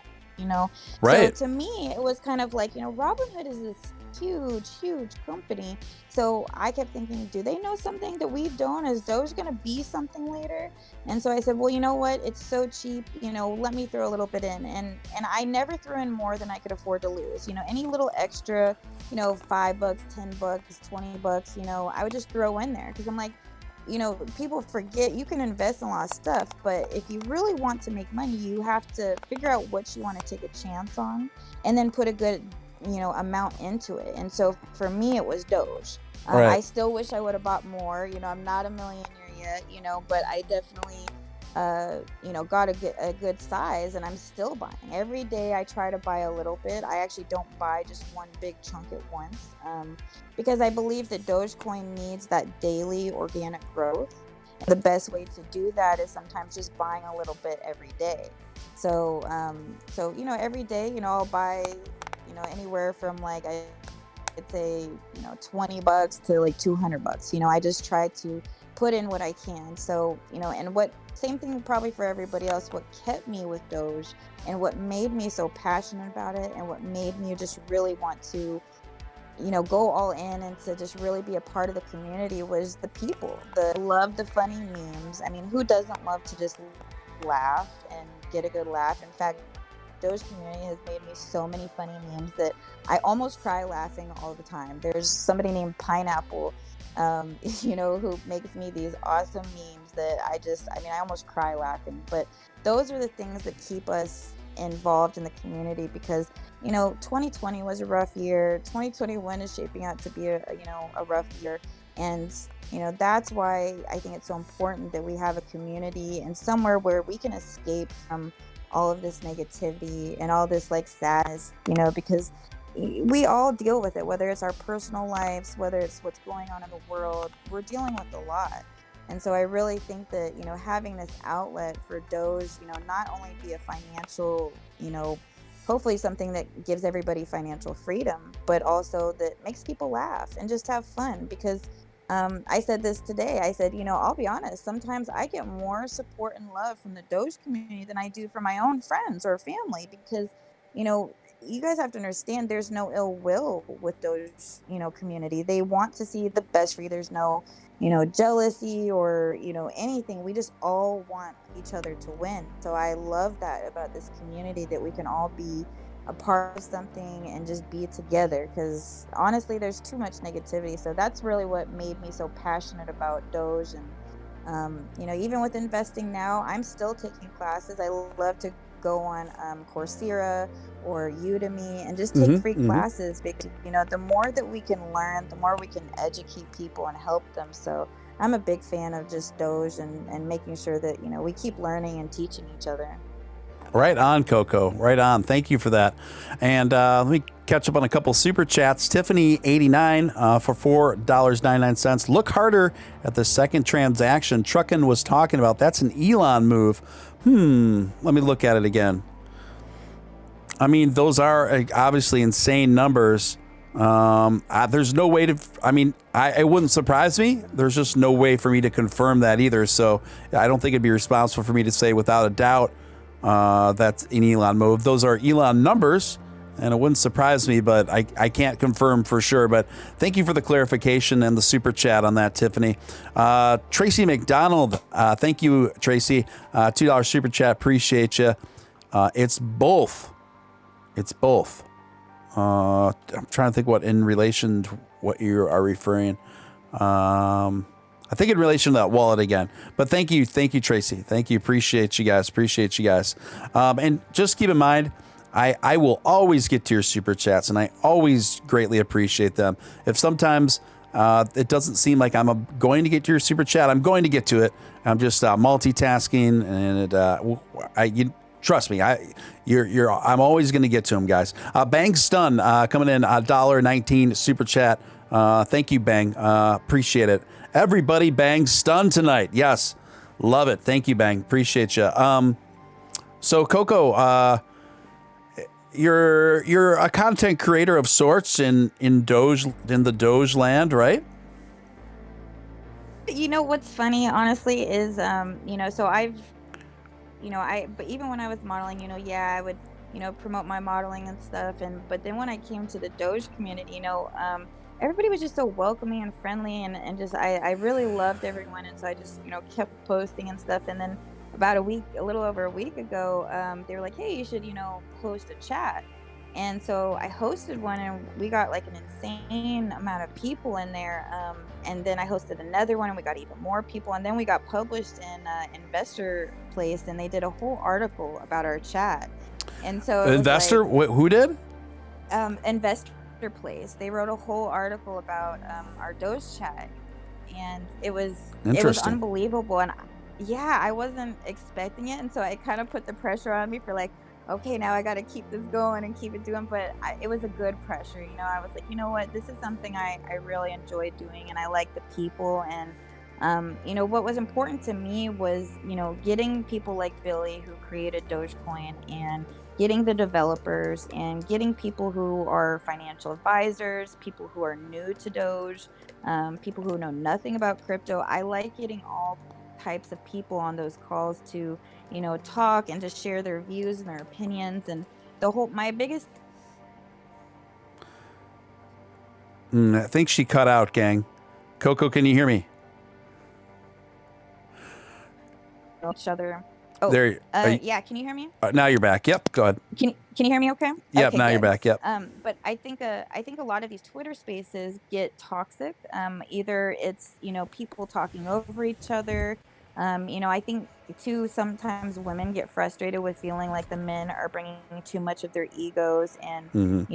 Right. So to me, it was kind of Robinhood is this huge company. So I kept thinking, do they know something that we don't? Is Doge going to be something later? And so I said, well, you know what? It's so cheap, let me throw a little bit in. And I never threw in more than I could afford to lose. Any little extra, $5, $10, $20, I would just throw in there, because I'm like, people forget you can invest in a lot of stuff, but if you really want to make money, you have to figure out what you want to take a chance on and then put a good amount into it. And so for me, it was Doge. Right. I still wish I would have bought more. I'm not a millionaire yet, but I definitely got a good size, and I'm still buying. Every day I try to buy a little bit. I actually don't buy just one big chunk at once, because I believe that Dogecoin needs that daily organic growth. And the best way to do that is sometimes just buying a little bit every day. So every day, I'll buy, anywhere from I'd say, $20 to $200. I just try to put in what I can. So, and same thing probably for everybody else, what kept me with Doge and what made me so passionate about it and what made me just really want to, go all in and to just really be a part of the community was the people. Love the funny memes. I mean, who doesn't love to just laugh and get a good laugh? In fact, Doge community has made me so many funny memes that I almost cry laughing all the time. There's somebody named Pineapple, who makes me these awesome memes that I almost cry laughing. But those are the things that keep us involved in the community, because 2020 was a rough year. 2021 is shaping out to be a rough year, and that's why I think it's so important that we have a community and somewhere where we can escape from all of this negativity and all this sadness, because we all deal with it, whether it's our personal lives, whether it's what's going on in the world. We're dealing with a lot. And so I really think that, having this outlet for Doge, not only be a financial, hopefully something that gives everybody financial freedom, but also that makes people laugh and just have fun, because I said this today. I said, I'll be honest, sometimes I get more support and love from the Doge community than I do from my own friends or family because, you know, you guys have to understand there's no ill will with Doge, community. They want to see the best for you. There's no, jealousy or, anything. We just all want each other to win. So I love that about this community, that we can all be a part of something and just be together, because honestly there's too much negativity. So that's really what made me so passionate about Doge. And even with investing now, I'm still taking classes. I love to go on Coursera or Udemy and just take free classes, because the more that we can learn, the more we can educate people and help them. So I'm a big fan of just Doge and making sure that we keep learning and teaching each other. Right on, Coco. Right on. Thank you for that. And let me catch up on a couple super chats. Tiffany 89 for $4.99. Look harder at the second transaction Truckin was talking about. That's an Elon move. Let me look at it again. I mean, those are obviously insane numbers. There's no way to, it wouldn't surprise me. There's just no way for me to confirm that either. So I don't think it'd be responsible for me to say without a doubt that's an Elon move. Those are Elon numbers, and it wouldn't surprise me, but I can't confirm for sure. But thank you for the clarification and the super chat on that, Tiffany. Tracy McDonald, thank you, Tracy. $2 super chat, appreciate you. It's both. It's both. I'm trying to think what in relation to what you are referring. I think in relation to that wallet again, but thank you, Tracy. Thank you. Appreciate you guys. And just keep in mind, I will always get to your super chats, and I always greatly appreciate them. If sometimes it doesn't seem like I'm going to get to your super chat, I'm going to get to it. I'm just multitasking, and trust me, I'm always going to get to them, guys. Bang Stun coming in $1.19 super chat. Thank you, Bang. Appreciate it. Everybody, Bang Stun tonight. Yes, love it. Thank you, Bang. Appreciate you. So Coco, you're a content creator of sorts in the Doge land, right? What's funny, honestly, is so I've but even when I was modeling, I would promote my modeling and stuff, but then when I came to the Doge community, everybody was just so welcoming and friendly, and just I really loved everyone. And so I just kept posting and stuff. And then about a little over a week ago, they were like, hey, you should host a chat. And so I hosted one, and we got like an insane amount of people in there. And then I hosted another one, and we got even more people. And then we got published in Investor Place, and they did a whole article about our chat. And so Investor, who did? Investor Place. They wrote a whole article about our Doge chat, and it was unbelievable. And I wasn't expecting it, and so it kind of put the pressure on me for like, okay, now I got to keep this going and keep it doing. But it was a good pressure. I was like, you know what, this is something I really enjoy doing, and I like the people. And what was important to me was getting people like Billy, who created Dogecoin, and getting the developers, and getting people who are financial advisors, people who are new to Doge, people who know nothing about crypto. I like getting all types of people on those calls to talk and to share their views and their opinions. And my biggest I think she cut out, gang. Coco, can you hear me? each other. There. Yeah, can you hear me? Now you're back. Yep, go ahead. Can you hear me okay? Yep, Okay, now good. you're back. Yep. But I think a lot of these Twitter spaces get toxic. Either it's people talking over each other. I think too sometimes women get frustrated with feeling like the men are bringing too much of their egos and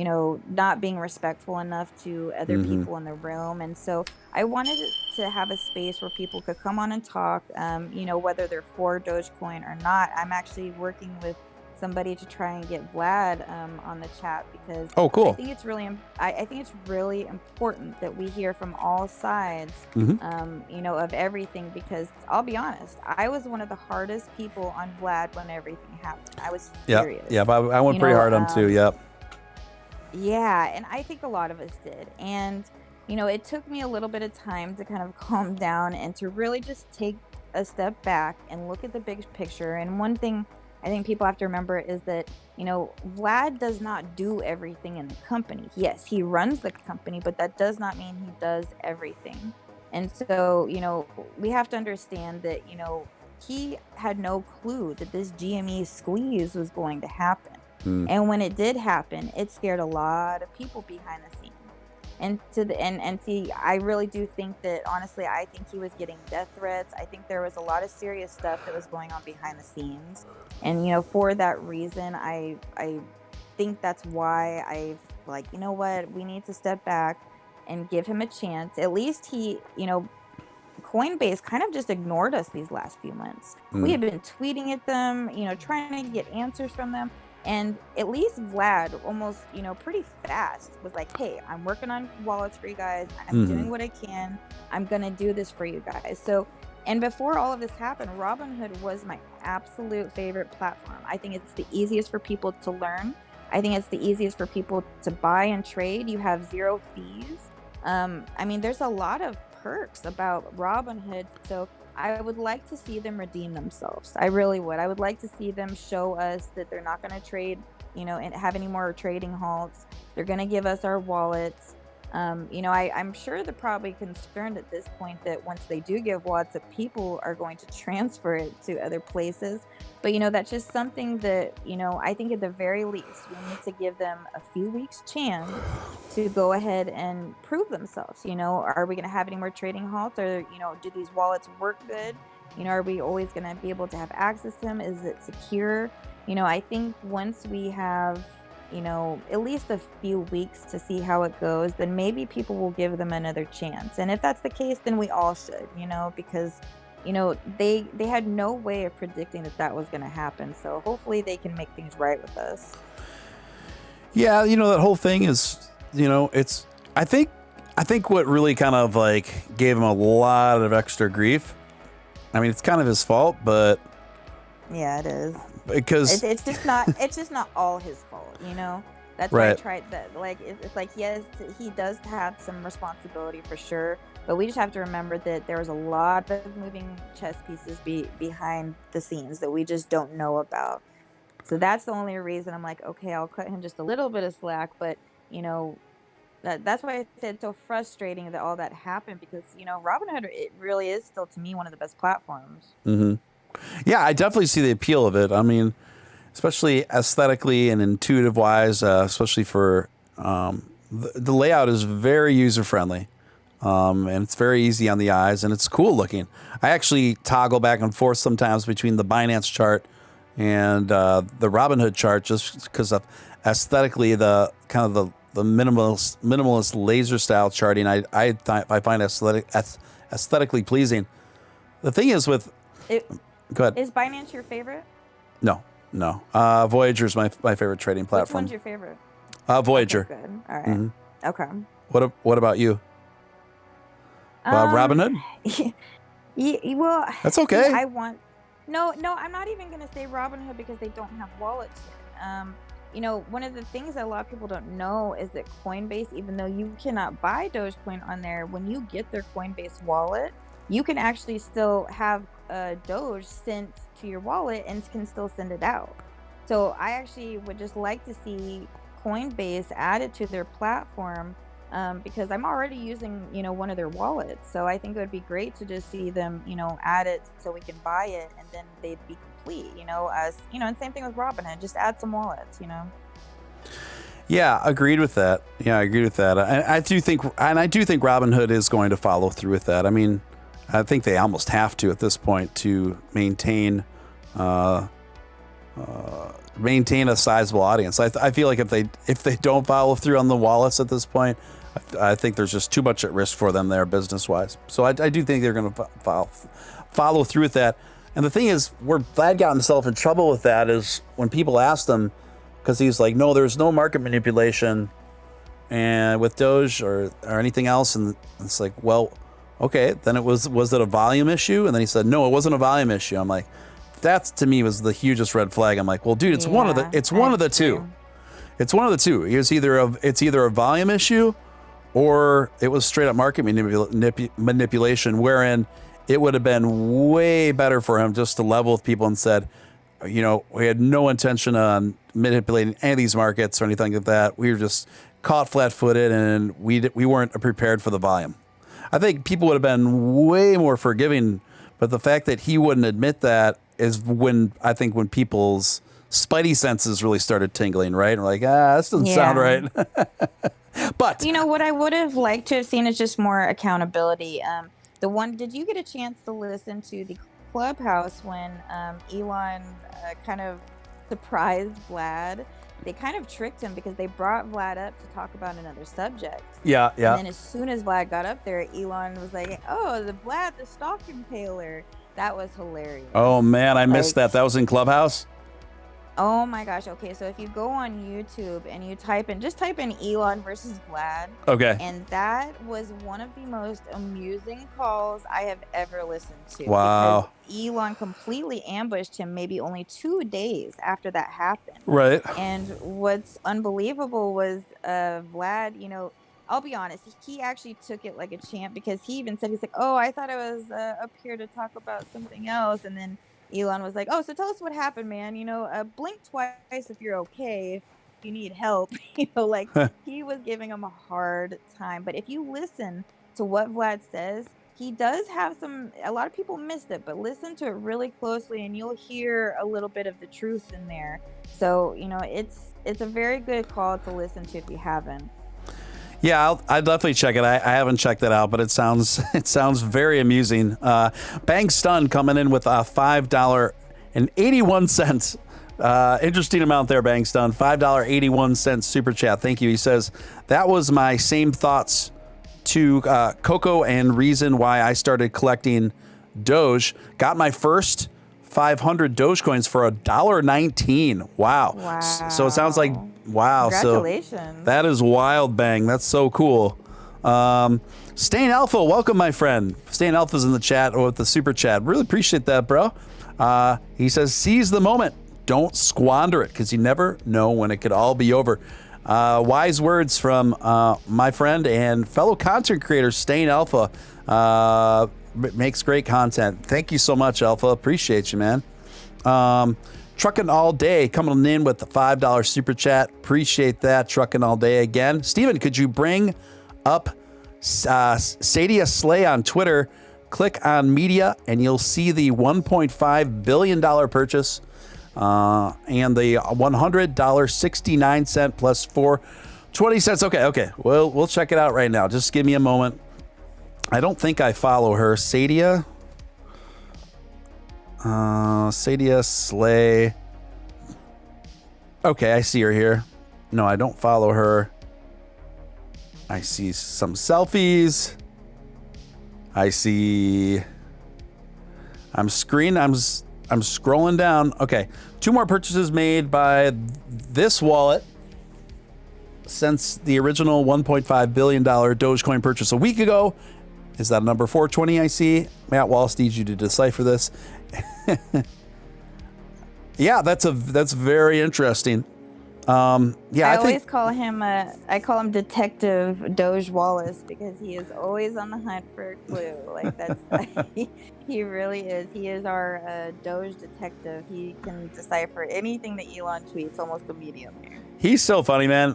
not being respectful enough to other people in the room. And so I wanted to have a space where people could come on and talk. Whether they're for Dogecoin or not. I'm actually working with somebody to try and get Vlad on the chat, because cool. I think it's really important that we hear from all sides of everything, because I'll be honest, I was one of the hardest people on Vlad when everything happened. I was furious. Yeah, I went pretty hard on too. Yep. Yeah, and I think a lot of us did. And it took me a little bit of time to kind of calm down and to really just take a step back and look at the big picture. And one thing I think people have to remember is that, Vlad does not do everything in the company. Yes, he runs the company, but that does not mean he does everything. And so, we have to understand that, he had no clue that this GME squeeze was going to happen. And when it did happen, it scared a lot of people behind the scenes. And see, I really do think that, honestly, I think he was getting death threats. I think there was a lot of serious stuff that was going on behind the scenes. And, for that reason, I think that's why I've like, you know what, we need to step back and give him a chance. At least he, Coinbase kind of just ignored us these last few months. We had been tweeting at them, trying to get answers from them. And at least Vlad almost, pretty fast was like, hey, I'm working on wallets for you guys. I'm doing what I can. I'm going to do this for you guys. So, and before all of this happened, Robinhood was my absolute favorite platform. I think it's the easiest for people to learn. I think it's the easiest for people to buy and trade. You have zero fees. There's a lot of perks about Robinhood. So I would like to see them redeem themselves. I really would. I would like to see them show us that they're not going to trade, and have any more trading halts. They're going to give us our wallets. I'm sure they're probably concerned at this point that once they do give wallets, that people are going to transfer it to other places. But, that's just something that, I think at the very least, we need to give them a few weeks chance to go ahead and prove themselves. Are we going to have any more trading halts, or, do these wallets work good? Are we always going to be able to have access to them? Is it secure? I think once we have, at least a few weeks to see how it goes, then maybe people will give them another chance. And if that's the case, then we all should, because, they had no way of predicting that was going to happen. So hopefully they can make things right with us. Yeah, that whole thing is, it's, I think what really kind of like gave him a lot of extra grief. I mean, it's kind of his fault, but yeah, it is. Because it's just not all his fault, That's why I tried that. Like, it's like, yes, he does have some responsibility for sure, but we just have to remember that there was a lot of moving chess pieces behind the scenes that we just don't know about. So that's the only reason I'm like, okay, I'll cut him just a little bit of slack, but that's why I said it's so frustrating that all that happened, because Robinhood, it really is still to me one of the best platforms. Yeah, I definitely see the appeal of it. I mean, especially aesthetically and intuitive wise, especially for the layout is very user friendly, and it's very easy on the eyes, and it's cool looking. I actually toggle back and forth sometimes between the Binance chart and the Robinhood chart, just because of aesthetically the kind of the minimalist laser style charting. I find aesthetically pleasing. The thing is with go ahead. Is Binance your favorite? No. Voyager is my favorite trading platform. Which one's your favorite? Voyager. Okay, good. All right. Okay. What about you? Robinhood? Yeah, well, that's okay. No, I'm not even gonna say Robinhood because they don't have wallets yet. One of the things that a lot of people don't know is that Coinbase, even though you cannot buy Dogecoin on there, when you get their Coinbase wallet, you can actually still have Doge sent to your wallet and can still send it out. So I actually would just like to see Coinbase added to their platform, because I'm already using, one of their wallets. So I think it would be great to just see them, add it so we can buy it, and then they'd be complete, and same thing with Robinhood, just add some wallets, Yeah, agreed with that. I do think Robinhood is going to follow through with that. I mean, I think they almost have to at this point to maintain a sizable audience. I feel like if they don't follow through on the wallets at this point, I think there's just too much at risk for them there business wise. So I do think they're going to follow through with that. And the thing is, where Vlad got himself in trouble with that is when people asked him, because he's like, no, there's no market manipulation and with Doge or anything else. And it's like, well, okay, then was it a volume issue? And then he said, no, it wasn't a volume issue. I'm like, that to me was the hugest red flag. I'm like, well, dude, it's one of the two. It's one of the two. It's either a volume issue or it was straight up market manipulation, wherein it would have been way better for him just to level with people and said, we had no intention on manipulating any of these markets or anything like that. We were just caught flat-footed, and we weren't prepared for the volume. I think people would have been way more forgiving, but the fact that he wouldn't admit that is when people's spidey senses really started tingling, right? And we're like, this doesn't sound right. But what I would have liked to have seen is just more accountability. Did you get a chance to listen to the Clubhouse when Elon kind of surprised Vlad? They kind of tricked him because they brought Vlad up to talk about another subject. Yeah. And then as soon as Vlad got up there, Elon was like, "Oh, the Vlad, the stock impaler." That was hilarious. Oh man, I missed that. That was in Clubhouse? Oh my gosh. Okay, so if you go on YouTube and you type in Elon versus Vlad. Okay. And that was one of the most amusing calls I have ever listened to. Wow. Because Elon completely ambushed him maybe only 2 days after that happened. Right. And what's unbelievable was Vlad, I'll be honest, he actually took it like a champ, because he even said, he's like, "Oh, I thought I was up here to talk about something else." And then Elon was like, "Oh, so tell us what happened, man. Blink twice if you're okay, if you need help." He was giving him a hard time. But if you listen to what Vlad says, he does have a lot of people missed it, but listen to it really closely and you'll hear a little bit of the truth in there. So, it's a very good call to listen to if you haven't. Yeah, I'd definitely check it. I haven't checked it out, but it sounds very amusing. Bang Stun coming in with $5.81. Interesting amount there, Bang Stun. $5.81 super chat. Thank you. He says, "That was my same thoughts to Coco and reason why I started collecting Doge. Got my first 500 Dogecoins for $1.19. Wow. So it sounds like, wow. Congratulations. So that is wild, Bang. That's so cool. Stain Alpha, welcome, my friend. Stain Alpha's in the chat or with the super chat. Really appreciate that, bro. He says, "Seize the moment. Don't squander it, because you never know when it could all be over." Wise words from my friend and fellow content creator, Stain Alpha. Makes great content. Thank you so much, Alpha. Appreciate you, man. Trucking All Day coming in with the $5 super chat. Appreciate that. Trucking All Day again. Steven, could you bring up Sadia Slay on Twitter? Click on media and you'll see the $1.5 billion purchase and the $100.69 plus 4.20 cents. Okay. We'll check it out right now. Just give me a moment. I don't think I follow her. Sadia Slay. Okay, I see her here. No, I don't follow her. I see some selfies. I'm scrolling down. Okay, 2 more purchases made by this wallet since the original $1.5 billion Dogecoin purchase a week ago. Is that number 420 I see? Matt Wallace needs you to decipher this. Yeah, that's very interesting. I always call him Detective Doge Wallace, because he is always on the hunt for a clue. He really is. He is our Doge detective. He can decipher anything that Elon tweets almost immediately. He's so funny, man.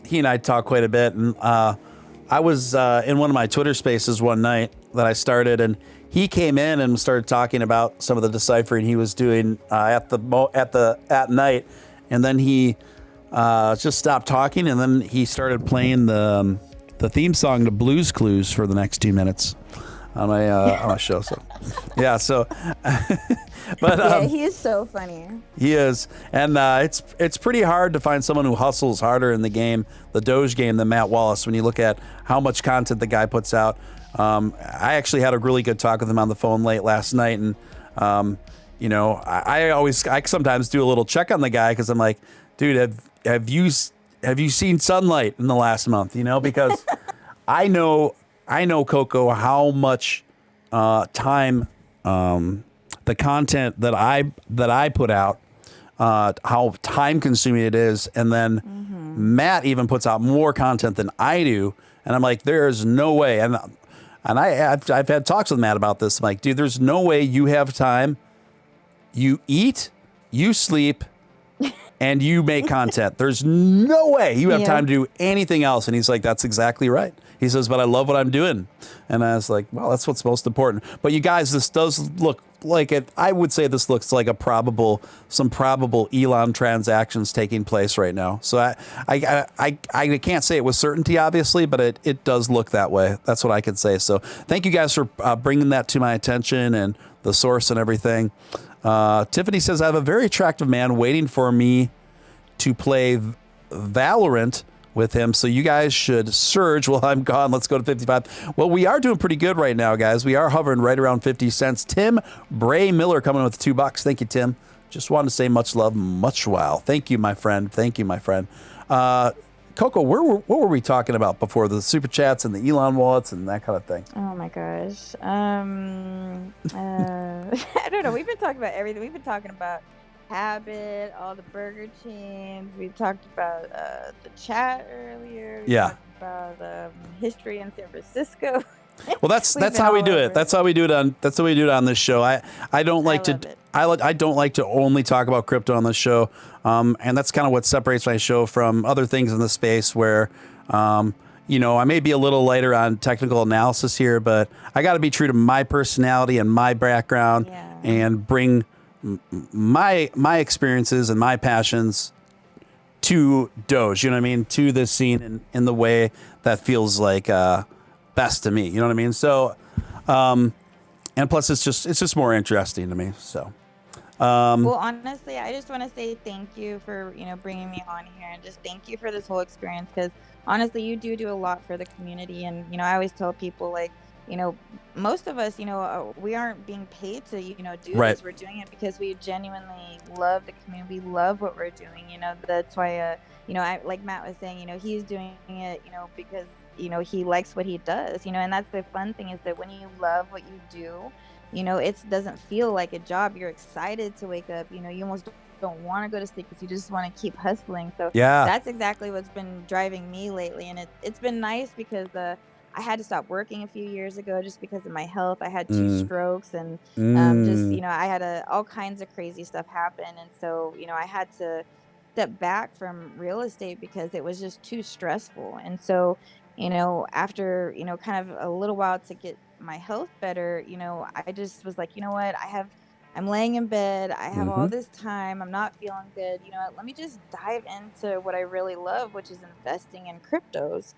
He and I talk quite a bit, and I was in one of my Twitter spaces one night that I started, and he came in and started talking about some of the deciphering he was doing at night, and then he just stopped talking, and then he started playing the theme song to Blue's Clues for the next 2 minutes on my show. So yeah, but he is so funny. He is, and it's pretty hard to find someone who hustles harder in the game, the Doge game, than Matt Wallace. When you look at how much content the guy puts out, I actually had a really good talk with him on the phone late last night, and I sometimes do a little check on the guy, because I'm like, dude, have you seen sunlight in the last month? Because I know Coco, how much time the content that I put out, how time consuming it is, and then Matt even puts out more content than I do. And I'm like, there's no way. And I've had talks with Matt about this. I'm like, dude, there's no way you have time. You eat, you sleep, and you make content. There's no way you have time to do anything else. And he's like, that's exactly right. He says, but I love what I'm doing. And I was like, well, that's what's most important. But you guys, this does look like it. I would say this looks like some probable Elon transactions taking place right now. So I can't say it with certainty, obviously, but it does look that way. That's what I could say. So thank you guys for bringing that to my attention and the source and everything. Tiffany says, I have a very attractive man waiting for me to play Valorant with him, so you guys should surge while I'm gone. Let's go to 55. Well, we are doing pretty good right now, guys. We are hovering right around 50 cents. Tim Bray Miller coming in with $2. Thank you, Tim. Just wanted to say much love, much wow. Thank you, my friend. Thank you, my friend. Coco, what were we talking about before? The super chats and the Elon wallets and that kind of thing. Oh my gosh. I don't know. We've been talking about everything. We've been talking about Habit, all the burger chains. We talked about the chat earlier. We talked about history in San Francisco. Well, that's how we do it. That's how we do it on this show. I don't like to only talk about crypto on this show. And that's kind of what separates my show from other things in the space where I may be a little lighter on technical analysis here, but I got to be true to my personality and my background and bring my experiences and my passions to Doge, you know what I mean, to this scene in the way that feels like best to me, you know what I mean? So, and plus it's just more interesting to me. So, well, honestly, I just want to say thank you for bringing me on here, and just thank you for this whole experience, because honestly, you do a lot for the community, and I always tell people, like, most of us, we aren't being paid to, do this. We're doing it because we genuinely love the community. We love what we're doing. That's why, I, like Matt was saying, he's doing it, because, he likes what he does, and that's the fun thing, is that when you love what you do, it doesn't feel like a job. You're excited to wake up, you almost don't want to go to sleep because you just want to keep hustling. So that's exactly what's been driving me lately. And it's been nice because, I had to stop working a few years ago just because of my health. I had 2 strokes, and I had all kinds of crazy stuff happen. And so, I had to step back from real estate because it was just too stressful. And so, after, kind of a little while to get my health better, I just was like, you know what, I'm laying in bed. I have all this time. I'm not feeling good. Let me just dive into what I really love, which is investing in cryptos.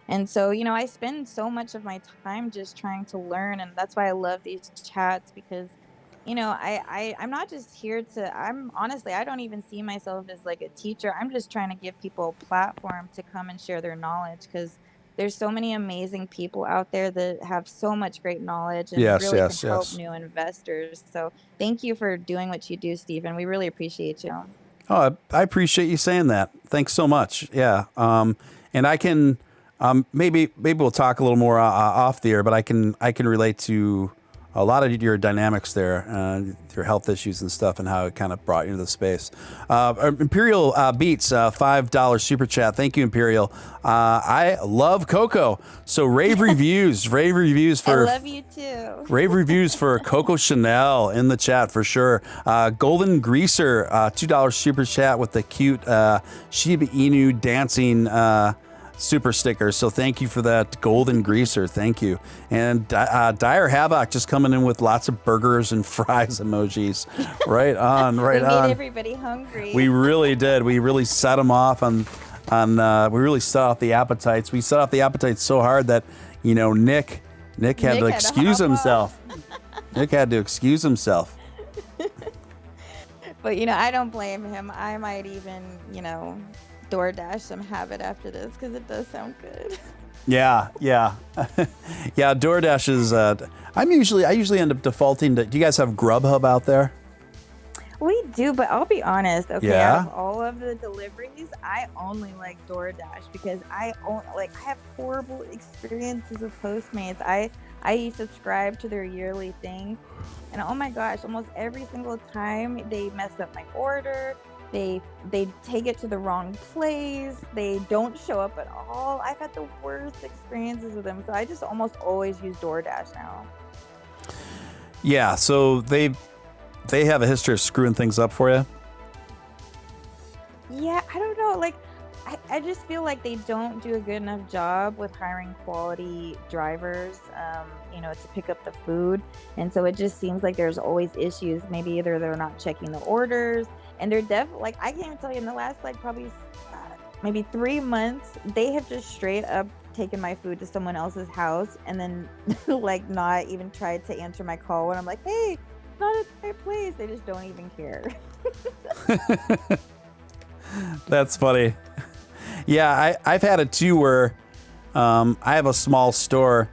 And so, I spend so much of my time just trying to learn. And that's why I love these chats, because, I'm not just here honestly, I don't even see myself as like a teacher. I'm just trying to give people a platform to come and share their knowledge, because there's so many amazing people out there that have so much great knowledge and really can help new investors. So thank you for doing what you do, Stephen. We really appreciate you. Oh, I appreciate you saying that. Thanks so much. Yeah. And I can... maybe we'll talk a little more off the air, but I can relate to a lot of your dynamics there, your health issues and stuff, and how it kind of brought you into the space. Imperial Beats, $5 super chat. Thank you, Imperial. I love Coco. So rave reviews for. I love you too. Rave reviews for Coco Chanel in the chat for sure. Golden Greaser, $2 super chat with the cute Shiba Inu dancing. Super sticker. So thank you for that, Golden Greaser. Thank you. And Dire Havoc just coming in with lots of burgers and fries emojis. Right on, right on. We made everybody hungry. We really did. We really set them off on we really set off the appetites. We set off the appetites so hard that, Nick had to excuse himself. Nick had to excuse himself. But, I don't blame him. I might even, DoorDash some Habit after this, because it does sound good. Yeah. DoorDash is. I usually end up defaulting to. Do you guys have Grubhub out there? We do, but I'll be honest. Okay, out of all of the deliveries, I only like DoorDash, because I have horrible experiences with Postmates. I subscribe to their yearly thing, and oh my gosh, almost every single time they mess up my order. They take it to the wrong place. They don't show up at all. I've had the worst experiences with them, so I just almost always use DoorDash now. Yeah, so they have a history of screwing things up for you. Yeah, I don't know. Like, I just feel like they don't do a good enough job with hiring quality drivers, to pick up the food. And so it just seems like there's always issues. Maybe either they're not checking the orders, and they're like, I can't even tell you, in the last like probably maybe 3 months, they have just straight up taken my food to someone else's house and then like not even tried to answer my call when I'm like, hey, not at my place. They just don't even care. That's funny. Yeah, I've had it too where I have a small store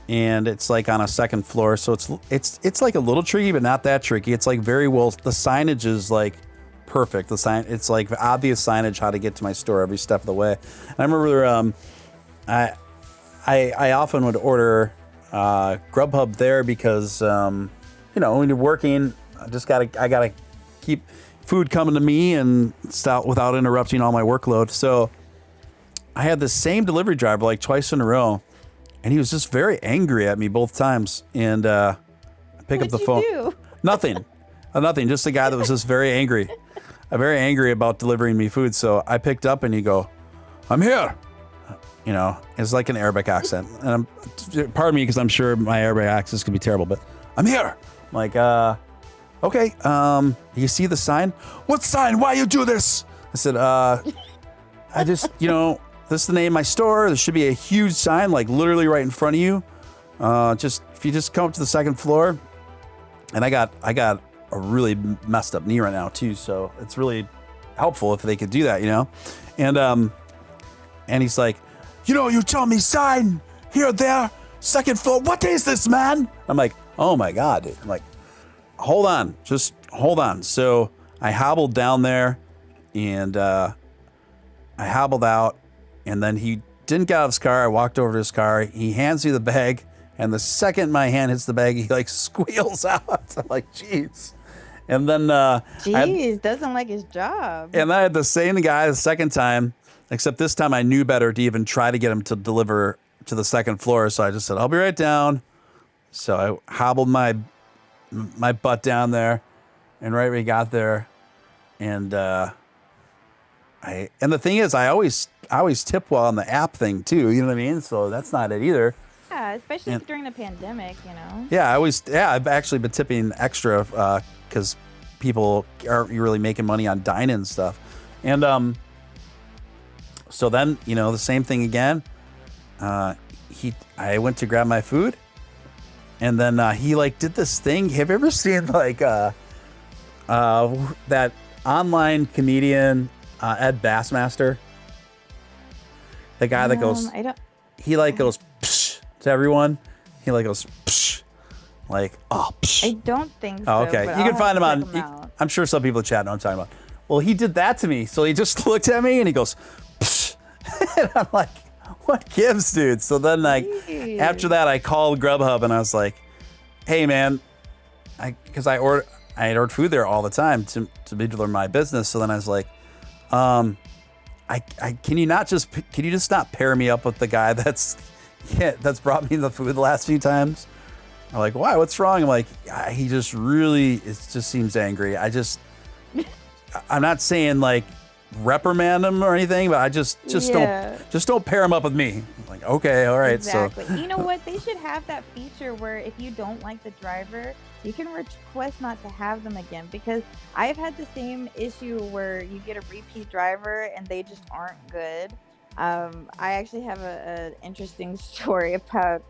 and it's like on a second floor, so it's like a little tricky, but not that tricky. It's like very well, the signage is like perfect. It's like obvious signage how to get to my store every step of the way. And I remember I often would order Grubhub there because when you're working, I gotta keep food coming to me and stop without interrupting all my workload. So I had the same delivery driver like twice in a row, and he was just very angry at me both times. And I pick up the phone. Do? Nothing. Just a guy that was just very angry about delivering me food. So I picked up and he go, I'm here. It's like an Arabic accent. And pardon me, because I'm sure my Arabic accent could be terrible, but I'm here. I'm like, okay. You see the sign? What sign? Why you do this? I said, I just, this is the name of my store. There should be a huge sign, like literally right in front of you. If you just come up to the second floor, and I got a really messed up knee right now too. So it's really helpful if they could do that, and he's like, you tell me sign here, there, second floor. What is this, man? I'm like, oh my God, dude. I'm like, hold on. Just hold on. So I hobbled down there and I hobbled out, and then he didn't get out of his car. I walked over to his car. He hands me the bag, and the second my hand hits the bag, he like squeals out. I'm like, jeez. And then doesn't like his job. And I had the same guy the second time, except this time I knew better to even try to get him to deliver to the second floor. So I just said, I'll be right down. So I hobbled my butt down there, and right when he got there, and the thing is, I always tip well on the app thing too. You know what I mean? So that's not it either. Yeah, especially during the pandemic, Yeah, I've actually been tipping extra because people aren't really making money on dine-in and stuff. And so then, the same thing again. I went to grab my food, and then he like did this thing. Have you ever seen like that online comedian Ed Bassmaster? The guy that goes, he like goes psh to everyone. He like goes psh, like, oh psh. I don't think so. Oh, okay, you can find him on. I'm sure some people in chat know what I'm talking about. Well, he did that to me. So he just looked at me and he goes psh, and I'm like, what gives, dude? So then after that, I called Grubhub and I was like, hey man, because I had ordered food there all the time to deliver my business. So then I was like, can you just not pair me up with the guy that's brought me the food the last few times? I'm like, why? What's wrong? I'm like, he just really, it just seems angry. I'm not saying like reprimand him or anything, but I just don't pair him up with me. I'm like, okay, all right. Exactly. So you know what? They should have that feature where if you don't like the driver, you can request not to have them again, because I've had the same issue where you get a repeat driver and they just aren't good. I actually have an interesting story about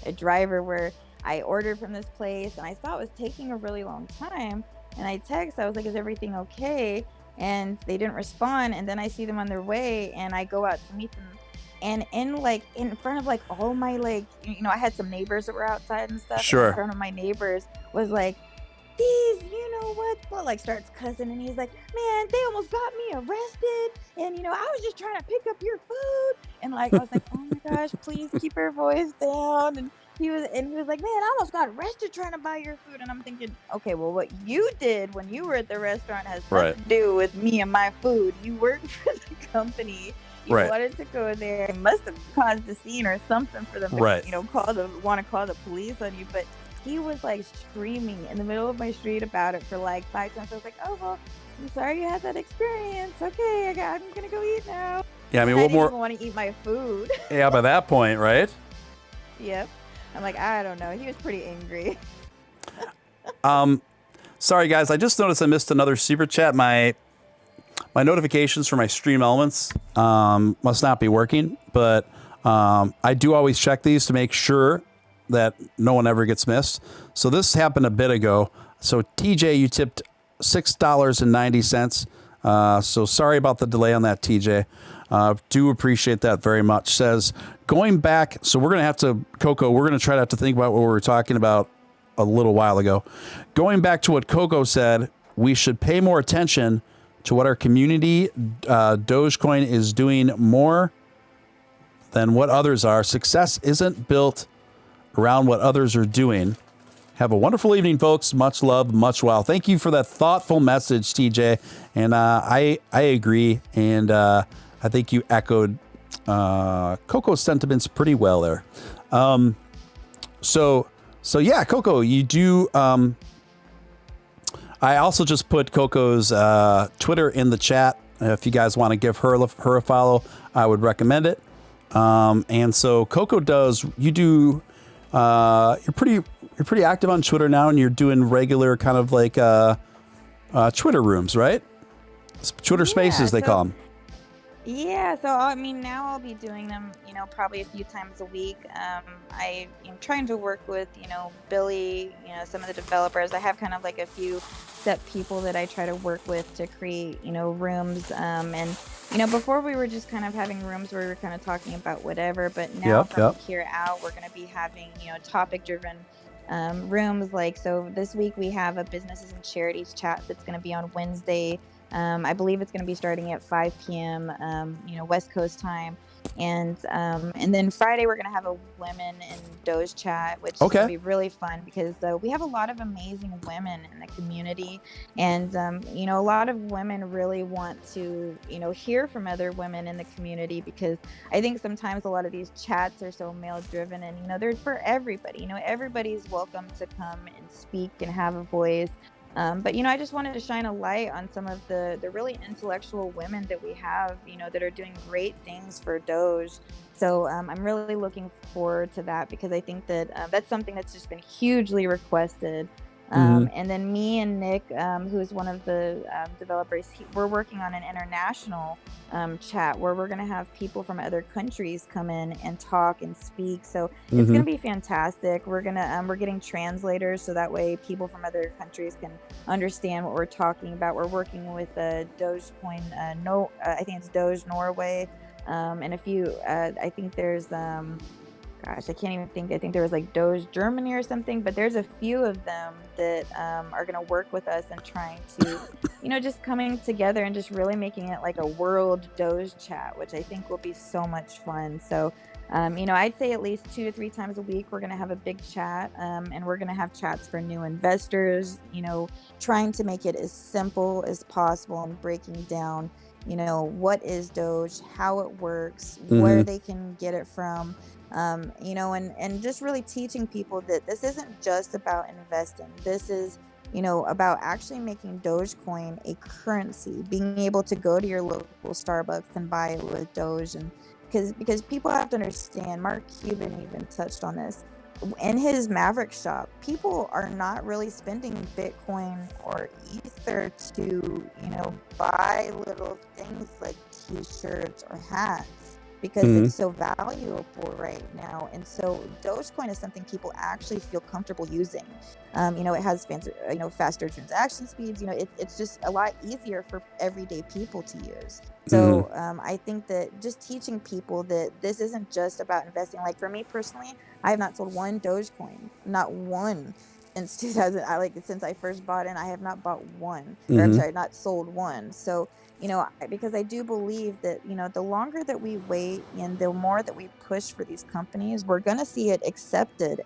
a driver where I ordered from this place and I saw it was taking a really long time, and I was like, is everything okay? And they didn't respond, and then I see them on their way and I go out to meet them, and in front of like all my I had some neighbors that were outside and stuff. Sure. And in front of my neighbors was like, these, like starts cussing, and he's like, man, they almost got me arrested, and I was just trying to pick up your food, and like I was like, oh my gosh, please keep your voice down. And He was like, man, I almost got arrested trying to buy your food. And I'm thinking, okay, well, what you did when you were at the restaurant has nothing to do with me and my food. You worked for the company. You wanted to go there. It must have caused a scene or something for them to, want to call the police on you. But he was like screaming in the middle of my street about it for like 5 times. I was like, oh, well, I'm sorry you had that experience. Okay, I'm going to go eat now. Yeah, I mean, what more? I didn't even want to eat my food. Yeah, by that point, right? Yep. I'm like, I don't know. He was pretty angry. Sorry, guys. I just noticed I missed another super chat. My notifications for my stream elements must not be working, but I do always check these to make sure that no one ever gets missed. So this happened a bit ago. So TJ, you tipped $6.90. So sorry about the delay on that, TJ. Do appreciate that very much. Says, going back, so we're going to have to, Coco, we're going to try to have to think about what we were talking about a little while ago. Going back to what Coco said, we should pay more attention to what our community, Dogecoin, is doing more than what others are. Success isn't built around what others are doing. Have a wonderful evening, folks. Much love, much wow. Thank you for that thoughtful message, TJ. And I agree. And I think you echoed Coco's sentiments pretty well there. So yeah, Coco, you do. I also just put Coco's Twitter in the chat. If you guys want to give her a follow, I would recommend it. And so Coco does. You do. You're pretty active on Twitter now, and you're doing regular kind of like Twitter rooms, right? Twitter Spaces, they call them. Yeah, so I mean, now I'll be doing them, probably a few times a week. I am trying to work with, Billy, some of the developers. I have kind of like a few set people that I try to work with to create, rooms. And, before we were just kind of having rooms where we were kind of talking about whatever, but now from here out, we're going to be having, topic-driven rooms. Like, so this week we have a businesses and charities chat that's going to be on Wednesday. I believe it's going to be starting at 5 p.m. West Coast time, and then Friday we're going to have a women in Doge chat, which is going to be really fun because we have a lot of amazing women in the community, and a lot of women really want to hear from other women in the community, because I think sometimes a lot of these chats are so male driven, and there's for everybody. Everybody's welcome to come and speak and have a voice. But I just wanted to shine a light on some of the really intellectual women that we have, that are doing great things for Doge. So I'm really looking forward to that, because I think that that's something that's just been hugely requested. And then me and Nick, who is one of the developers, we're working on an international chat where we're going to have people from other countries come in and talk and speak. So it's going to be fantastic. We're getting translators, so that way people from other countries can understand what we're talking about. We're working with Dogecoin. I think it's Doge Norway, and a few. I think there's. Gosh, I can't even think. I think there was like Doge Germany or something, but there's a few of them that are going to work with us and trying to, just coming together and just really making it like a world Doge chat, which I think will be so much fun. So, I'd say at least 2 to 3 times a week, we're going to have a big chat, and we're going to have chats for new investors, trying to make it as simple as possible and breaking down, what is Doge, how it works, where they can get it from. And just really teaching people that this isn't just about investing. This is, about actually making Dogecoin a currency, being able to go to your local Starbucks and buy it with Doge. And because people have to understand, Mark Cuban even touched on this. In his Maverick shop, people are not really spending Bitcoin or Ether to, buy little things like t-shirts or hats, because it's so valuable right now. And so Dogecoin is something people actually feel comfortable using. It has faster transaction speeds. It's just a lot easier for everyday people to use. So I think that just teaching people that this isn't just about investing. Like for me personally, I have not sold one Dogecoin, not one. since 2000. Since I first bought in, I have not bought one, or I'm Mm-hmm. sorry, not sold one. So, because I do believe that, the longer that we wait and the more that we push for these companies, we're going to see it accepted.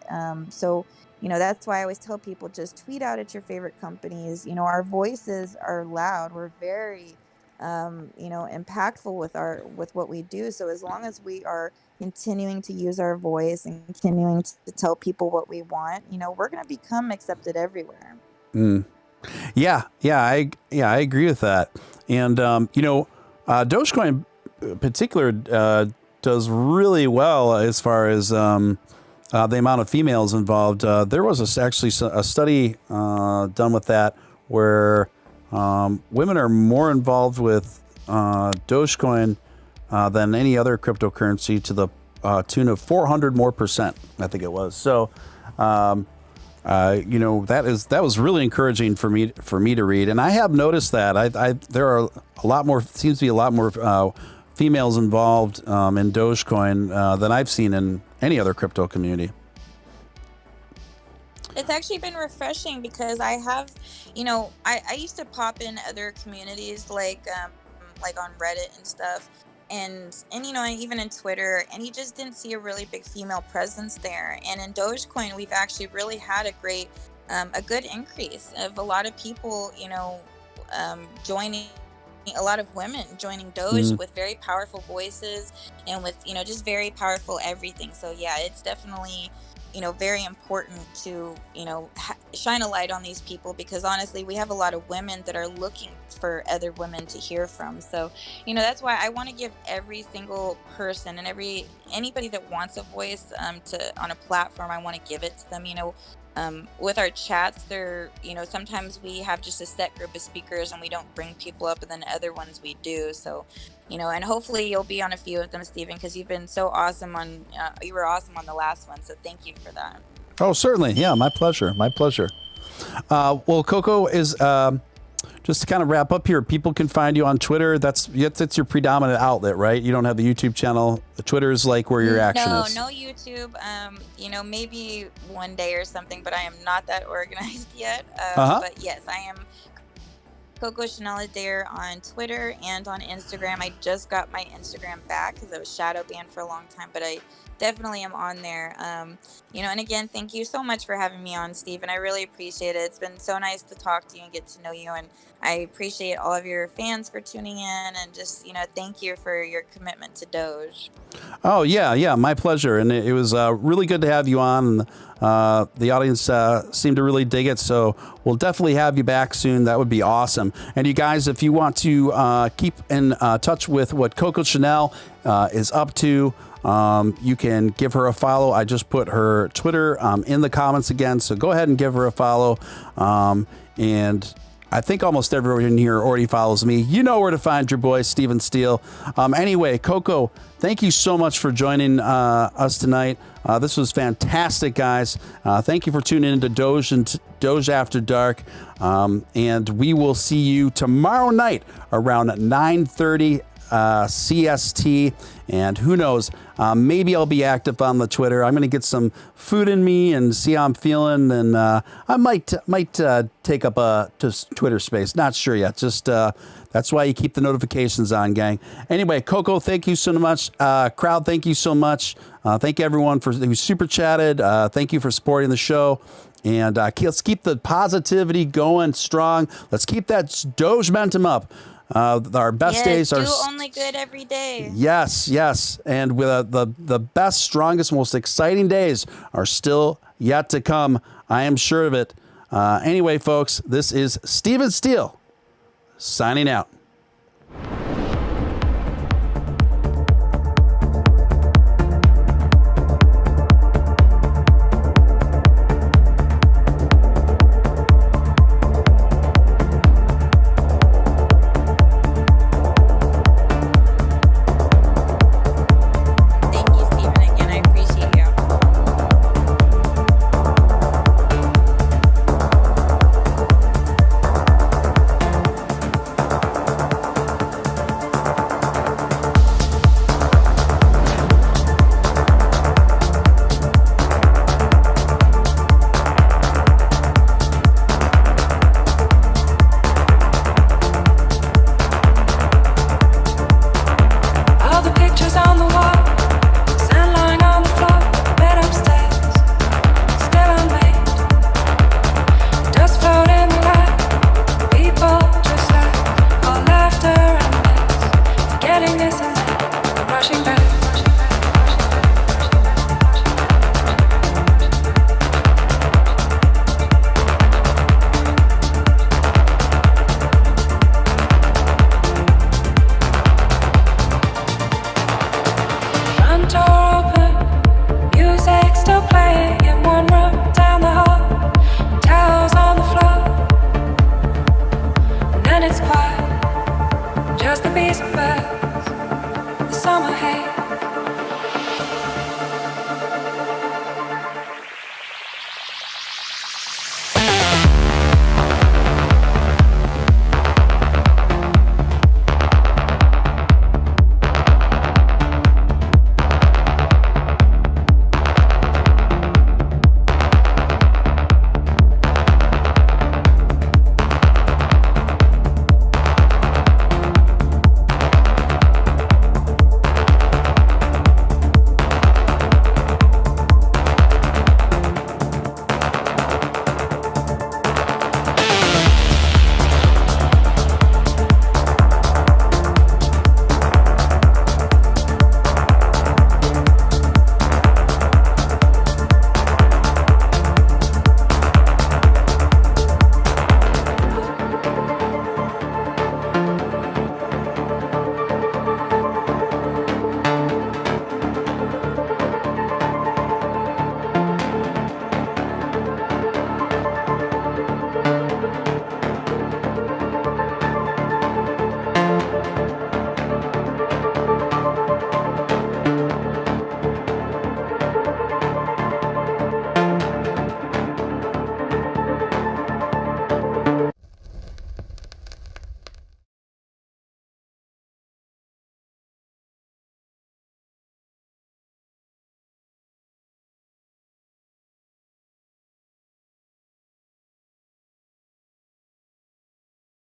So, that's why I always tell people, just tweet out at your favorite companies. Our voices are loud. We're very, impactful with what we do. So as long as we are continuing to use our voice and continuing to tell people what we want, we're going to become accepted everywhere. Mm. Yeah, I agree with that. And Dogecoin in particular does really well as far as the amount of females involved. There was actually a study done with that where women are more involved with Dogecoin than any other cryptocurrency, to the tune of 400% more, I think it was. So, that was really encouraging for me to read, and I have noticed that there are seems to be a lot more females involved in Dogecoin than I've seen in any other crypto community. It's actually been refreshing because I have, I used to pop in other communities like on Reddit and stuff, and even in Twitter, and you just didn't see a really big female presence there. And in Dogecoin, we've actually really had a good increase of a lot of people, joining. A lot of women joining Doge with very powerful voices and with, just very powerful everything. So yeah, it's definitely, very important to, shine a light on these people, because honestly, we have a lot of women that are looking for other women to hear from. So, that's why I want to give every single person and anybody that wants a voice on a platform, I want to give it to them. With our chats, sometimes we have just a set group of speakers and we don't bring people up, and then other ones we do. So, and hopefully you'll be on a few of them, Stephen, because you've been so awesome you were awesome on the last one. So thank you for that. Oh, certainly. Yeah, my pleasure. Well, Coco, is just to kind of wrap up here, people can find you on Twitter. That's your predominant outlet, right? You don't have the YouTube channel. Twitter is like where your action is. No YouTube. Maybe one day or something, but I am not that organized yet. But yes, I am Coco Chanel Adair on Twitter and on Instagram. I just got my Instagram back because I was shadow banned for a long time, but I definitely am on there. And again, thank you so much for having me on, Stephen. I really appreciate it. It's been so nice to talk to you and get to know you. And I appreciate all of your fans for tuning in, and just, thank you for your commitment to Doge. Oh, yeah, my pleasure. And it was really good to have you on. The audience seemed to really dig it, so we'll definitely have you back soon. That would be awesome. And you guys, if you want to keep in touch with what Coco Chanel is up to, you can give her a follow. I just put her Twitter in the comments again, so go ahead and give her a follow. And I think almost everyone in here already follows me. You know where to find your boy, Stephen Steele. Anyway, Coco, thank you so much for joining us tonight. This was fantastic, guys. Thank you for tuning into Doge and Doge After Dark. And we will see you tomorrow night around 9:30 CST. And who knows, maybe I'll be active on the Twitter. I'm going to get some food in me and see how I'm feeling. And I might take up a Twitter space. Not sure yet. Just that's why you keep the notifications on, gang. Anyway, Coco, thank you so much. Crowd, thank you so much. Thank you, everyone who super chatted. Thank you for supporting the show. And let's keep the positivity going strong. Let's keep that Doge momentum up. Our best days are do only good every day. Yes, and with the best, strongest, most exciting days are still yet to come. I am sure of it. Anyway, folks, this is Stephen Steele signing out.